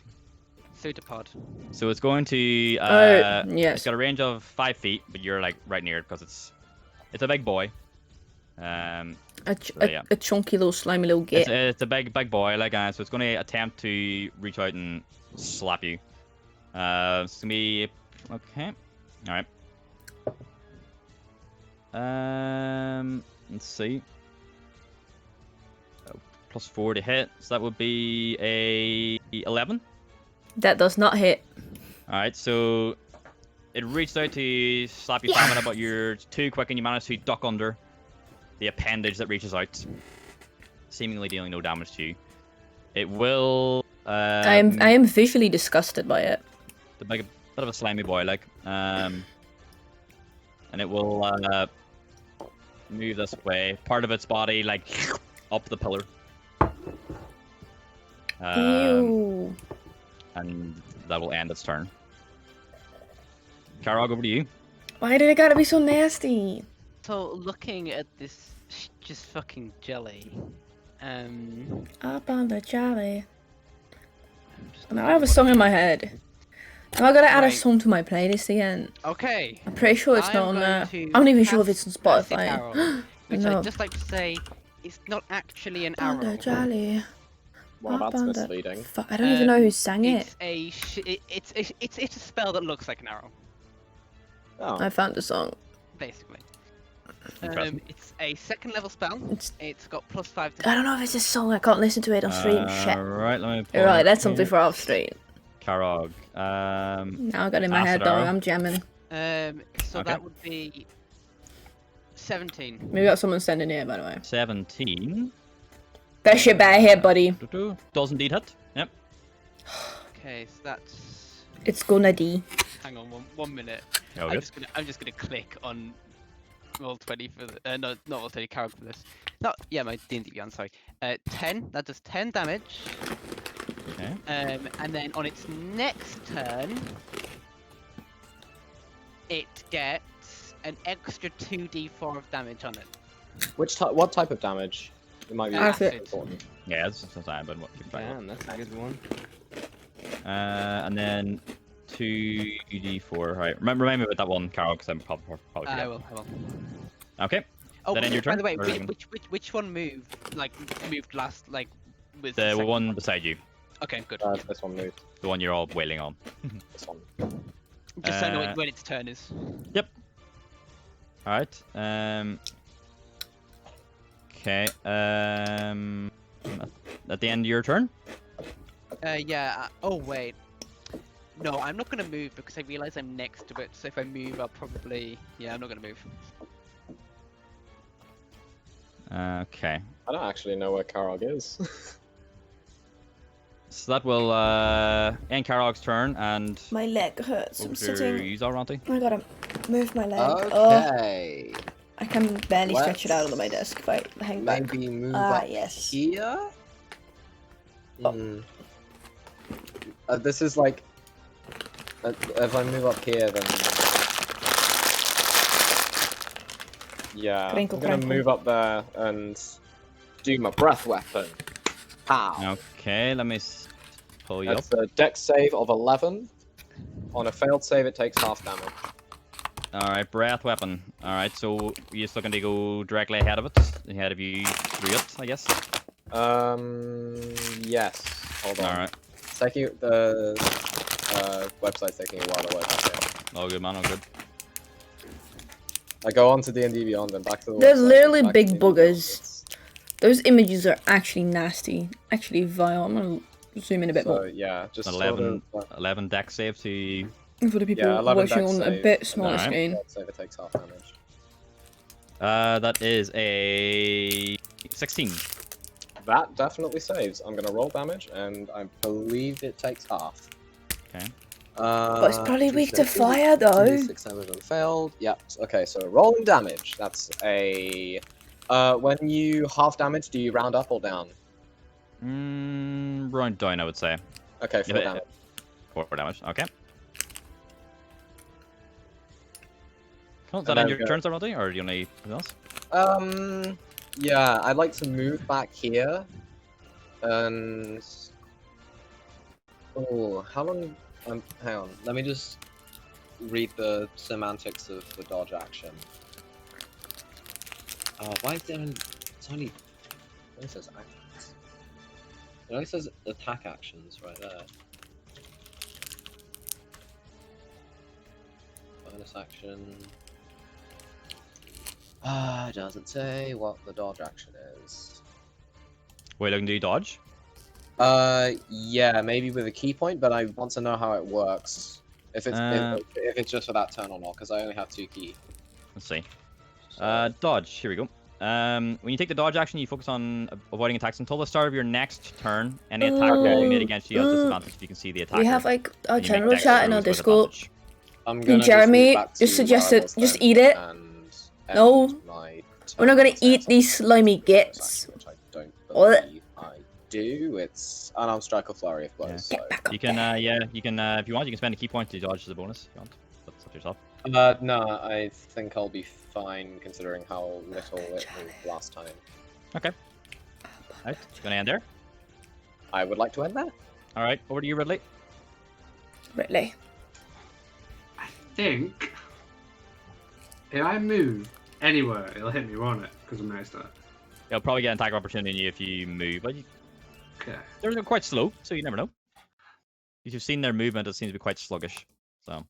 Pseudopod. So it's going to. Oh, It's yes. got a range of 5 feet, but you're like right near it because it's a big boy. Yeah. A chunky little slimy little git. It's a big boy, like so it's going to attempt to reach out and slap you. It's gonna be okay. All right. Let's see. +4 to hit, so that would be a 11. That does not hit. All right, so it reached out to slap you, Famina, but you're too quick and you manage to duck under the appendage that reaches out, seemingly dealing no damage to you. It will. I am visually disgusted by it. The big, bit of a slimy boy, like, and it will move this way. Part of its body, like, up the pillar. Ew. And that will end its turn. Karog, over to you. Why did it gotta be so nasty? So looking at this just fucking jelly, Up on the jelly. just Now I have a song in my head. Now I gotta add a Right. song to my playlist again. Okay. I'm pretty sure it's I'm not on going there. to I'm not even sure if pass- it's on pass the Spotify. arrow, which No. I'd just like to say, it's not actually an On the arrow. jelly. Well, Up that's on the- misleading. Fuck, I don't even know who sang it. It's it's a spell that looks like an arrow, Oh. I found the song. basically. Interesting. It's a second level spell. It's- It's got +5 to I don't know if it's a song. I can't listen to it on stream. Shit. Right, let me pull You're right. it That's up something here. for off stream. Karog. Now I got it in my head Acid though. arrow. I'm jamming. So Okay. that would be 17. We got someone standing here, by the way. 17. That shit better hit, buddy. Does indeed hit. Yep. Okay, so that's. It's gonna D. Hang on, one minute. Oh, I'm good. just gonna click on Roll20 for the, no, not Roll20, character for this. No, yeah, my D&D beyond. Sorry. 10. That does 10 damage. Okay. And then on its next turn, it gets an extra 2d4 of damage on it. What type of damage? It might be Acid. important. Yeah, it's fine, but keep trying. Damn, that's a good one. And then 2d4. Right. Remind me about that one, Carol, because I'm probably forget. I will. Okay. Oh, That end your by turn, the way, or you can- which one moved? Like moved last? Like was The second one beside you, Okay, good. This one moved. the one you're all wailing on. This one. Just so I know uh, when its turn is. All right. Okay. At the end of your turn. Yeah. Oh wait. No, I'm not gonna move because I realize I'm next to it. So if I move, I'll probably. Yeah, I'm not gonna move. Okay. I don't actually know where Karog is. So that will end Karog's turn, and My leg hurts. I'm over to sitting. you, Zalranti. I gotta move my leg. Oh, Okay. I can barely stretch it out Let's on my desk if I hang back. Maybe move Ah, up yes. here. Oh. Hmm. This is like. If I move up here, then. Yeah, Crinkle, I'm gonna crankle. move up there and do my breath weapon. Pow! Okay, let me pull you up. That's a dex save of 11. On a failed save, it takes half damage. All right, breath weapon. All right, so you're just looking to go directly ahead of it, ahead of you through it, I guess. Yes. Hold on. All right. It's taking the website's taking a while to load. Okay. All good, man. All good. I go on to D&D Beyond and back to the They're website, literally back to big D&D Beyond. boogers. Those images are actually nasty. Actually vile. I'm gonna zoom in a bit So more yeah, just 11, sort of, 11 deck save to. for the people yeah, 11 watching dex on a save, bit and smaller Alright. screen. failed save, it takes half damage. That is a 16. That definitely saves. I'm gonna roll damage, and I believe it takes half. Okay. But it's probably weak to fire though. 6 damage and failed. Yep. Okay, so rolling damage. That's a. When you half damage, do you round up or down? Round down, I would say. Okay, 4 Yeah, damage. 4 damage. Okay. Cool. Is And that end then your go- turn, Zalranti, or do you need anything else? Yeah, I'd like to move back here, and. Oh, how long? Hang on. Let me just read the semantics of the dodge action. Why is there? It's only. It says actions. It only says attack actions right there. Bonus action. It doesn't say what the dodge action is. Wait, looking to do dodge? Yeah, maybe with a key point, but I want to know how it works. If it's if it's just for that turn or not, because I only have 2 key. Let's see. So, Dodge. Here we go. When you take the dodge action, you focus on avoiding attacks until the start of your next turn. Any attack roll made against you has disadvantage if you can see the attacker. We have like our and you make general dex chat in our saves with Discord. advantage. I'm gonna Jeremy move back just to where I suggested was just then eat it. and No. end my We're not gonna turns eat out these slimy bonus gits. action, which I don't What? believe I do. It's unarmed strike or flurry of blows. Yeah. So. Get back up You can, there. yeah, you can, if you want, you can spend a key point to dodge as a bonus if you want. That's up to yourself. No, I think I'll be fine considering how little it moved last time. Okay. Alright, gonna end there. I would like to end there. Alright, over to you, Ridley. Ridley. I think if I move anywhere, it'll hit me, won't it? Because I'm next to it. You'll probably get an attack opportunity if you move, but Okay. they're quite slow, so you never know. If you've seen their movement, it seems to be quite sluggish. So,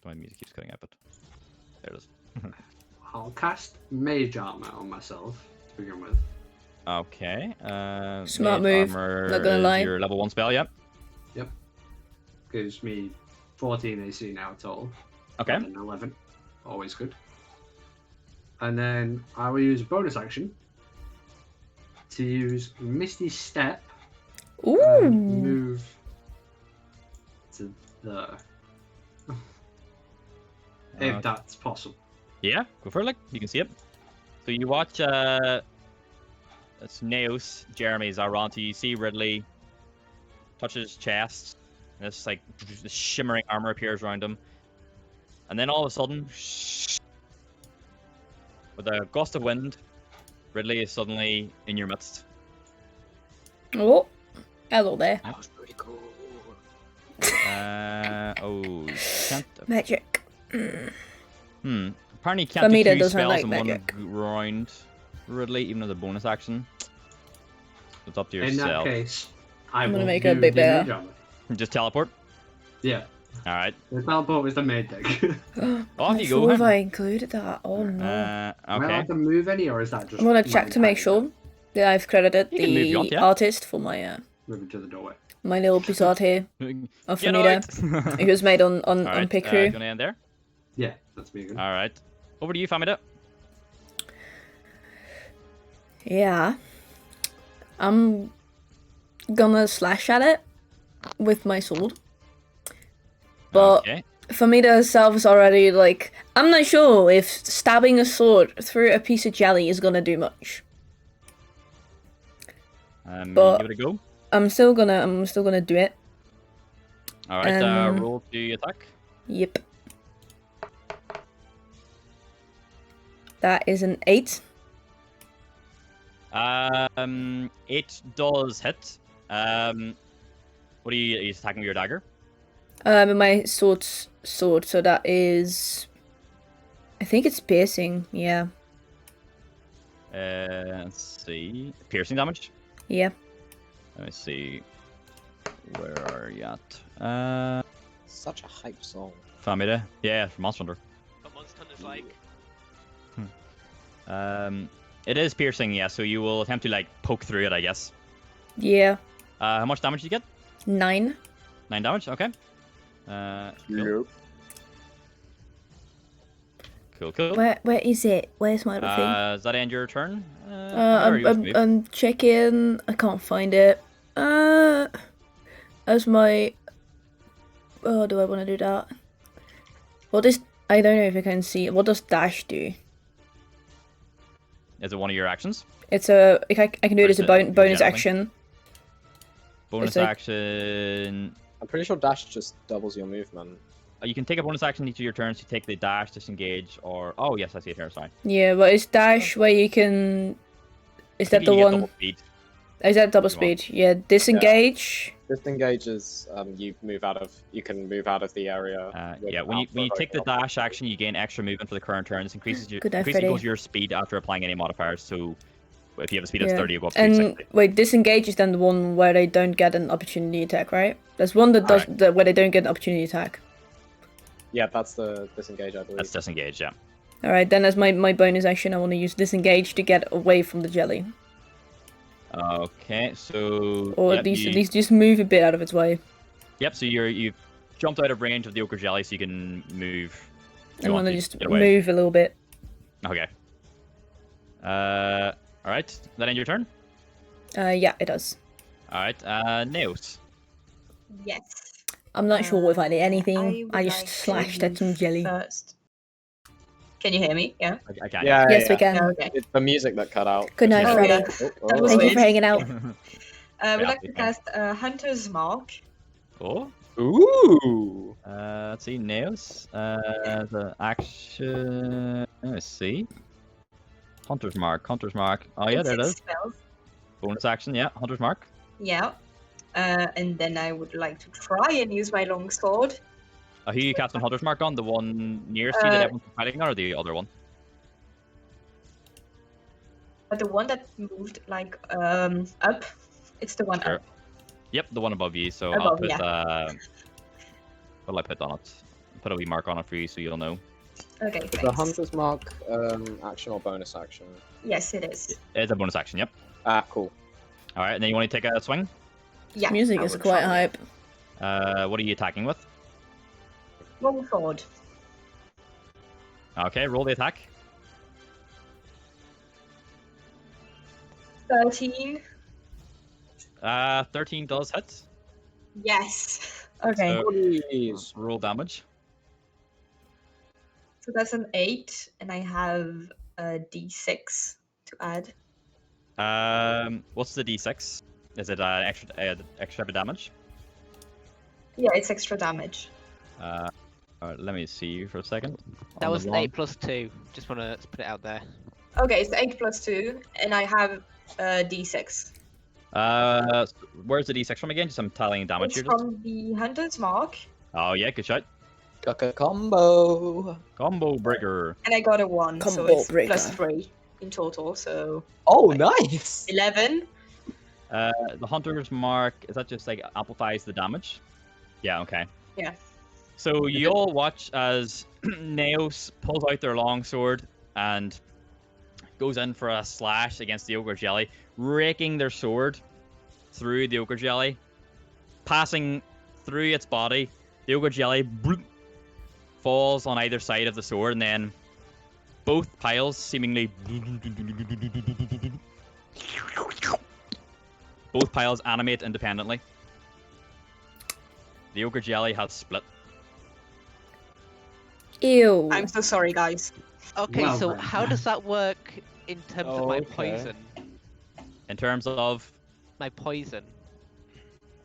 my music keeps cutting out, but there it is. I'll cast Mage Armor on myself to begin with. Okay. Smart Mage move, Armor not gonna is lie. Your level 1 spell, yep. Gives me 14 AC now total. Okay. And 11. Always good. And then I will use a bonus action to use Misty Step and Ooh. move to there. If that's possible. Yeah, go for it, like, you can see it. So you watch, it's Neos, Jeremy, Zaronti, you see Ridley, touches his chest, and this, like, this shimmering armor appears around him. And then all of a sudden, with a gust of wind, Ridley is suddenly in your midst. Oh. Hello there. That was pretty cool. Oh, you can't. Magic. Apparently, you can't do Famita two doesn't spells like in magic. one round, Ridley, even as a bonus action. It's up to In that yourself. case, I I'm gonna will make it a do bit the better. Mage Armor. Just teleport. Yeah. All right. The teleport was the main thing. Off you I go. thought if Huh? I included that. Oh no. Am I Okay. allowed to move any, or is that just? I'm gonna my check to make entire- sure that I've credited You can move if you the want, yeah. artist for my Moving to the doorway. my little piece of art here of Get Famita. out. It was made on All right. Do you Picru. want to end there? Yeah, that's me again. All right. Over to you, Famida. Yeah. I'm gonna slash at it with my sword. But Okay. Famita herself is already like, I'm not sure if stabbing a sword through a piece of jelly is gonna do much. But- Give it a go. I'm still gonna do it. All right. Um, Roll to attack. Yep. That is an 8. 8 does hit. What are you attacking with your dagger? My sword, so that is, I think it's piercing. Yeah. Let's see. Piercing damage. Yeah. Let me see. Where are you at? Such a hype song. Famida. Yeah, from Monster Hunter. What Monster Hunter's like? It is piercing, yeah. So you will attempt to like poke through it, I guess. Yeah. How much damage did you get? 9. 9 damage. Okay. Cool. Nope. Cool. Where is it? Where's my little thing? Does that end your turn? Where are you supposed to move? I'm checking. I can't find it. As my. Oh, do I want to do that? What is? I don't know if I can see. What does dash do? Is it one of your actions? It's a. I can do it as a Or is it bonus generally? action. Bonus It's like- action. I'm pretty sure dash just doubles your movement. You can take a bonus action each of your turns to take the dash, disengage, or oh yes, I see it here. Sorry. Yeah, but it's dash where you can. Is that the You get one? double speed. Is that double you want. speed? Yeah, disengage. Disengage is you can move out of the area. Yeah, when you take the dash action, you gain extra movement for the current turn. This increases Good night, increases Freddy. goes your speed after applying any modifiers. So if you have a speed of Yeah. 30, you go up to And 60. wait, disengage is then the one where they don't get an opportunity attack, right? There's one that does where they don't get an opportunity attack. Yeah, that's the disengage, I believe. That's disengage, yeah. All right, then as my bonus action, I want to use disengage to get away from the jelly, Okay, so or yep, at least you- just move a bit out of its way. Yep, so you've jumped out of range of the ochre jelly, so you can move. if you I'm want gonna to just get away. move a little bit. Okay. All right. That end your turn. Yeah, it does. All right. Naos. Yes. I'm not sure if I did anything. would I just like to slashed at some move jelly. First. Can you hear me? Yeah. I can't. Yeah, Yes, we can. Yeah, okay. It's the music that cut out. Good night, Yeah. Freddy. That was Thank you weird. for hanging out. We'd Yeah, like to okay. cast Hunter's Mark. Oh. Ooh. Let's see, nails. The action. Let's see. Hunter's Mark. Hunter's Mark. Oh yeah, and there it 6 is. spells. Bonus action. Yeah, Hunter's Mark. Yeah. And then I would like to try and use my longsword. Who you casting Hunter's Mark on? The one nearest you that Uh, everyone's fighting on, or the other one? But the one that moved like up, it's the one Sure. up. Yep, the one above you. So I'll Above, put yeah. what'll I put on it? Put a wee mark on it for you so you'll know. Okay, The thanks. Hunter's Mark action or bonus action? Yes, it is. It's a bonus action. Yep. Ah, cool. All right, and then you want to take a swing. Yeah. Music I is would quite try. hype. What are you attacking with? Longsword. Okay, roll the attack. 13. 13 does hit. Yes. Okay. So Please. roll damage. So that's an 8, and I have a d6 to add. What's the d6? Is it extra damage? Yeah, it's extra damage. Let me see for a second. That On was the an one. 8 plus 2. Just want to put it out there. Okay, it's 8 plus 2, and I have a d6. Where's the d6 from again? Just I'm tallying damage It's here. Just. from the Hunter's Mark, Oh yeah, good shot. Kaka combo. Combo breaker. and I got a 1, so Combo it's plus breaker. 3 in total, so Oh, nice. 11. The Hunter's Mark, is that just like amplifies the damage? Yeah, okay. Yeah. So you all watch as Neos pulls out their longsword and goes in for a slash against the ogre jelly, raking their sword through the ogre jelly, passing through its body. The ogre jelly bloop, falls on either side of the sword, and then both piles seemingly both piles animate independently. The ogre jelly has split. Ew. I'm so sorry, guys. Okay, Well so then. how does that work in terms of my Okay. poison? In terms of, My poison.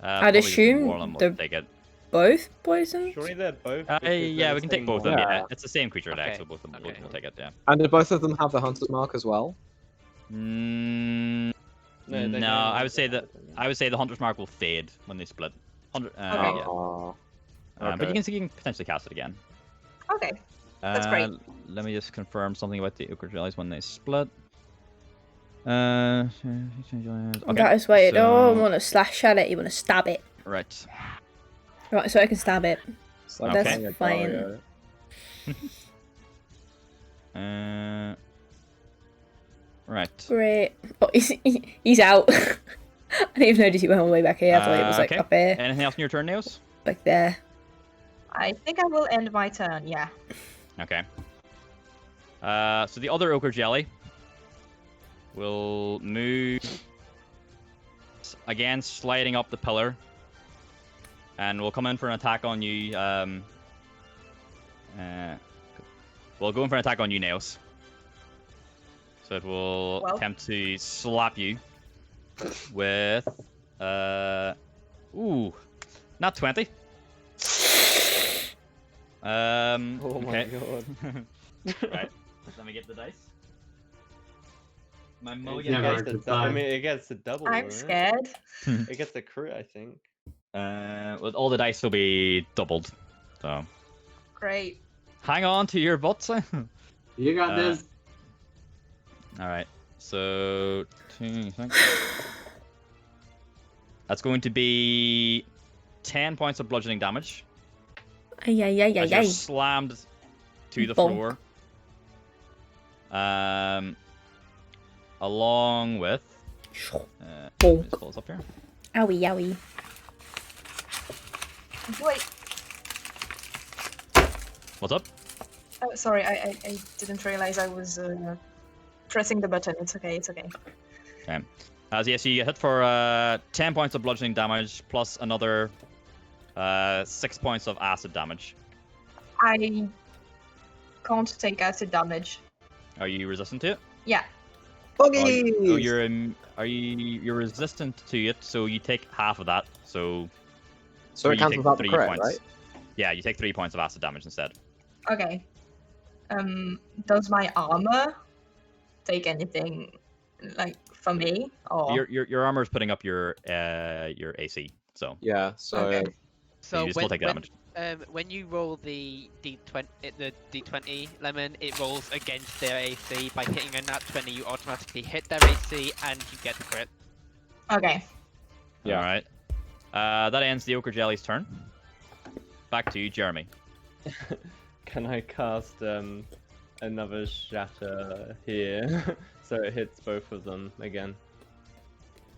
I'd probably assume Warlam will the- take it. Both poisons? Surely they're both. Yeah, because they're we the can take same both of them. one. Yeah, Yeah. it's the same creature attack, Okay, so both of them okay. will take it. Yeah. And do both of them have the Hunter's Mark as well? Mm, No, they no, don't I would say that have it. I would say the Hunter's Mark will fade when they split. Okay. Yeah. Aw. But Okay. you can potentially cast it again. Okay. That's great. Let me just confirm something about the ogre jellies when they split. Okay. That is why you don't so- want to slash at it, you want to stab it. Right. Right, so I can stab it. It's like That's playing a fine. Mario. Right. Great. Oh, he's out. I didn't even notice he went all the way back here. I thought he was like Okay. up here, Anything else in your turn, Nails? back there. I think I will end my turn, yeah. Okay. So the other ogre jelly will move again, sliding up the pillar, and will come in for an attack on you. We'll go in for an attack on you, Nails. So it will Well. attempt to slap you with not 20. Oh my okay. god. Right. Let me get the dice. My It mulligan Yeah, dice. right. gets the I mean, it gets the double. I'm doesn't scared. It? It gets the crit, I think. Well, all the dice will be doubled. So Great. hang on to your butts. All You got this. right. So that's going to be 10 points of bludgeoning damage Ay, ay, ay, as ay, you're ay. slammed to the Bonk. floor. Along with Bonk. just pulls up here. Owie, owie. Wait. What's up? Oh, sorry, I didn't realize I was pressing the button. It's okay, it's okay. Okay. So yes, you get hit for 10 points of bludgeoning damage plus another 6 points of acid damage. I can't take acid damage. Are you resistant to it? Yeah. Oh, you're resistant to it, so you take half of that. So So it you cancels take out the 3 crit, points. right? Yeah, you take 3 points of acid damage instead. Okay. Does my armor take anything like for me or? Your armor is putting up your AC, so Yeah. So Okay. So you still take damage. when you roll the D20 lemon, it rolls against their AC. By hitting a nat 20, you automatically hit their AC and you get the crit. Okay. Yeah. All right. That ends the Ochre Jelly's turn. Back to you, Jeremy. Can I cast another shatter here so it hits both of them again,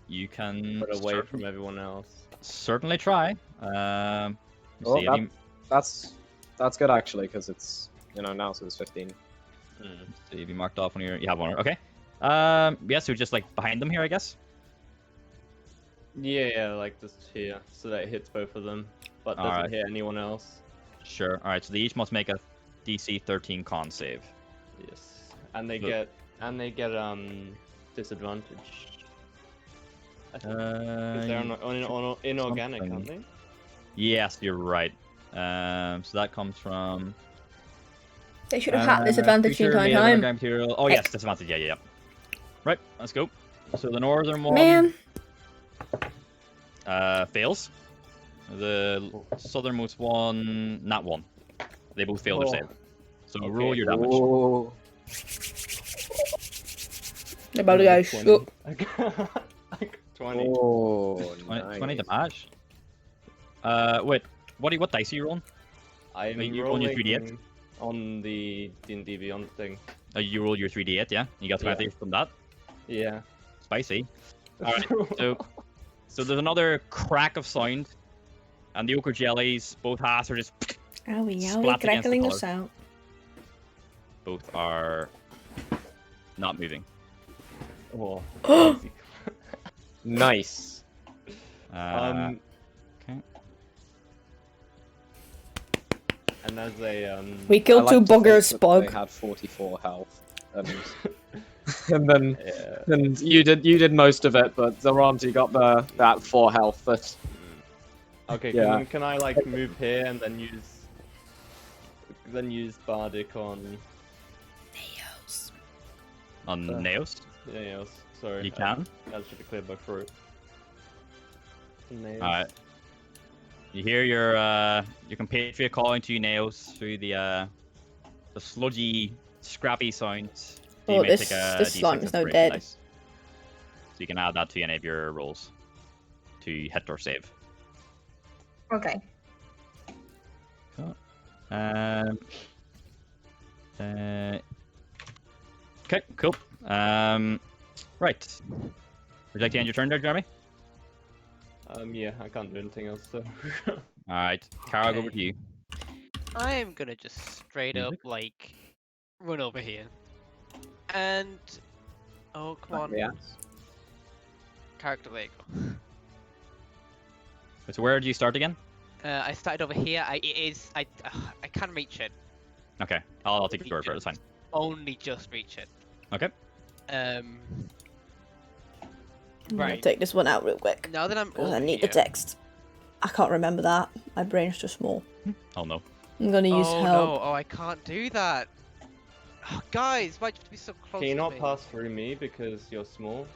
You can but away from everyone else? certainly try. Oh, See, have you, that's good actually, because it's now so it's 15. see if you marked off when you have one. Okay. Yeah, so just like behind them here, I guess. Yeah, like just here, so that it hits both of them, but doesn't Alright. hit anyone else. Sure. All right. So they each must make a DC 13 con save. Yes, and they Look. get disadvantage. I think. 'Cause they're inorganic, aren't they? Yes, you're right. So that comes from. They should have had this advantage the creature entire made of time. inorganic material. Oh yes, Heck. disadvantage. Yeah. Right. Let's go. So the northern one Man, fails. The southernmost one, not one. They both fail their Oh. save. So Okay. roll your damage. Oh, they're about to go 20. shook. I got 20. oh 20 nice. damage. Wait. What dice are you rolling? I'm you roll your 3d8? rolling on the D&D Beyond thing. You roll your 3d8, yeah? You got 20 from that? Yeah. Spicy. Alright, so there's another crack of sound, and the ochre jellies, both halves are just Owie, Splat owie, against the crackling color. us out. both are not moving. Oh. Nice. Okay. And as a We I killed like two to think buggers, that Spog. They had 44 health, and then yeah. and you did most of it, but Zoranti got that 4 health. That Okay, Yeah. can I like move here and then use Bardic on On Naos, Nails? Sorry, you can. I should have cleared my throat. Nails. Alright. You hear your compatriot calling to you, Naos, through the sludgy, scrappy sounds. So you Oh, may this take a this D6 slime is now inspiration dead. dice. So you can add that to any of your rolls to hit or save. Okay. Okay, cool. Right. Would you like to end your turn there, Jeremy? Yeah, I can't do anything else. So. Alright, Carl, over Okay. to you. I am gonna just straight up Music? like run over here, and oh come on, yeah. character there you go. So where did you start again? I started over here. I can't reach it. Okay, I'll take your word for it, it's fine. Only just reach it. Okay. I'm gonna Right. take this one out real quick. Now that I'm Because over I need here, the text. I can't remember that. My brain's too small. Oh no. I'm gonna use oh help. no! Oh, I can't do that. Oh, guys, why'd you have to be so close Can you to not me? pass through me because you're small?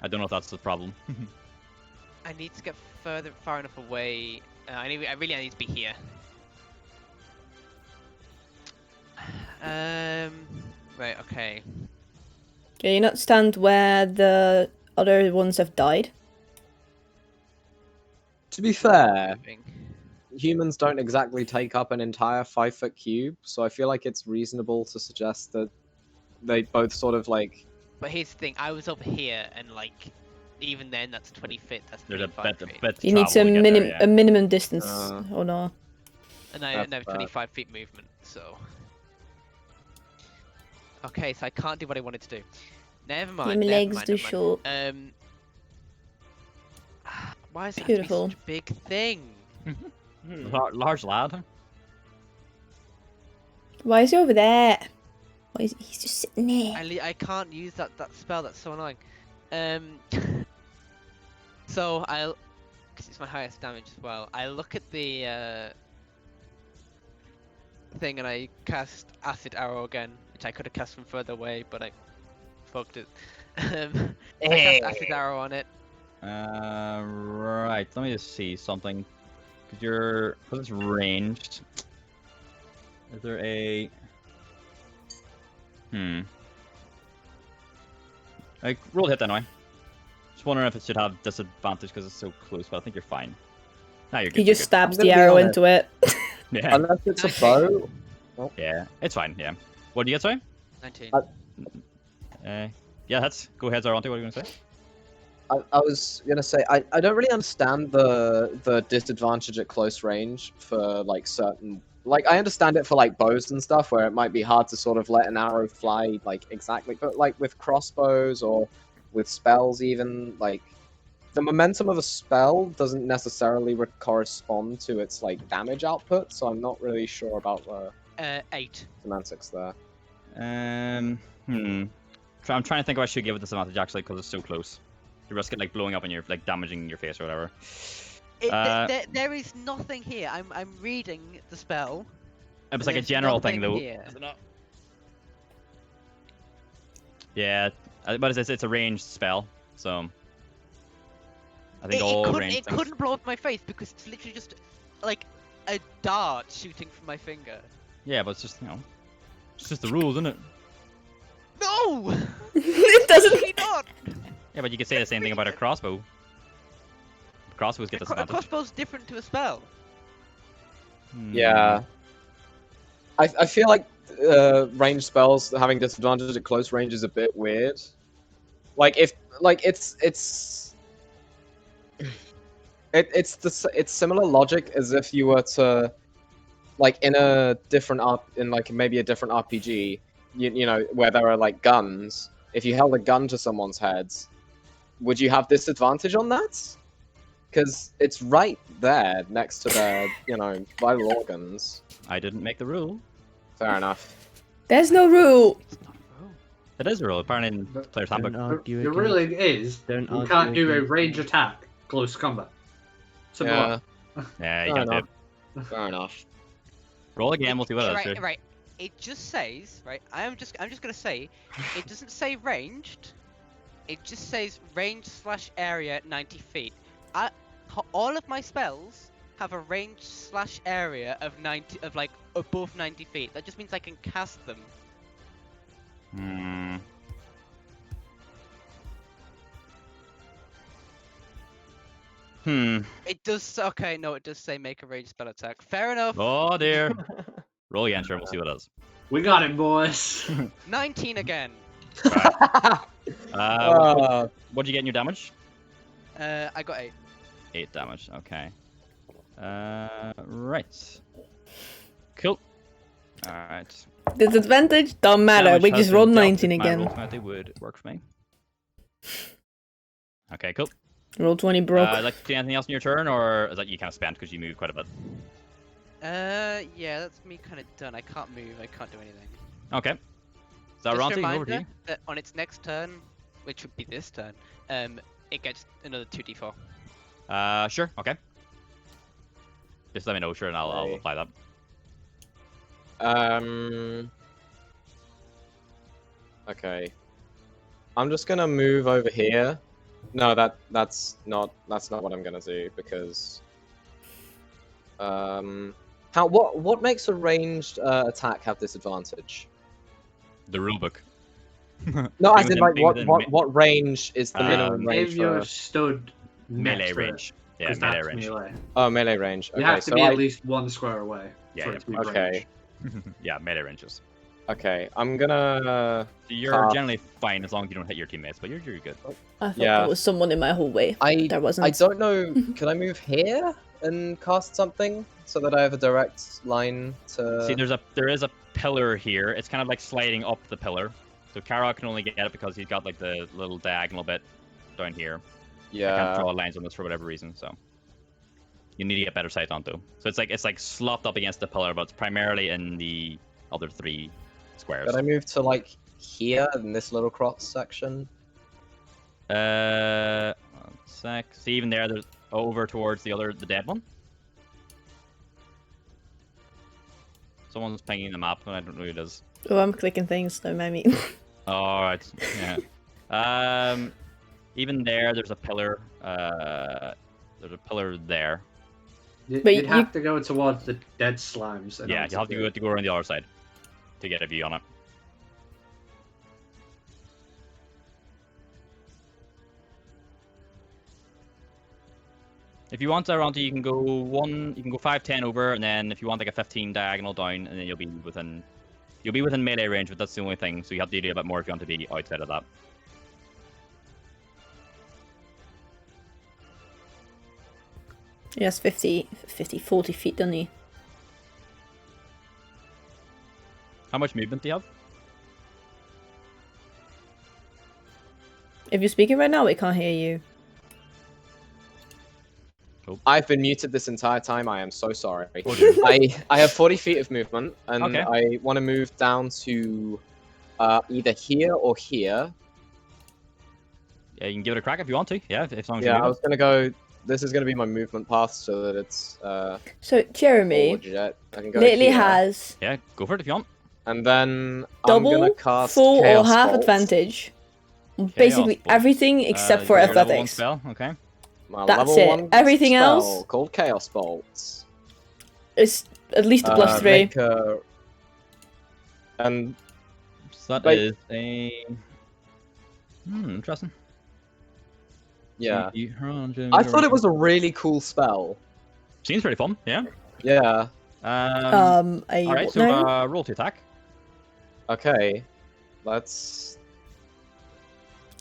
I don't know if that's the problem. I need to get far enough away. I really need to be here. Right. Okay. Can you not stand where the other ones have died? To be fair, Moving. humans don't exactly take up an entire 5-foot cube, so I feel like it's reasonable to suggest that they both sort of like. But here's the thing: I was over here, and like, even then, that's 20 feet. That's There's a 25 bit, feet. to You need travel to to get there, yeah. a minimum distance. Oh no. And I That's have bad. 25 feet movement, so. Okay, so I can't do what I wanted to do. Never mind. Your never legs mind, too never mind. short. Why is it have to be Beautiful. such a big thing? Hmm. Large lad, huh? Why is he over there? Why is he's just sitting there? I can't use that spell. That's so annoying. So I'll, because it's my highest damage as well. I look at the thing and I cast acid arrow again, which I could have cast from further away, but I fucked it. I cast acid arrow on it. Right. Let me just see something. Because it's ranged. Is there a... Like, roll a hit anyway. Just wondering if it should have disadvantage because it's so close, but I think you're fine. Now you're good. He just you're stabs I'm the gonna be arrow honest. into it. good. Yeah. Unless it's a bow. Yeah, it's fine, yeah. What do you get, sorry? 19. Yeah, that's... Go ahead, Zaronte, what are you going to say? I was gonna say I don't really understand the disadvantage at close range for like certain, like I understand it for like bows and stuff where it might be hard to sort of let an arrow fly like exactly, but like with crossbows or with spells even, like the momentum of a spell doesn't necessarily correspond to its like damage output, so I'm not really sure about the 8. semantics there. I'm trying to think if I should give it disadvantage actually because it's so close. You risk it like blowing up and you're like damaging your face or whatever. There is nothing here. I'm reading the spell. It was like a There's general thing nothing though. here. Is it not? Yeah, but it's a ranged spell, so I think all ranged It things. couldn't blow up my face because it's literally just like a dart shooting from my finger. Yeah, but it's just it's just the rules, isn't it? No! It doesn't. Absolutely not! Yeah, but you could say the same thing about a crossbow. Crossbows get A disadvantage. crossbow's different to a spell. Yeah. I feel like ranged spells having disadvantage at close range is a bit weird. Like if it's similar logic as if you were to like in a different maybe a different RPG, you know, where there are like guns. If you held a gun to someone's heads, would you have disadvantage on that? Because it's right there next to their, you know, vital organs. I didn't make the rule. Fair enough. There's no rule. It's not a rule. It is a rule, apparently in But Player's Don't Handbook. argue The against- ruling is Don't you argue can't do a against- range attack close combat. Simple Yeah, enough. Yeah, you fair can't do it. enough. Fair enough. Roll again, we'll see what it right, is. right. It just says, right, I'm just gonna say, it doesn't say ranged. It just says range / area 90 feet. All of my spells have a range / area of like above 90 feet. That just means I can cast them. It does. Okay, no, it does say make a ranged spell attack. Fair enough. Oh dear. Roll again, sure, we'll see what it is. We got it, boys. 19 again. What'd you get in your damage? I got 8. 8 damage, okay. Right. Cool. Alright. Disadvantage don't matter. Damage We has just been rolled dealt. 19 If my again. rolls they would work for me. Okay, cool. Roll 20 broke. Like, do anything else in your turn, or is that you kind of spent because you moved quite a bit? Yeah, that's me kind of done. I can't move. I can't do anything. Okay. Is that Just a Ronti? Over to reminder you. that on its next turn, which would be this turn, it gets another 2d4. Sure, okay. Just let me know, sure, and I'll Okay. apply that. Okay. I'm just gonna move over here. No, that's not what I'm gonna do because what makes a ranged attack have disadvantage? The rulebook. No, as Being in like within what range is the minimum range If you're for stood melee next to it, range. Yeah, 'cause melee that's range. melee. melee range? You Okay, have to so be at least 1 square away Yeah, for yeah. it to be Okay. range. Yeah, melee ranges. Okay, I'm gonna. So you're Cast. generally fine as long as you don't hit your teammates, but you're good. I thought yeah. there was someone in my hallway. There wasn't. I don't know. Can I move here and cast something so that I have a direct line to? See, there is a pillar here. It's kind of like sliding up the pillar. So Kara can only get it because he's got like the little diagonal bit down here. I can't Yeah. draw lines on this for whatever reason, so you need to get better sight onto. So it's like slopped up against the pillar, but it's primarily in the other 3 squares. Could I move to like here in this little cross section? 1 sec. See, even there's over towards the dead one. Someone's pinging the map, and I don't know who it is. Oh, I'm clicking things, don't mind me. Alright, yeah. Even there's a pillar. There's a pillar there. But You'd have to go towards the dead slimes. in Yeah, order you have do to go around the other side to get a view on it. If you want, Aronti, you can go 5, 10 over, and then if you want like a 15 diagonal down, and then you'll be within melee range, but that's the only thing. So you have to do a bit more if you want to be outside of that. Yes, 40 feet, doesn't he? How much movement do you have? If you're speaking right now, we can't hear you. I've been muted this entire time. I am so sorry. Oh, dear. I have 40 feet of movement, and Okay. I want to move down to either here or here. Yeah, you can give it a crack if you want to. Yeah, as long as you Yeah, move I it. was gonna go. This is gonna be my movement path, so that it's So Jeremy legit. I can go lately here, has Yeah, go for it if you want. and then I'm double, gonna cast full, or Chaos half Bolt. advantage. on Basically Bolt. everything except for your level 1 athletics. spell. Okay. My That's level it. 1 Everything spell else- called Chaos Bolts. It's at least a +3. Make and So that Like- is a. Interesting. yeah, I I thought it was a really cool spell. Seems pretty fun. Yeah. Yeah. A All right. what So now? roll to attack. Okay. Let's.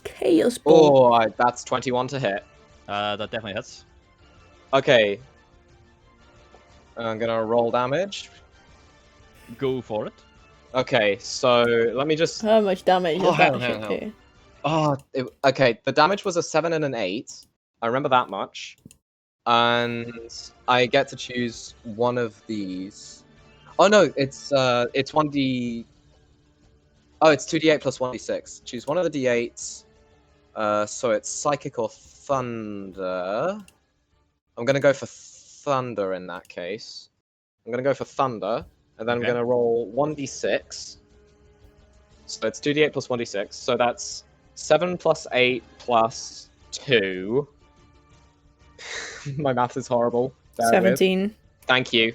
Chaos Ball. That's 21 to hit. That definitely hits. Okay. I'm gonna roll damage. Go for it. Okay, so let me just. How much damage Oh, does that hang on, do? Okay, the damage was a 7 and an 8. I remember that much. And I get to choose one of these. Oh no, it's 1d. Oh, it's 2d8 plus 1d6. Choose one of the d8s. So it's psychic or thunder. I'm gonna go for thunder in that case. I'm gonna go for thunder, and then Okay. I'm gonna roll 1d6. So it's 2d8 plus 1d6. So that's 7 plus 8 plus 2. My math is horrible. Bear with. 17. Thank you.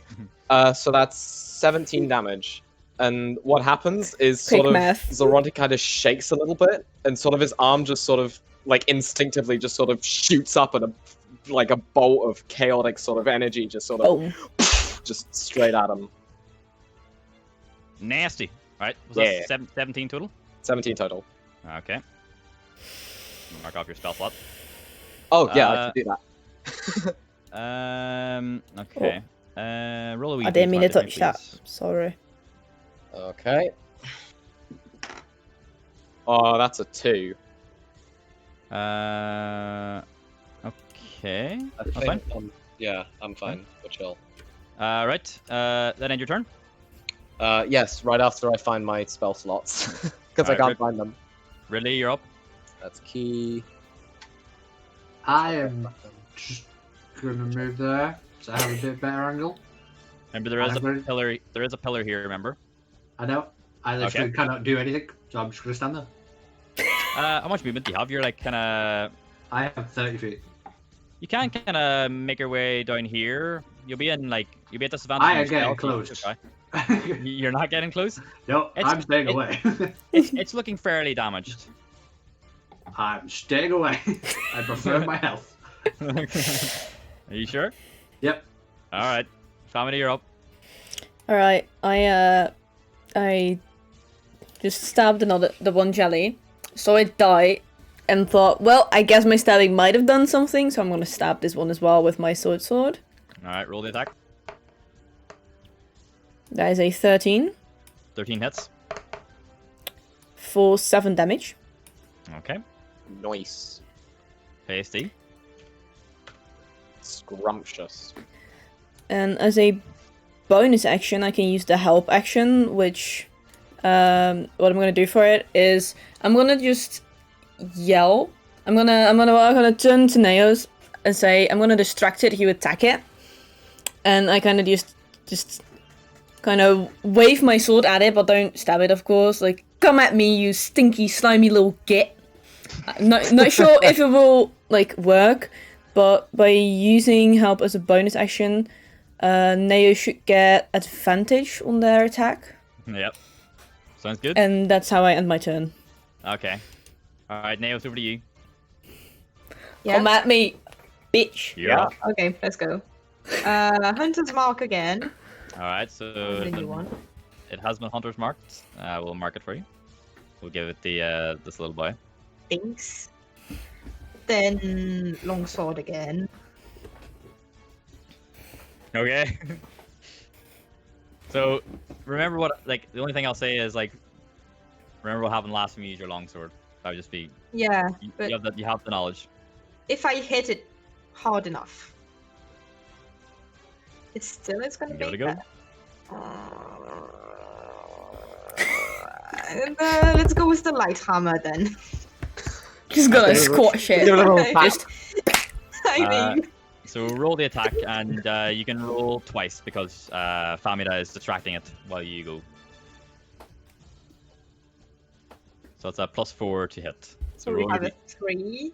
So that's 17 damage. And what happens is Quick sort of math. Zoronti kind of shakes a little bit, and sort of his arm just sort of like instinctively just sort of shoots up, and like a bolt of chaotic sort of energy just sort of Boom. just straight at him. Nasty. All right. Was Yeah. that 17 total? 17 total. Okay. Mark off your spell slot. Oh yeah, I can do that. Okay. Roll a wee I didn't mean to d20 for me, touch that. please. Sorry. Okay. Oh, that's a 2. Okay. I That's fine. Yeah, I'm fine. We're chill. Right. Then end your turn. Yes, right after I find my spell slots, because I Alright, can't Rip. find them. Ridley, you're up. That's key. I am just gonna move there so I have a bit better angle. Remember, there is a I'm gonna- pillar. There is a pillar here. Remember. I know. I literally Okay. cannot do anything, so I'm just gonna stand there. How much movement do you have? You're like kind of. I have 30 feet. You can kind of make your way down here. You'll be in like you'll be at disadvantage. I on am your getting spell, so you close. can try. You're not getting close. No, It's- I'm staying it- away. It's looking fairly damaged. I'm staying away. I prefer my health. Are you sure? Yep. All right. Family, you're up. Alright, I just stabbed the one jelly, saw it die, and thought, well, I guess my stabbing might have done something, so I'm gonna stab this one as well with my sword. All right. Roll the attack. That is a 13 13 hits. for 7 damage. Okay. Nice. Pasty. Scrumptious. And as a bonus action, I can use the help action, which what I'm gonna do for it is I'm gonna just yell. I'm gonna turn to Neos and say I'm gonna distract it. You attack it, and I kind of just kind of wave my sword at it, but don't stab it, of course. Like, come at me, you stinky, slimy little git. Not sure if it will like work, but by using help as a bonus action, Neo should get advantage on their attack, Yep. Sounds good. and that's how I end my turn. Okay. Alright, Neos, over to you. Yeah. Come at me, bitch. You're up. Okay, let's go. Hunter's Mark again. Alright, so The new one. it has been Hunter's marked. We'll mark it for you. We'll give it the this little boy. Thanks. Then longsword again. Okay. So remember what the only thing I'll say is remember what happened last time you used your longsword. That would just be Yeah, you but have you have the knowledge. if I hit it hard enough, it's gonna Give it be a go. bad. Let's go with the light hammer then. Just gonna Okay. squash it. Give it a little Just I mean, So roll the attack, and you can roll twice because Famida is distracting it while you go. So it's a +4 to hit. so we roll have your a 3.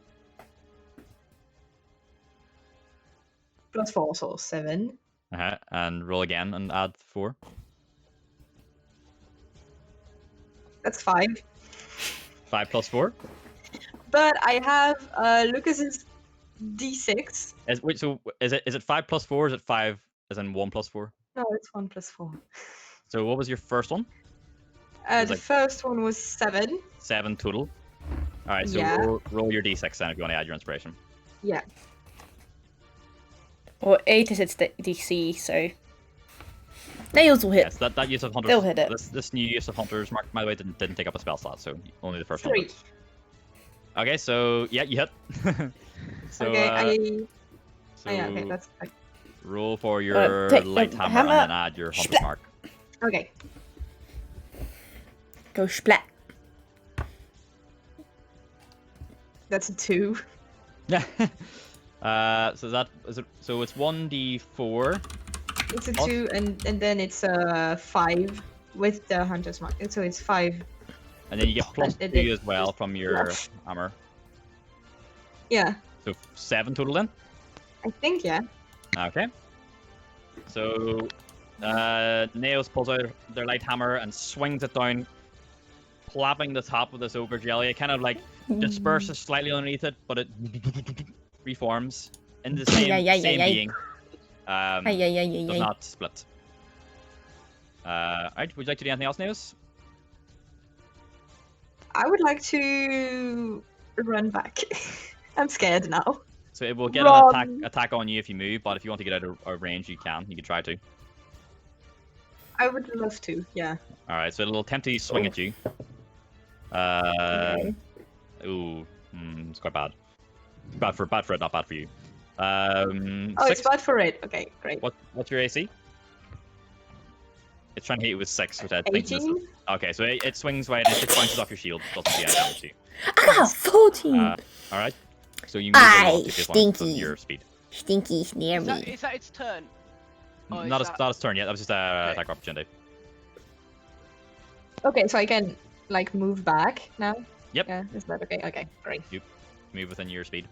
+4, so 7. and roll again and add 4. That's 5. 5 + 4. But I have Lucas's D6. Wait, so is it 5 + 4? Or is it 5 as in 1 + 4? No, it's 1 + 4. So what was your first one? The like- first one was 7. 7 total. All right, so Yeah. roll your d6 then if you want to add your inspiration. Yeah. or 8 is its DC, so Nails will hit. Yes, that use of hunters. They'll hit it. This new use of hunters mark, by the way, didn't take up a spell slot, so only the first one. 3. did. Okay, so yeah, you hit. So Okay, so yeah, okay, that's roll for your take light the hammer, hammer. and then add your hunter's Splat. mark. okay. Go splat. That's a 2. Yeah. So it's 1d4. It's a Oh. 2, and then it's a 5 with the hunter's mark. So it's 5. And then you get plus It 2 did. as well from your hammer. Yeah, So 7 total then. I think, yeah. Okay. So Nails pulls out their light hammer and swings it down, plapping the top of this ogre jelly. It kind of disperses slightly underneath it, but it reforms into the same, Ay, ay, ay, same ay, ay. being. Ay, ay, ay, ay, Does ay. not split. Alright, would you like to do anything else, Nails? I would like to run back. I'm scared now. So it will get Run. an attack on you if you move, but if you want to get out of range, you can. You can try to. I would love to, yeah. Alright, so it'll attempt to swing at you. Okay. Ooh, it's quite bad. Bad for it, not bad for you. Oh, 6. it's bad for it. Okay, great. What's your AC? It's trying to hit you with 6, which I think is... 18? Okay, so it swings right and 6 bounces off your shield. Doesn't do any damage to you. Ah, 14! Alright. So you move Aye, to this one stinky. your speed. Stinky's near Is me. that its turn? Oh, is Not that- its turn yet. That was just a Okay. attack opportunity. Okay, so I can, move back now? Yep. Yeah, is that okay? Okay, great. Move within your speed.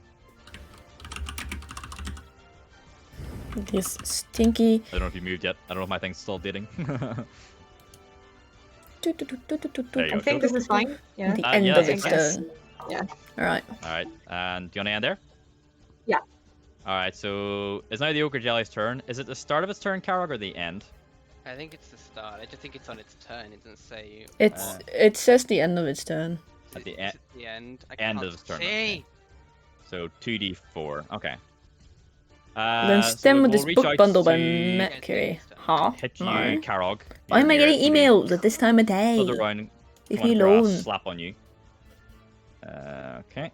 This stinky. I don't know if you moved yet. I don't know if my thing's still dating. There There you I go. think this is fine. Yeah. The Uh, end yeah, of that's its yes. turn. Yeah. Alright. Alright, and do you want to end there? Yeah. Alright, so it's now the Ogre Jelly's turn. Is it the start of its turn, Karog, or the end? I think it's the start. I just think it's on its turn. It doesn't say. It says the end of its turn. At the Is end. it the end. I end can't of its turn, see. So 2d4. Okay. Then so stem it with will this reach book out bundle by to Mercury. Huh? hit you, No. Karog. Why am I You're getting near- emails at this time of day? Does around, Leave one me for a alone. slap on you. Okay.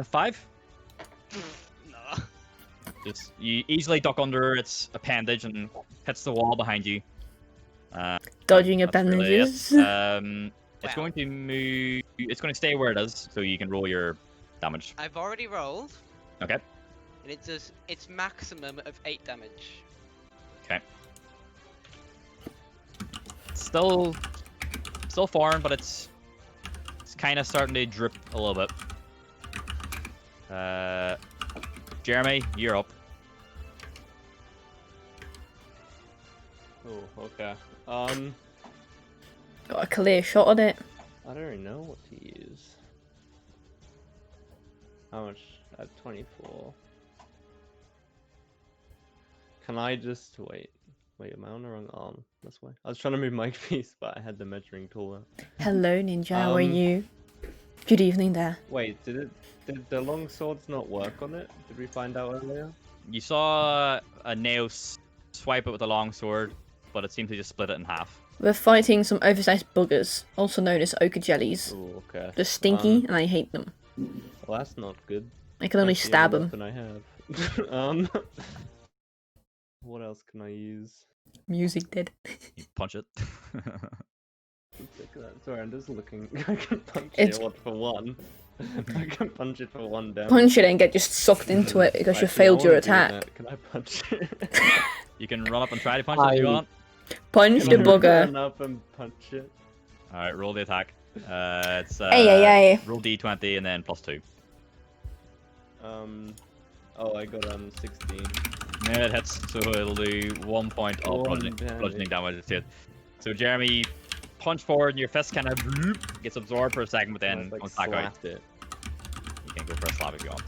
5? No. Just you easily duck under its appendage and hits the wall behind you. Dodging That's really it. appendages. It's Wow. going to move. It's going to stay where it is, so you can roll your damage. I've already rolled. Okay. And it does its maximum of 8 damage. Okay. Still foreign, but it's kind of starting to drip a little bit. Jeremy, you're up. Oh, okay. Got a clear shot on it. I don't really know what to use. How much? At 24. Can I just wait? Wait, am I on the wrong arm? That's why. I was trying to move my piece, but I had the measuring tool out. Hello, Ninja. How are you? Good evening there. Wait, did the long swords not work on it? Did we find out earlier? You saw a nail swipe it with a long sword, but it seemed to just split it in half. We're fighting some oversized buggers, also known as ochre jellies. Oh, okay. They're stinky, and I hate them. Well, that's not good. I can only That's the stab only them. weapon I have. What else can I use? Music did. You punch it. Let's take that. Sorry, I'm just looking. I can punch It's- it what, for one. I can punch it for one damage. Punch it and get just sucked into it because you Actually, I failed your wanna do attack. that. Can I punch it? You can run up and try to punch it if you I- want. Punch the Can I bugger. run up and punch it? Alright, roll the attack. It's Hey. roll d20 and then +2. Oh, I got 16. Yeah, it hits, so it'll do 1 point of One bludgeoning damage to it. So Jeremy, punch forward and your fist kind of gets absorbed for a second, but then Like comes back out. slapped it. You can go for a slap if you want.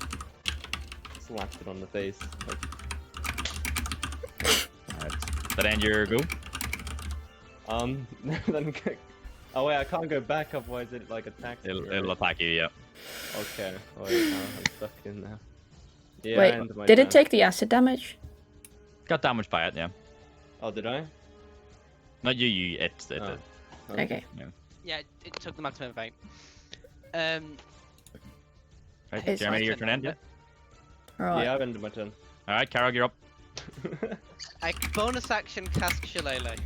Slapped it on the face. Like, Alright, that end your go. then. Oh wait, I can't go back, otherwise it like attacks me. It'll right? attack you, yeah. Okay. Wait, I'm stuck in there. Yeah, I Wait, ended my did it turn. take the acid damage? Got damaged by it, yeah. Oh, did I? Not you, it Oh. did. Okay. Yeah, it took the maximum of 8. Right, It's Jeremy, my your turn turn now, end, yeah? Alright. Yeah, I've ended my turn. Alright, Carol, you're up. I bonus action cast Shillelagh.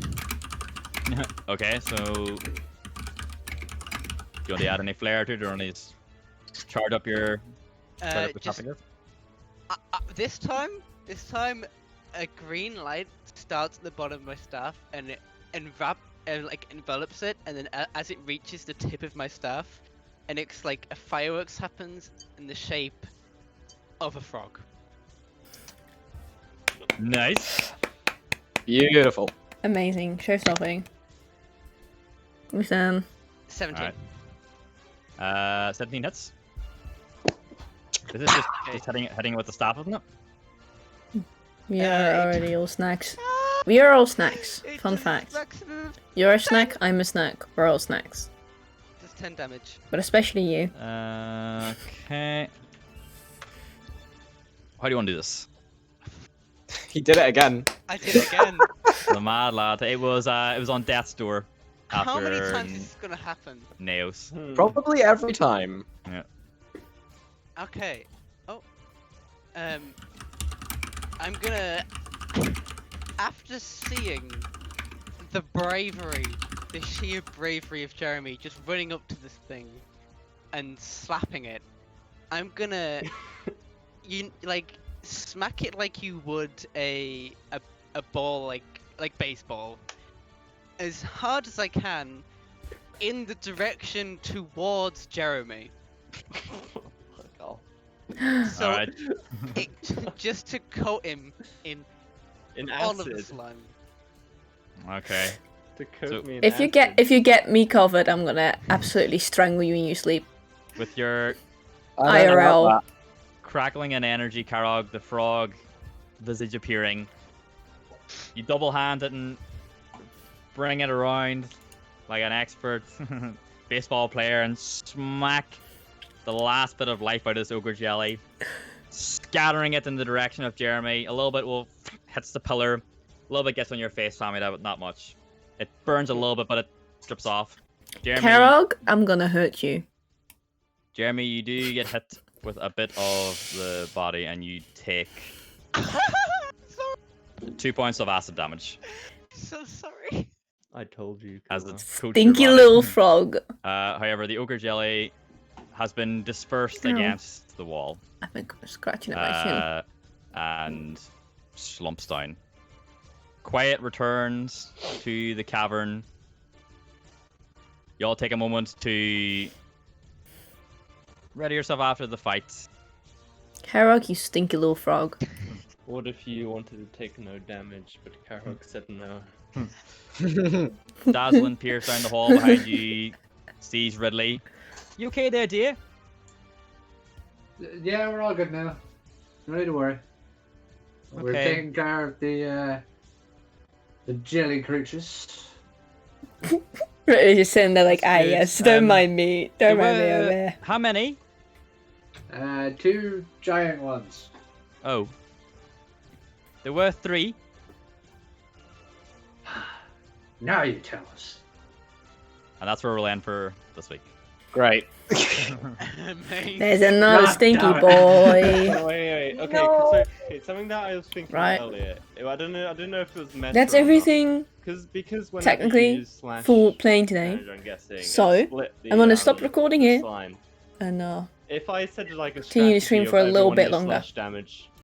Okay, so... Do you want to add any flair to it, or only just charge up your... Charge up the Just happiness? this time, a green light starts at the bottom of my staff, and it envelops it, and then as it reaches the tip of my staff, and it's like a fireworks happens in the shape of a frog. Nice. Beautiful. Amazing. Show stopping. Who's 17. Alright. 17 hits. This is just hitting with the staff, isn't it? We Uh, are it- already all snacks. We are all snacks. It Fun does fact. maximum of- You're a snack, I'm a snack. We're all snacks. does 10 damage. But especially you. Okay. How do you want to do this? He did it again. I did it again. The mad lad. It was on death's door. How many After times is this gonna happen? nails. Probably every time. Okay. Oh. I'm gonna. After seeing the bravery, the sheer bravery of Jeremy just running up to this thing and slapping it, I'm gonna. Smack it like you would a ball, like baseball, as hard as I can, in the direction towards Jeremy. Oh. So Alright. just to coat him in all of the acid. slime. Okay. To coat So- me in If you get me covered, I'm gonna absolutely strangle you in your sleep. With your I don't know IRL. about crackling in energy, Karog, the frog, visage appearing. You double hand it and bring it around like an expert baseball player and smack the last bit of life out of this ogre jelly, scattering it in the direction of Jeremy. A little bit will hits the pillar, a little bit gets on your face, Sammy, but not much. It burns a little bit, but it strips off. Jeremy, Karog, I'm gonna hurt you. Jeremy, you do get hit with a bit of the body, and you take Sorry, 2 points of acid damage. so sorry. I told you. As Cora. it's coated Stinky your body. little frog. However, the ogre jelly has been dispersed Ow. against the wall I've been scratching at my shin. and slumps down. Quiet returns to the cavern. Y'all take a moment to ready yourself after the fight. Karok, you stinky little frog. What if you wanted to take no damage, but Karok said no? Dazzlin peers down the hall behind you, sees Ridley. You okay there, dear? Yeah, we're all good now. No need to worry. We're Okay. taking care of the jelly creatures. You're just sitting there like, That's ah, good. yes, don't Um, mind me. Don't there mind me were- over there. How many? 2 giant ones. Oh. There were 3. Now you tell us. And that's where we'll end for this week. Great. Amazing. There's another God stinky damn it. boy. Wait. Okay, No. so okay, something that I was thinking Right. earlier. I don't know if it was meant. That's everything Because when technically for playing today. I'm guessing. So, it split the, I'm gonna stop recording the here. slime. And If I said like a continue to stream strategy for a of little everyone bit gets longer. slash damage